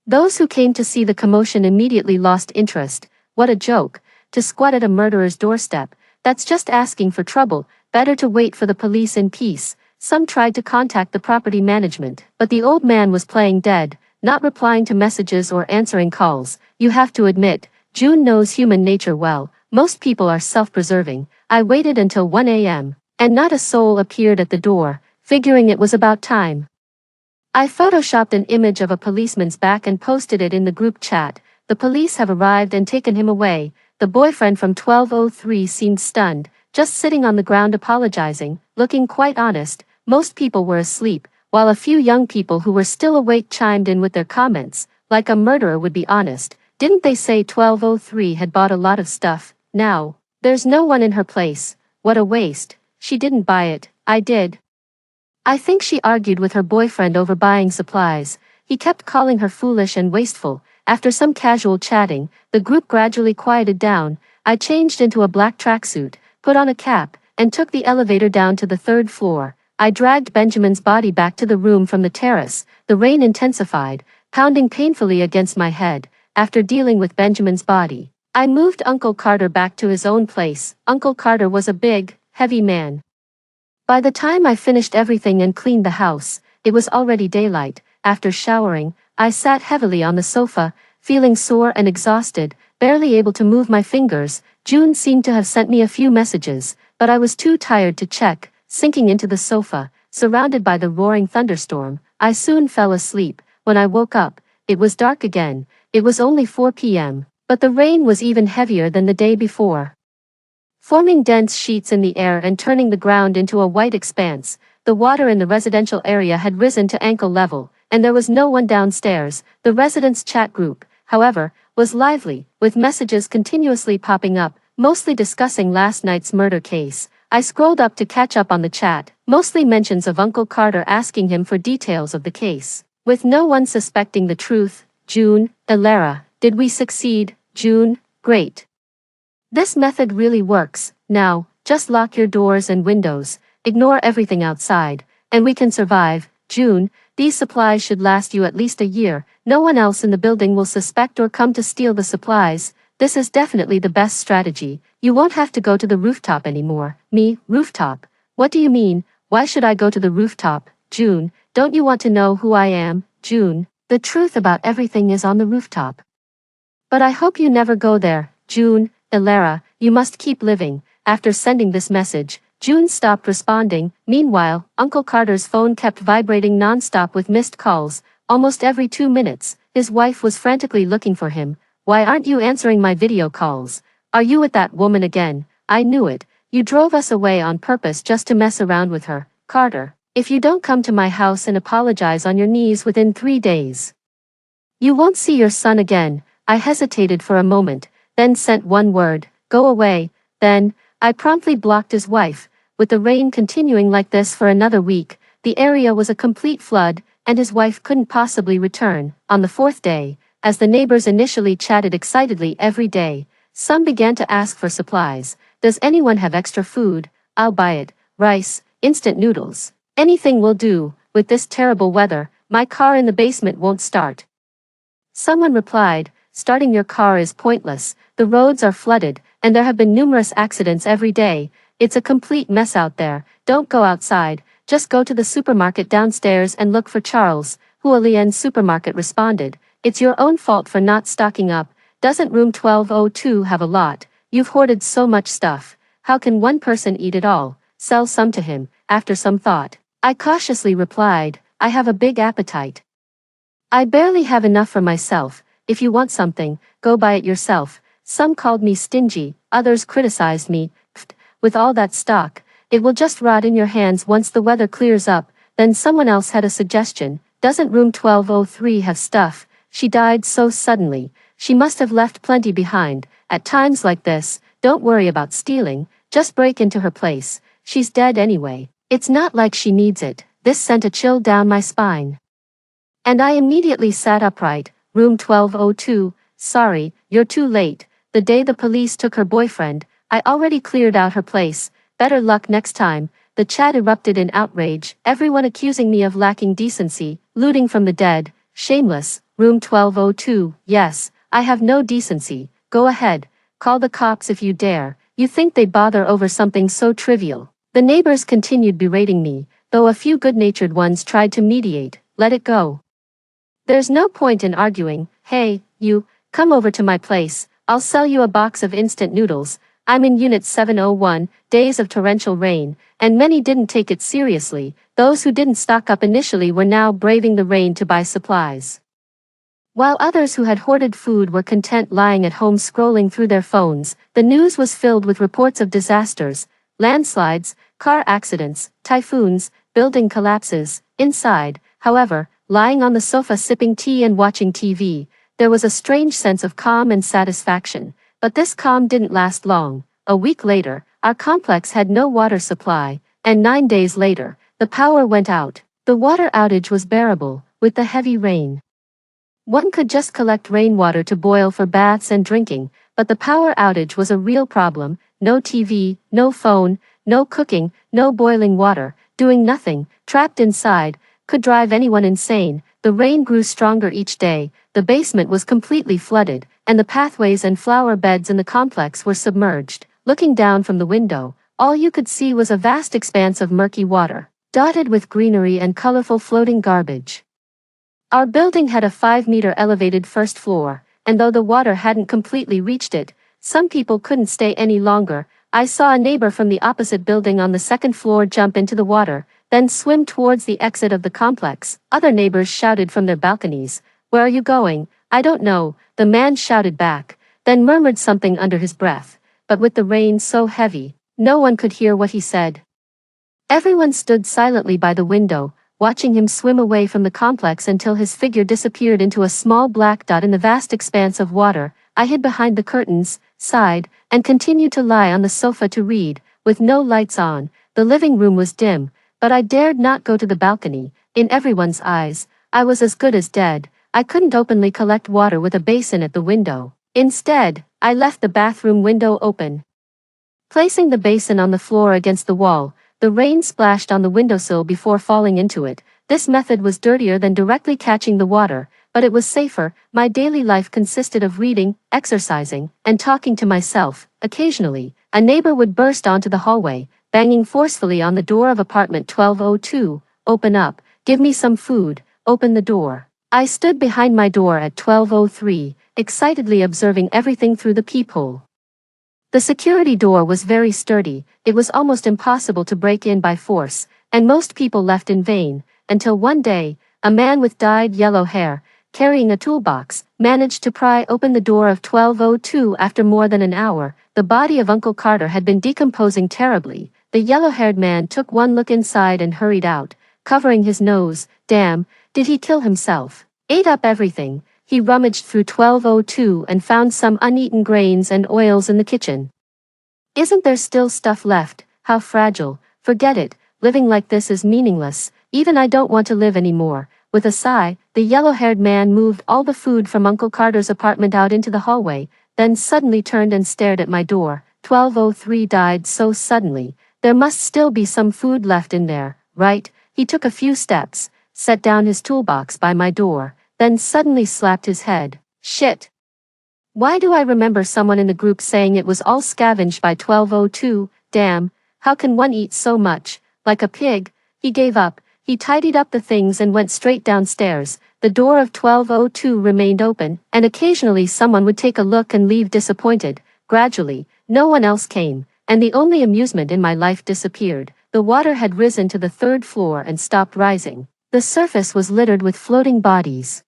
those who came to see the commotion immediately lost interest. What a joke, to squat at a murderer's doorstep. That's just asking for trouble. Better to wait for the police in peace. Some tried to contact the property management, but the old man was playing dead, not replying to messages or answering calls. You have to admit, June knows human nature well. Most people are self-preserving. I waited until 1 a.m., and not a soul appeared at the door, figuring it was about time. I photoshopped an image of a policeman's back and posted it in the group chat. The police have arrived and taken him away. The boyfriend from 1203 seemed stunned, just sitting on the ground apologizing, looking quite honest. Most people were asleep, while a few young people who were still awake chimed in with their comments, like a murderer would be honest. Didn't they say 1203 had bought a lot of stuff? Now, there's no one in her place. What a waste. She didn't buy it, I did. I think she argued with her boyfriend over buying supplies. He kept calling her foolish and wasteful. After some casual chatting, the group gradually quieted down. I changed into a black tracksuit, put on a cap, and took the elevator down to the third floor. I dragged Benjamin's body back to the room from the terrace. The rain intensified, pounding painfully against my head. After dealing with Benjamin's body, I moved Uncle Carter back to his own place. Uncle Carter was a big, heavy man. By the time I finished everything and cleaned the house, it was already daylight. After showering, I sat heavily on the sofa, feeling sore and exhausted, barely able to move my fingers. June seemed to have sent me a few messages, but I was too tired to check. Sinking into the sofa, surrounded by the roaring thunderstorm, I soon fell asleep. When I woke up, it was dark again. It was only 4 p.m., but the rain was even heavier than the day before, forming dense sheets in the air and turning the ground into a white expanse. The water in the residential area had risen to ankle level, and there was no one downstairs. The residents' chat group, however, was lively, with messages continuously popping up, mostly discussing last night's murder case. I scrolled up to catch up on the chat, mostly mentions of Uncle Carter asking him for details of the case, with no one suspecting the truth. June, Elara, did we succeed? June, great. This method really works. Now, just lock your doors and windows, ignore everything outside, and we can survive. June, these supplies should last you at least a year. No one else in the building will suspect or come to steal the supplies. This is definitely the best strategy. You won't have to go to the rooftop anymore. Me, rooftop? What do you mean? Why should I go to the rooftop? June, don't you want to know who I am? June, the truth about everything is on the rooftop. But I hope you never go there. June, Elara, you must keep living. After sending this message, June stopped responding. Meanwhile, Uncle Carter's phone kept vibrating non-stop with missed calls. Almost every 2 minutes, his wife was frantically looking for him. Why aren't you answering my video calls? Are you with that woman again? I knew it. You drove us away on purpose just to mess around with her. Carter, if you don't come to my house and apologize on your knees within 3 days, you won't see your son again. I hesitated for a moment, then sent one word, go away. Then, I promptly blocked his wife. With the rain continuing like this for another week, the area was a complete flood, and his wife couldn't possibly return. On the 4th day, as the neighbors initially chatted excitedly every day, some began to ask for supplies. Does anyone have extra food? I'll buy it. Rice, instant noodles. Anything will do. With this terrible weather, my car in the basement won't start. Someone replied, starting your car is pointless. The roads are flooded, and there have been numerous accidents every day. It's a complete mess out there. Don't go outside, just go to the supermarket downstairs and look for Charles. Hualien's supermarket responded. It's your own fault for not stocking up. Doesn't room 1202 have a lot? You've hoarded so much stuff. How can one person eat it all? Sell some to him. After some thought, I cautiously replied, I have a big appetite. I barely have enough for myself. If you want something, go buy it yourself. Some called me stingy, others criticized me. Pfft, with all that stock, it will just rot in your hands once the weather clears up. Then someone else had a suggestion. Doesn't room 1203 have stuff? She died so suddenly. She must have left plenty behind. At times like this, don't worry about stealing, just break into her place. She's dead anyway. It's not like she needs it. This sent a chill down my spine. And I immediately sat upright. Room 1202, sorry, you're too late. The day the police took her boyfriend, I already cleared out her place. Better luck next time. The chat erupted in outrage, everyone accusing me of lacking decency, looting from the dead. Shameless. Room 1202, yes, I have no decency. Go ahead. Call the cops if you dare. You think they bother over something so trivial? The neighbors continued berating me, though a few good-natured ones tried to mediate. Let it go. There's no point in arguing. Hey, you, come over to my place. I'll sell you a box of instant noodles. I'm in Unit 701, days of torrential rain, and many didn't take it seriously. Those who didn't stock up initially were now braving the rain to buy supplies, while others who had hoarded food were content lying at home scrolling through their phones. The news was filled with reports of disasters, landslides, car accidents, typhoons, building collapses. Inside, however, lying on the sofa sipping tea and watching TV, there was a strange sense of calm and satisfaction. But this calm didn't last long. A week later, our complex had no water supply, and 9 days later, the power went out. The water outage was bearable, with the heavy rain. One could just collect rainwater to boil for baths and drinking, but the power outage was a real problem. No TV, no phone, no cooking, no boiling water, doing nothing, trapped inside, could drive anyone insane. The rain grew stronger each day, the basement was completely flooded, and the pathways and flower beds in the complex were submerged. Looking down from the window, all you could see was a vast expanse of murky water, dotted with greenery and colorful floating garbage. Our building had a 5-meter elevated first floor, and though the water hadn't completely reached it, some people couldn't stay any longer. I saw a neighbor from the opposite building on the second floor jump into the water, then swim towards the exit of the complex. Other neighbors shouted from their balconies, "Where are you going?" "I don't know," the man shouted back, then murmured something under his breath. But with the rain so heavy, no one could hear what he said. Everyone stood silently by the window, watching him swim away from the complex until his figure disappeared into a small black dot in the vast expanse of water. I hid behind the curtains, sighed, and continued to lie on the sofa to read. With no lights on, the living room was dim, but I dared not go to the balcony. In everyone's eyes, I was as good as dead. I couldn't openly collect water with a basin at the window. Instead, I left the bathroom window open. Placing the basin on the floor against the wall, the rain splashed on the windowsill before falling into it. This method was dirtier than directly catching the water, but it was safer. My daily life consisted of reading, exercising, and talking to myself. Occasionally, a neighbor would burst onto the hallway, banging forcefully on the door of apartment 1202. "Open up, give me some food, open the door." I stood behind my door at 1203, excitedly observing everything through the peephole. The security door was very sturdy. It was almost impossible to break in by force, and most people left in vain, until one day, a man with dyed yellow hair, carrying a toolbox, managed to pry open the door of 1202 after more than an hour. The body of Uncle Carter had been decomposing terribly. The yellow-haired man took one look inside and hurried out, covering his nose. Damn, did he kill himself? Ate up everything. He rummaged through 1202 and found some uneaten grains and oils in the kitchen. Isn't there still stuff left? How fragile. Forget it, living like this is meaningless. Even I don't want to live anymore. With a sigh, the yellow-haired man moved all the food from Uncle Carter's apartment out into the hallway, then suddenly turned and stared at my door. 1203 died so suddenly. There must still be some food left in there, right? He took a few steps, set down his toolbox by my door, then suddenly slapped his head. Shit! Why do I remember someone in the group saying it was all scavenged by 12:02? Damn, how can one eat so much? Like a pig. He gave up. He tidied up the things and went straight downstairs. The door of 12:02 remained open, and occasionally someone would take a look and leave disappointed. Gradually, no one else came, and the only amusement in my life disappeared. The water had risen to the third floor and stopped rising. The surface was littered with floating bodies.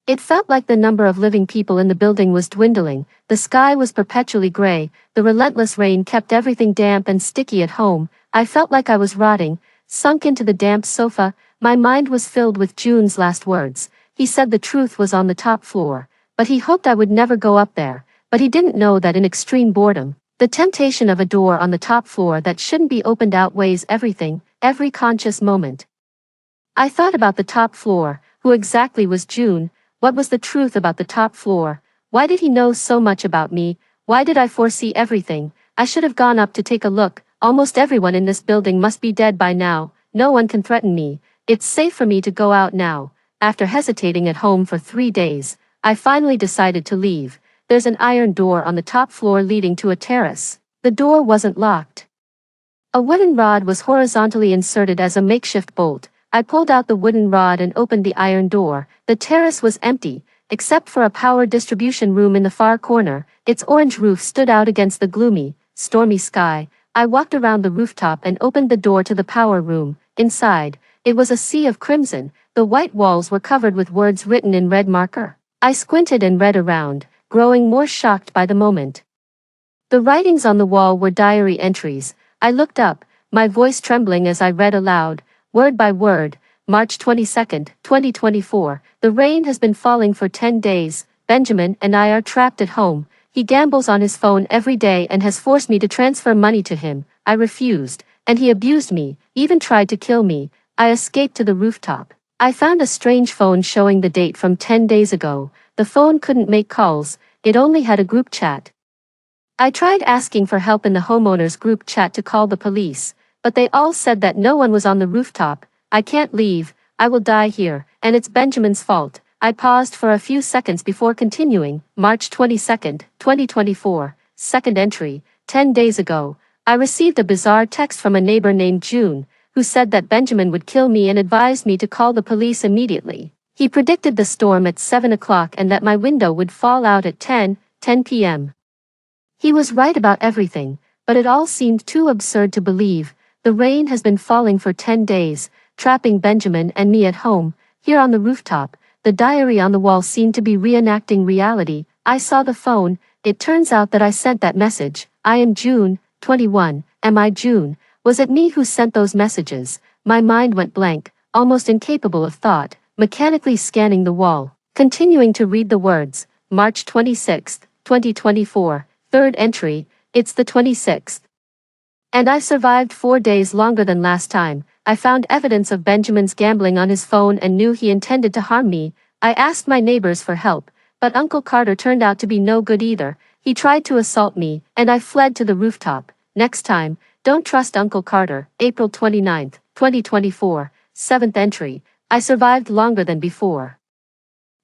It felt like the number of living people in the building was dwindling. The sky was perpetually gray. The relentless rain kept everything damp and sticky at home. I felt like I was rotting, sunk into the damp sofa. My mind was filled with June's last words. He said the truth was on the top floor, but he hoped I would never go up there. But he didn't know that in extreme boredom, the temptation of a door on the top floor that shouldn't be opened outweighs everything, every conscious moment. I thought about the top floor. Who exactly was June? What was the truth about the top floor? Why did he know so much about me? Why did I foresee everything? I should have gone up to take a look. Almost everyone in this building must be dead by now. No one can threaten me. It's safe for me to go out now. After hesitating at home for 3 days, I finally decided to leave. There's an iron door on the top floor leading to a terrace. The door wasn't locked. A wooden rod was horizontally inserted as a makeshift bolt. I pulled out the wooden rod and opened the iron door. The terrace was empty, except for a power distribution room in the far corner. Its orange roof stood out against the gloomy, stormy sky. I walked around the rooftop and opened the door to the power room. Inside, it was a sea of crimson. The white walls were covered with words written in red marker. I squinted and read around, growing more shocked by the moment. The writings on the wall were diary entries. I looked up, my voice trembling as I read aloud. Word by word, March 22, 2024, the rain has been falling for 10 days, Benjamin and I are trapped at home. He gambles on his phone every day and has forced me to transfer money to him. I refused, and he abused me, even tried to kill me. I escaped to the rooftop. I found a strange phone showing the date from 10 days ago. The phone couldn't make calls, it only had a group chat. I tried asking for help in the homeowners group chat to call the police, but they all said that no one was on the rooftop. I can't leave, I will die here, and it's Benjamin's fault. I paused for a few seconds before continuing. March 22, 2024, second entry, 10 days ago. I received a bizarre text from a neighbor named June, who said that Benjamin would kill me and advised me to call the police immediately. He predicted the storm at 7 o'clock and that my window would fall out at 10 p.m. He was right about everything, but it all seemed too absurd to believe. The rain has been falling for 10 days, trapping Benjamin and me at home. Here on the rooftop, the diary on the wall seemed to be reenacting reality. I saw the phone. It turns out that I sent that message. I am June, 21. Am I June? Was it me who sent those messages? My mind went blank, almost incapable of thought, mechanically scanning the wall, continuing to read the words. March 26, 2024, third entry. It's the 26th. And I survived 4 days longer than last time. I found evidence of Benjamin's gambling on his phone and knew he intended to harm me. I asked my neighbors for help, but Uncle Carter turned out to be no good either. He tried to assault me, and I fled to the rooftop. Next time, don't trust Uncle Carter. April 29, 2024, seventh entry. I survived longer than before.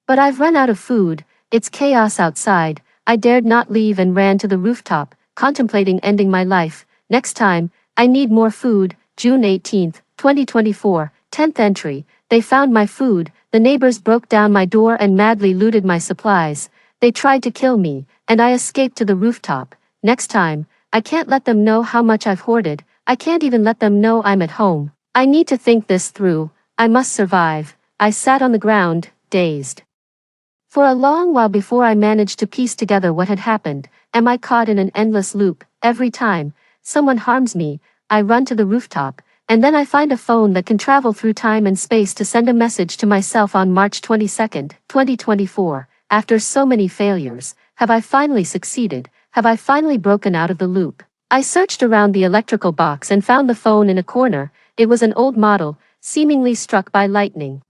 But I've run out of food. It's chaos outside. I dared not leave and ran to the rooftop, contemplating ending my life. Next time, I need more food. June 18, 2024, 10th entry. They found my food. The neighbors broke down my door and madly looted my supplies. They tried to kill me, and I escaped to the rooftop. Next time, I can't let them know how much I've hoarded. I can't even let them know I'm at home. I need to think this through. I must survive. I sat on the ground, dazed. For a long while before I managed to piece together what had happened. Am I caught in an endless loop? Every time someone harms me, I run to the rooftop, and then I find a phone that can travel through time and space to send a message to myself on March 22, 2024. After so many failures, have I finally succeeded? Have I finally broken out of the loop? I searched around the electrical box and found the phone in a corner. It was an old model, seemingly struck by lightning,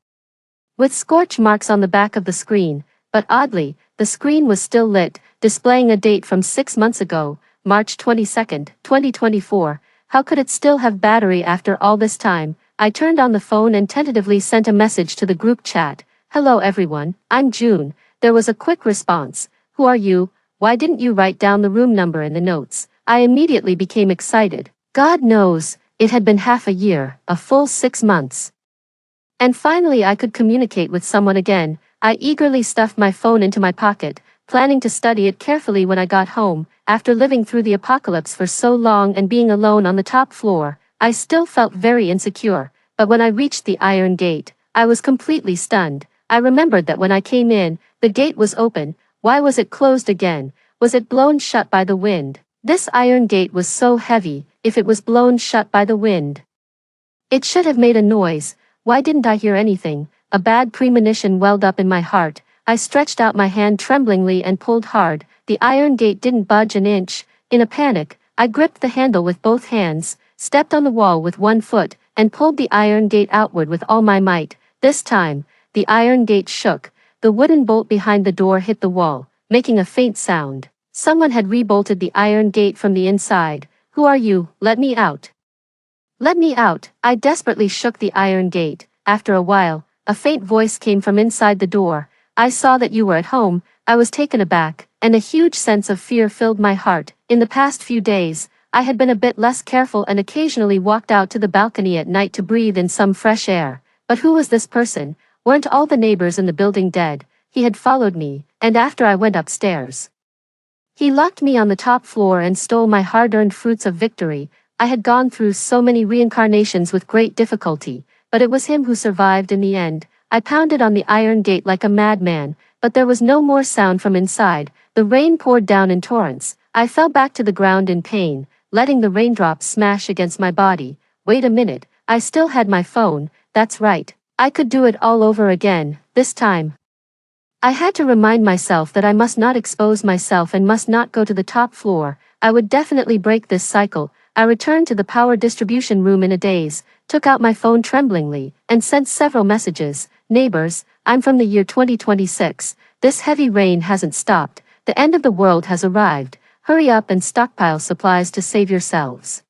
with scorch marks on the back of the screen, but oddly, the screen was still lit, displaying a date from 6 months ago, March 22, 2024. How could it still have battery after all this time? I turned on the phone and tentatively sent a message to the group chat. Hello everyone, I'm June. There was a quick response. Who are you? Why didn't you write down the room number in the notes? I immediately became excited. God knows, it had been half a year, a full 6 months. And finally I could communicate with someone again. I eagerly stuffed my phone into my pocket, planning to study it carefully when I got home. After living through the apocalypse for so long and being alone on the top floor, I still felt very insecure, but when I reached the iron gate, I was completely stunned. I remembered that when I came in, the gate was open. Why was it closed again? Was it blown shut by the wind? This iron gate was so heavy, if it was blown shut by the wind, it should have made a noise. Why didn't I hear anything? A bad premonition welled up in my heart. I stretched out my hand tremblingly and pulled hard. The iron gate didn't budge an inch. In a panic, I gripped the handle with both hands, stepped on the wall with one foot, and pulled the iron gate outward with all my might. This time, the iron gate shook. The wooden bolt behind the door hit the wall, making a faint sound. Someone had rebolted the iron gate from the inside. Who are you? Let me out. Let me out. I desperately shook the iron gate. After a while, a faint voice came from inside the door. I saw that you were at home. I was taken aback, and a huge sense of fear filled my heart. In the past few days, I had been a bit less careful and occasionally walked out to the balcony at night to breathe in some fresh air. But who was this person? Weren't all the neighbors in the building dead? He had followed me, and after I went upstairs, he locked me on the top floor and stole my hard-earned fruits of victory. I had gone through so many reincarnations with great difficulty, but it was him who survived in the end. I pounded on the iron gate like a madman, but there was no more sound from inside. The rain poured down in torrents. I fell back to the ground in pain, letting the raindrops smash against my body. Wait a minute, I still had my phone. That's right. I could do it all over again, this time. I had to remind myself that I must not expose myself and must not go to the top floor. I would definitely break this cycle. I returned to the power distribution room in a daze, took out my phone tremblingly, and sent several messages. Neighbors, I'm from the year 2026. This heavy rain hasn't stopped. The end of the world has arrived. Hurry up and stockpile supplies to save yourselves.